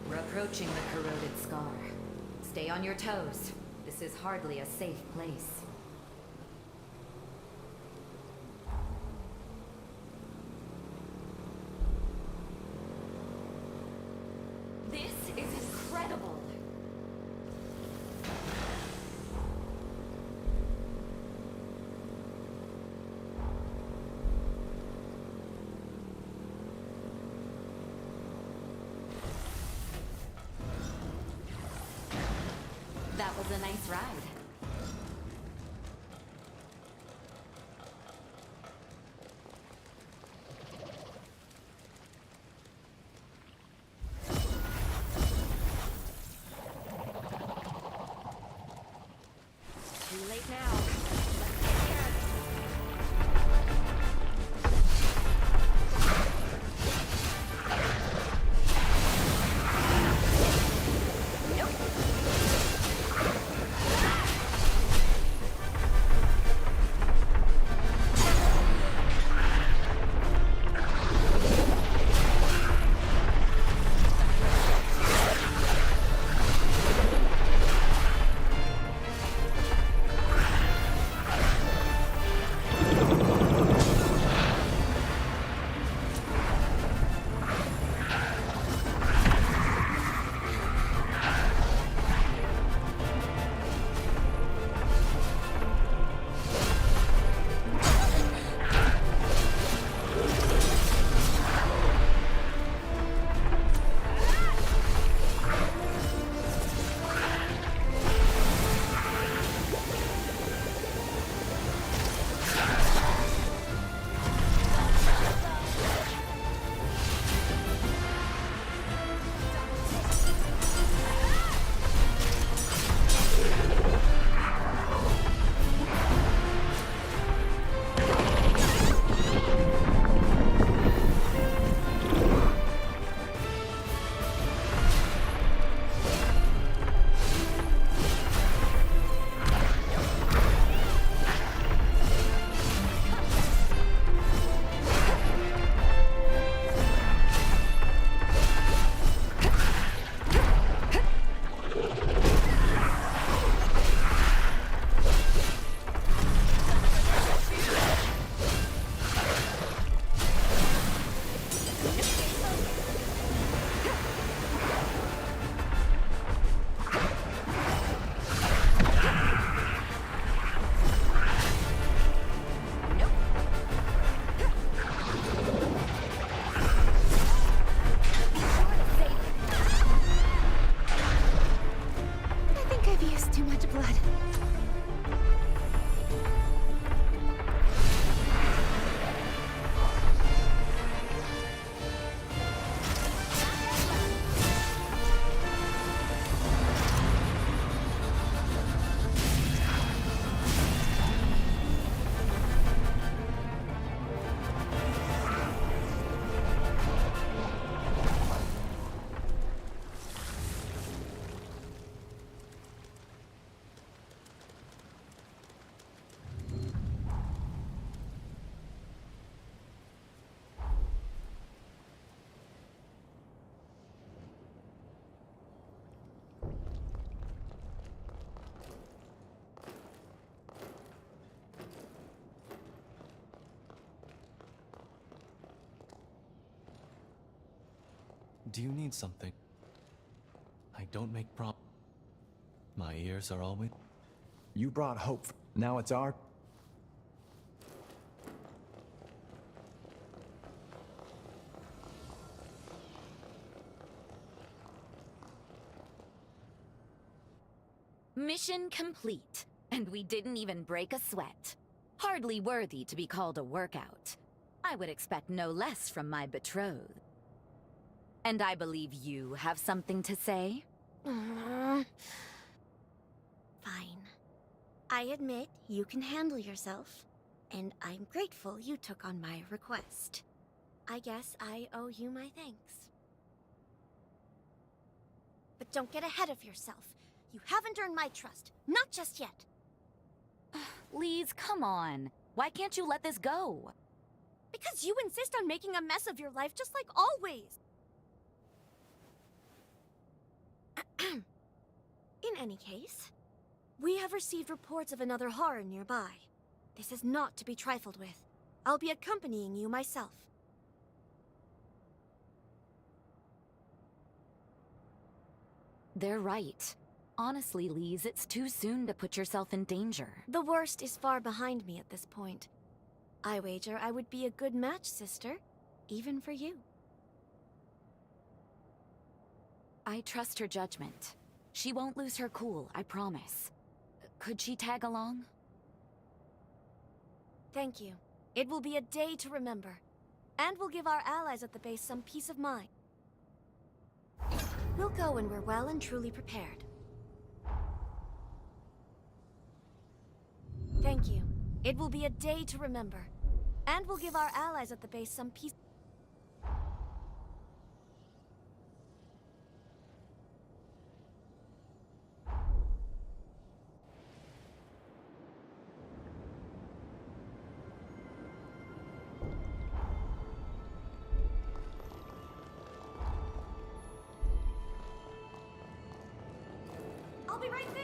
We're approaching the corroded scar. Stay on your toes. This is hardly a safe place. This is incredible! That was a nice ride. Too late now. Let's get here. Do you need something? I don't make My ears are always... You brought hope. Now it's our... Mission complete. And we didn't even break a sweat. Hardly worthy to be called a workout. I would expect no less from my betrothed. And I believe you have something to say? Fine. I admit you can handle yourself, and I'm grateful you took on my request. I guess I owe you my thanks. But don't get ahead of yourself. You haven't earned my trust. Not just yet. Lise, come on. Why can't you let this go? Because you insist on making a mess of your life just like always. In any case, we have received reports of another horror nearby. This is not to be trifled with. I'll be accompanying you myself. They're right. Honestly, Lise, it's too soon to put yourself in danger. The worst is far behind me at this point. I wager I would be a good match, sister. Even for you. I trust her judgment. She won't lose her cool, I promise. Could she tag along? Thank you. It will be a day to remember. And will give our allies at the base some peace of mind. We'll go when we're well and truly prepared. Thank you. It will be a day to remember. And will give our allies at the base some peace. I'll be right there.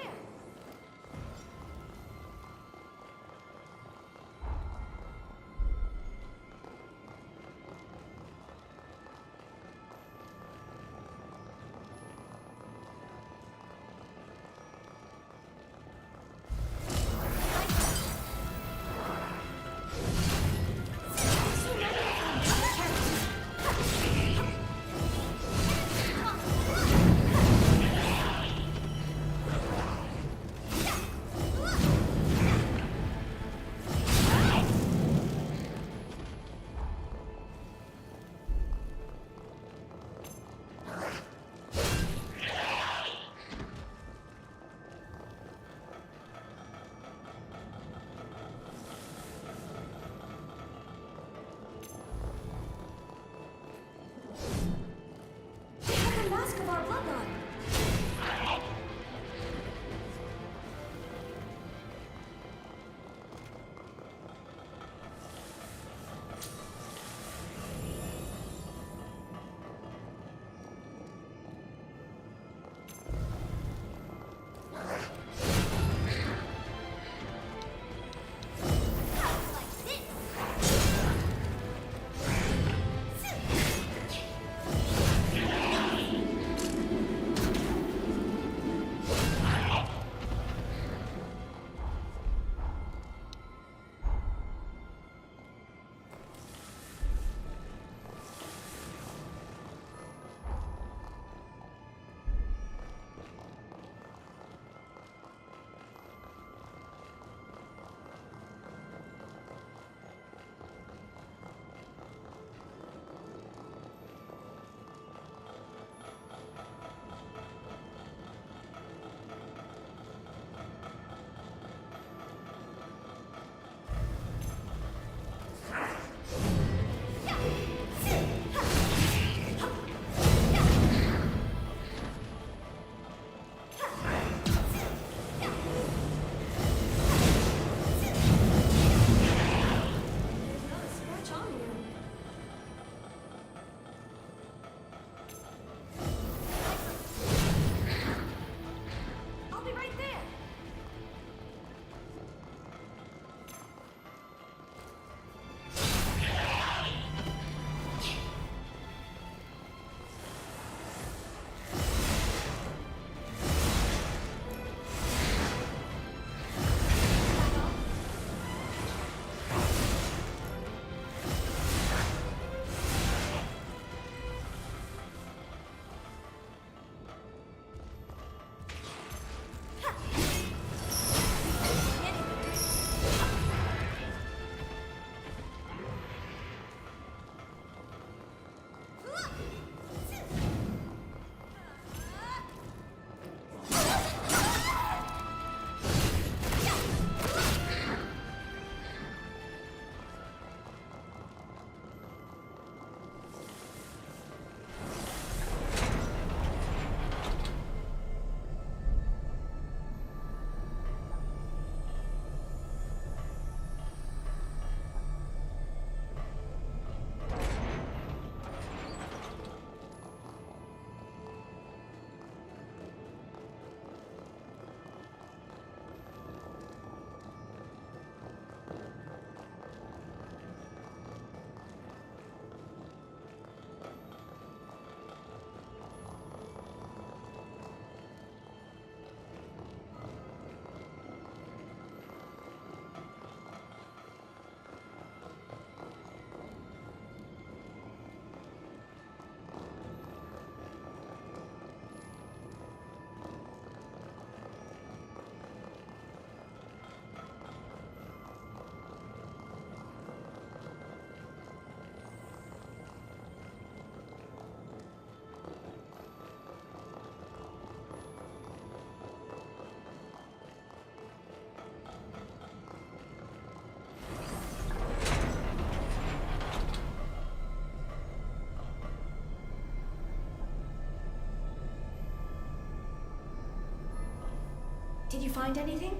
Did you find anything?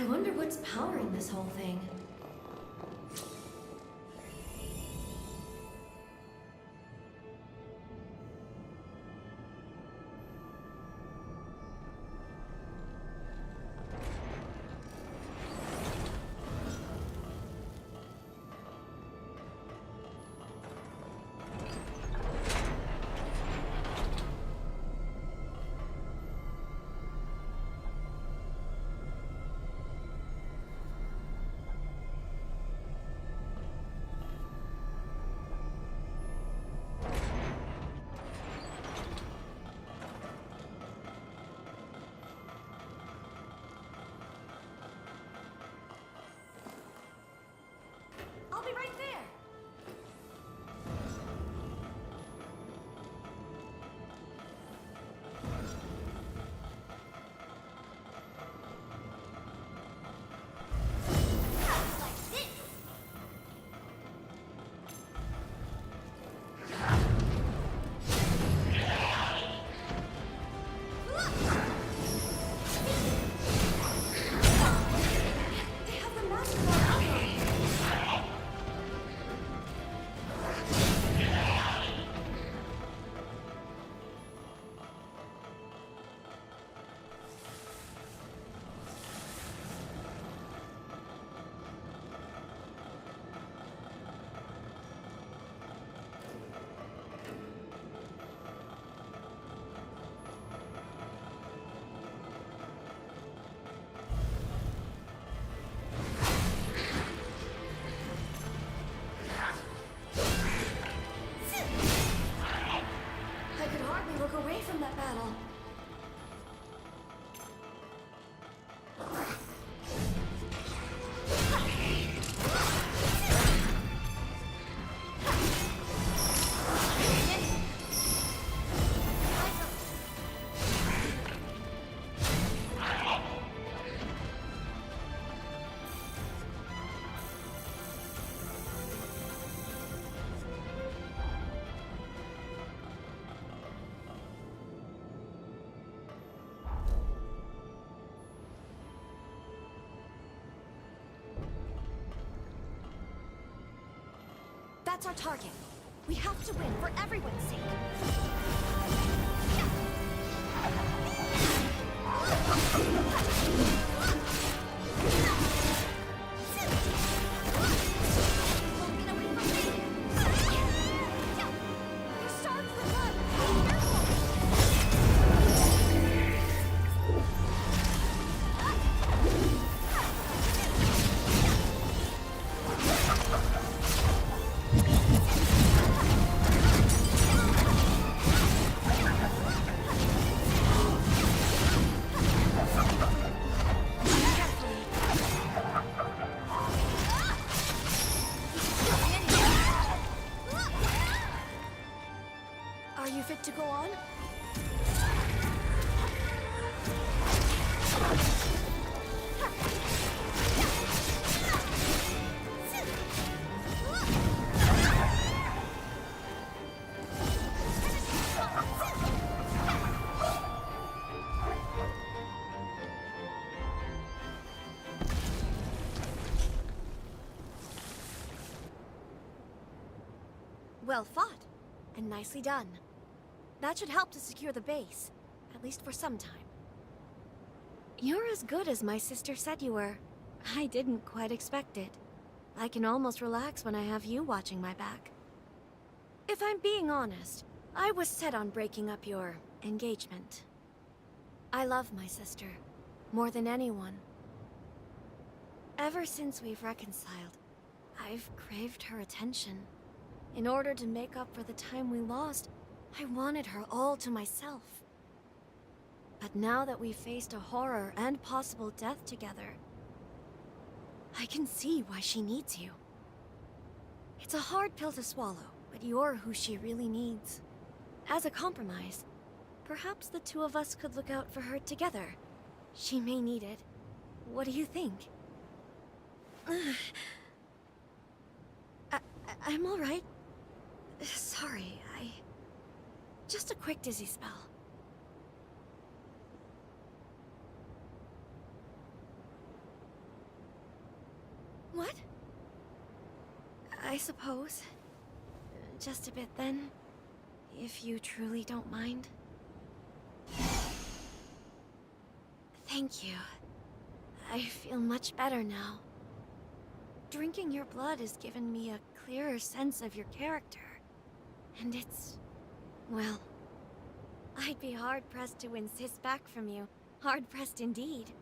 I wonder what's powering this whole thing. I'll be right there. That's our target. We have to win for everyone's sake. Are you fit to go on? Well fought, and nicely done. That should help to secure the base, at least for some time. You're as good as my sister said you were. I didn't quite expect it. I can almost relax when I have you watching my back. If I'm being honest, I was set on breaking up your engagement. I love my sister, more than anyone. Ever since we've reconciled, I've craved her attention. In order to make up for the time we lost, I wanted her all to myself. But now that we've faced a horror and possible death together, I can see why she needs you. It's a hard pill to swallow, but you're who she really needs. As a compromise, perhaps the two of us could look out for her together. She may need it. What do you think? I'm all right. Sorry, just a quick dizzy spell. What? I suppose. Just a bit then, if you truly don't mind. Thank you. I feel much better now. Drinking your blood has given me a clearer sense of your character. And it's... well... I'd be hard-pressed to insist back from you. Hard-pressed indeed.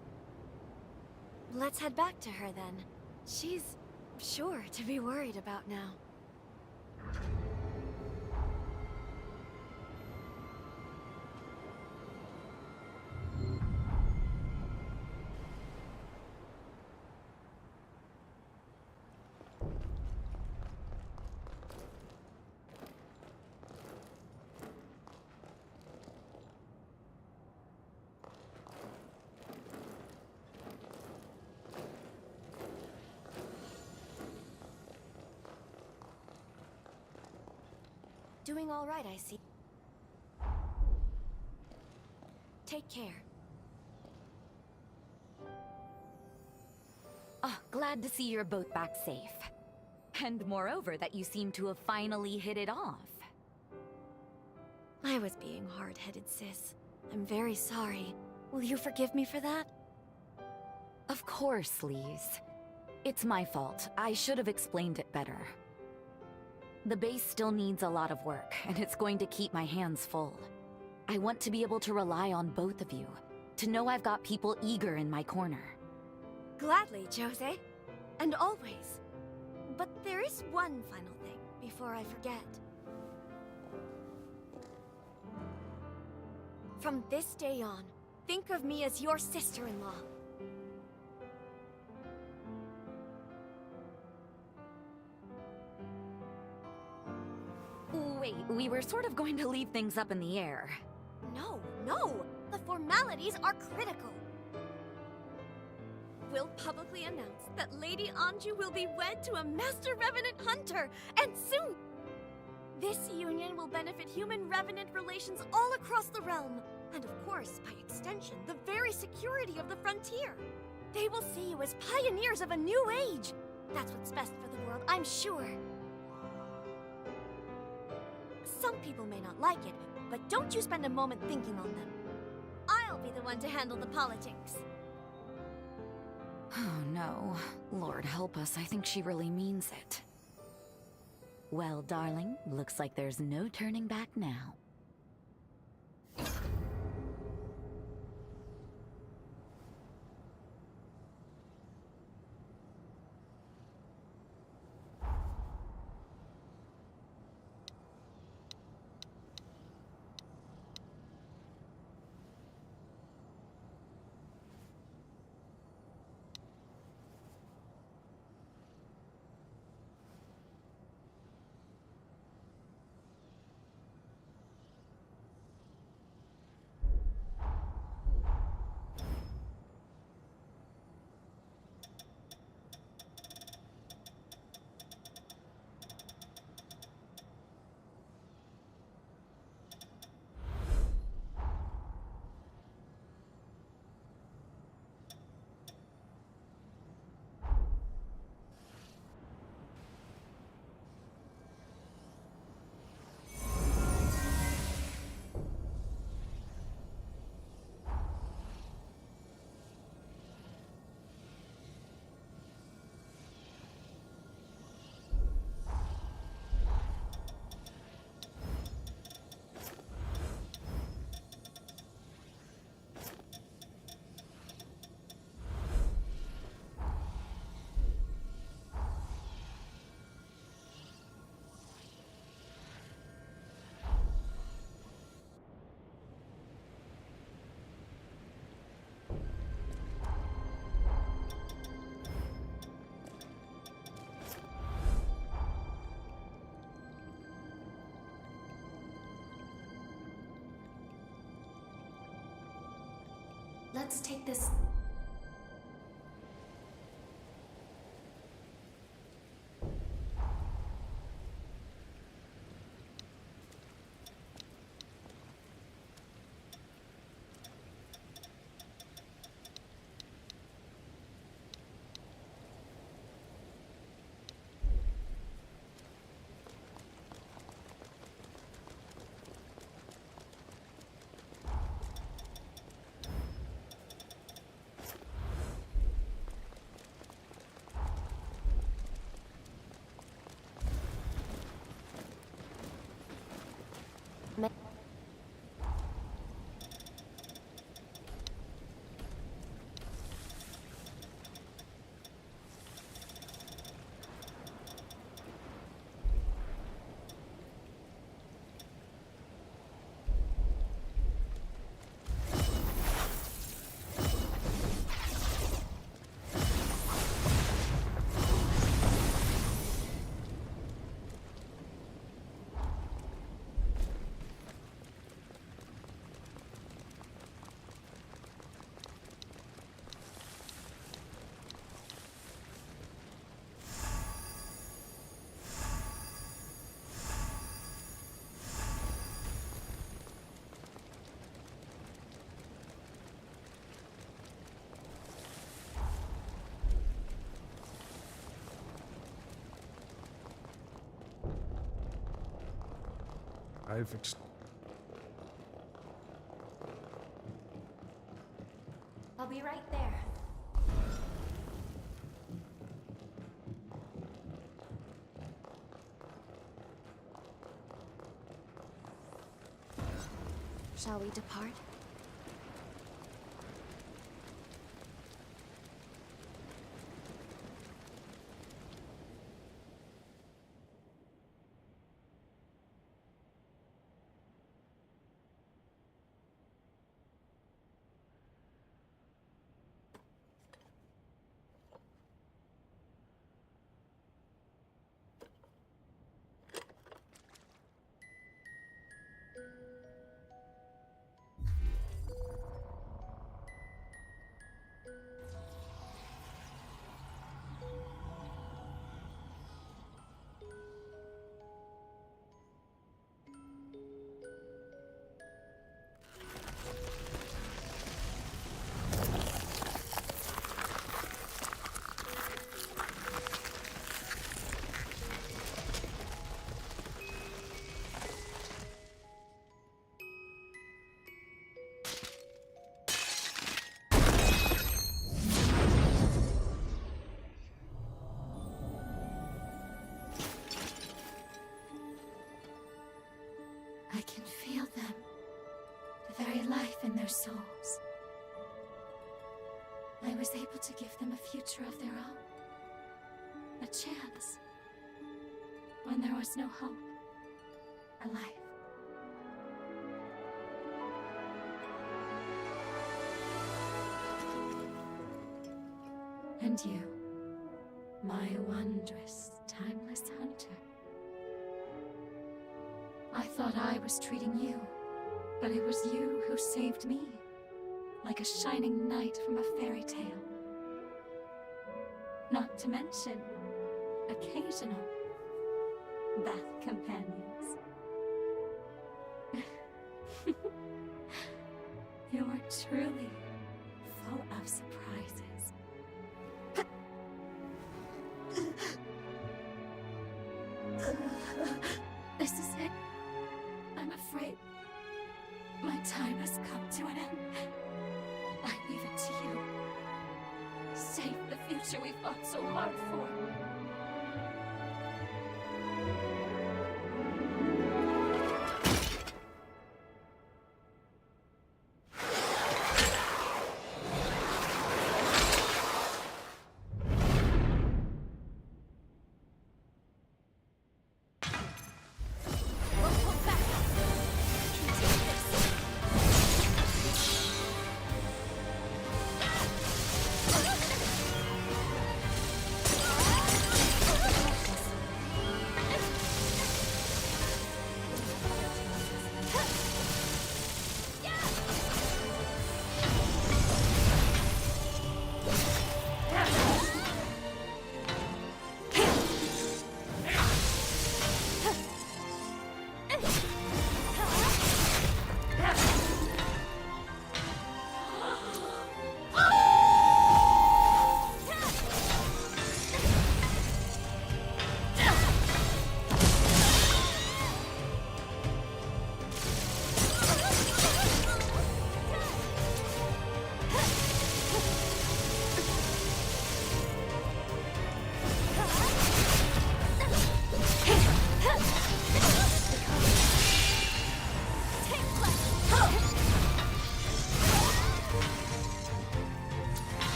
Let's head back to her then. She's sure to be worried about now. Doing all right, I see. Take care. Oh, glad to see you're both back safe. And moreover, that you seem to have finally hit it off. I was being hard-headed, sis. I'm very sorry. Will you forgive me for that? Of course, Lise. It's my fault. I should have explained it better. The base still needs a lot of work, and it's going to keep my hands full. I want to be able to rely on both of you, to know I've got people eager in my corner. Gladly, Jose. And always. But there is one final thing before I forget. From this day on, think of me as your sister-in-law. Wait, we were sort of going to leave things up in the air. No, no! The formalities are critical. We'll publicly announce that Lady Anju will be wed to a Master Revenant Hunter, and soon! This union will benefit human-revenant relations all across the realm, and of course, by extension, the very security of the frontier. They will see you as pioneers of a new age. That's what's best for the world, I'm sure. Some people may not like it, but don't you spend a moment thinking on them. I'll be the one to handle the politics. Oh no. Lord help us, I think she really means it. Well, darling, looks like there's no turning back now. Let's take this... I'll be right there. Shall we depart? I can feel them. The very life in their souls. I was able to give them a future of their own. A chance. When there was no hope. A life. And you, my wondrous, timeless hunter. I thought I was treating you, but it was you who saved me, like a shining knight from a fairy tale. Not to mention, occasional bath companions. You're truly full of surprises. This is it. I'm afraid my time has come to an end. I leave it to you. Save the future we fought so hard for. Ah!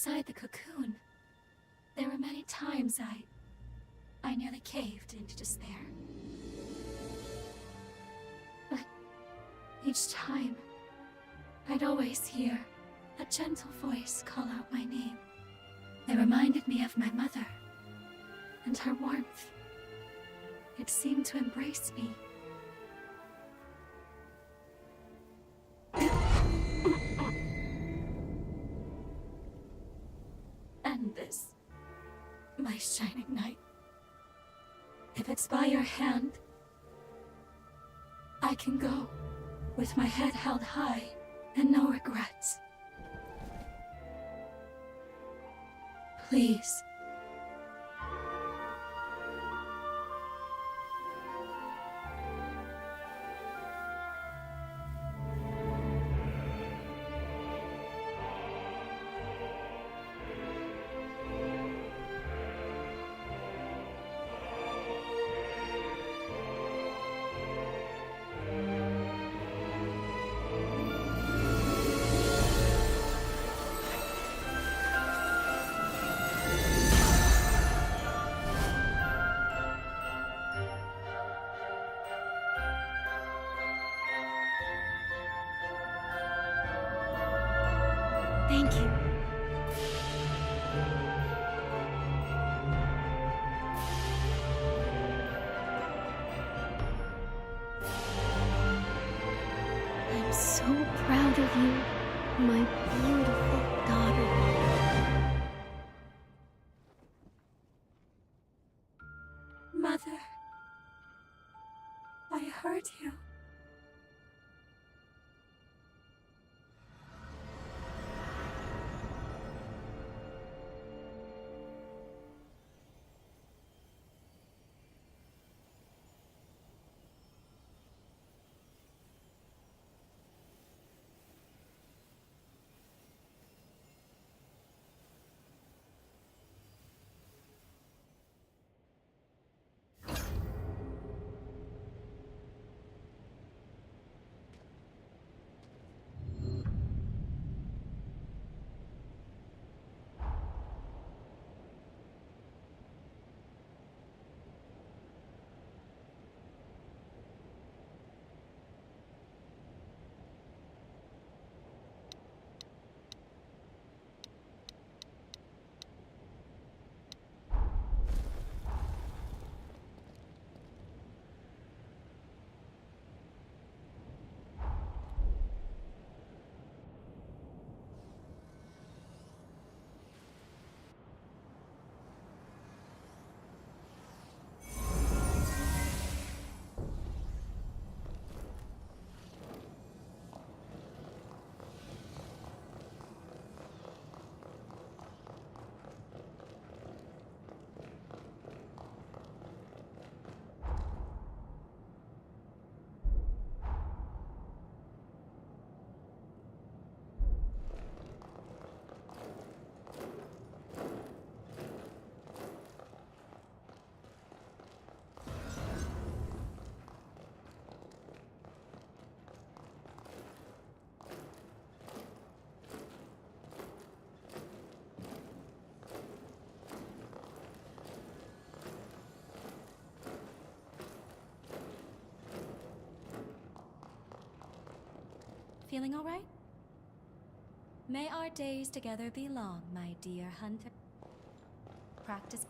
inside the cocoon, there were many times I nearly caved into despair. But each time, I'd always hear a gentle voice call out my name. It reminded me of my mother and her warmth. It seemed to embrace me. And this, my shining knight. If it's by your hand, I can go with my head held high and no regrets. Please. Thank you. I'm so proud of you, my beautiful daughter. Mother, I heard you. Feeling all right? May our days together be long, my dear hunter. Practice.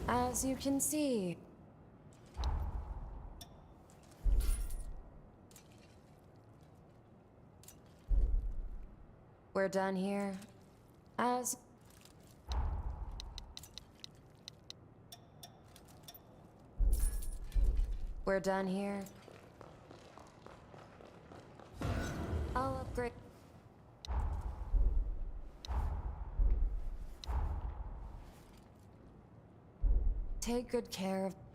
As you can see, We're done here. As... We're done here. I'll upgrade... Take good care of...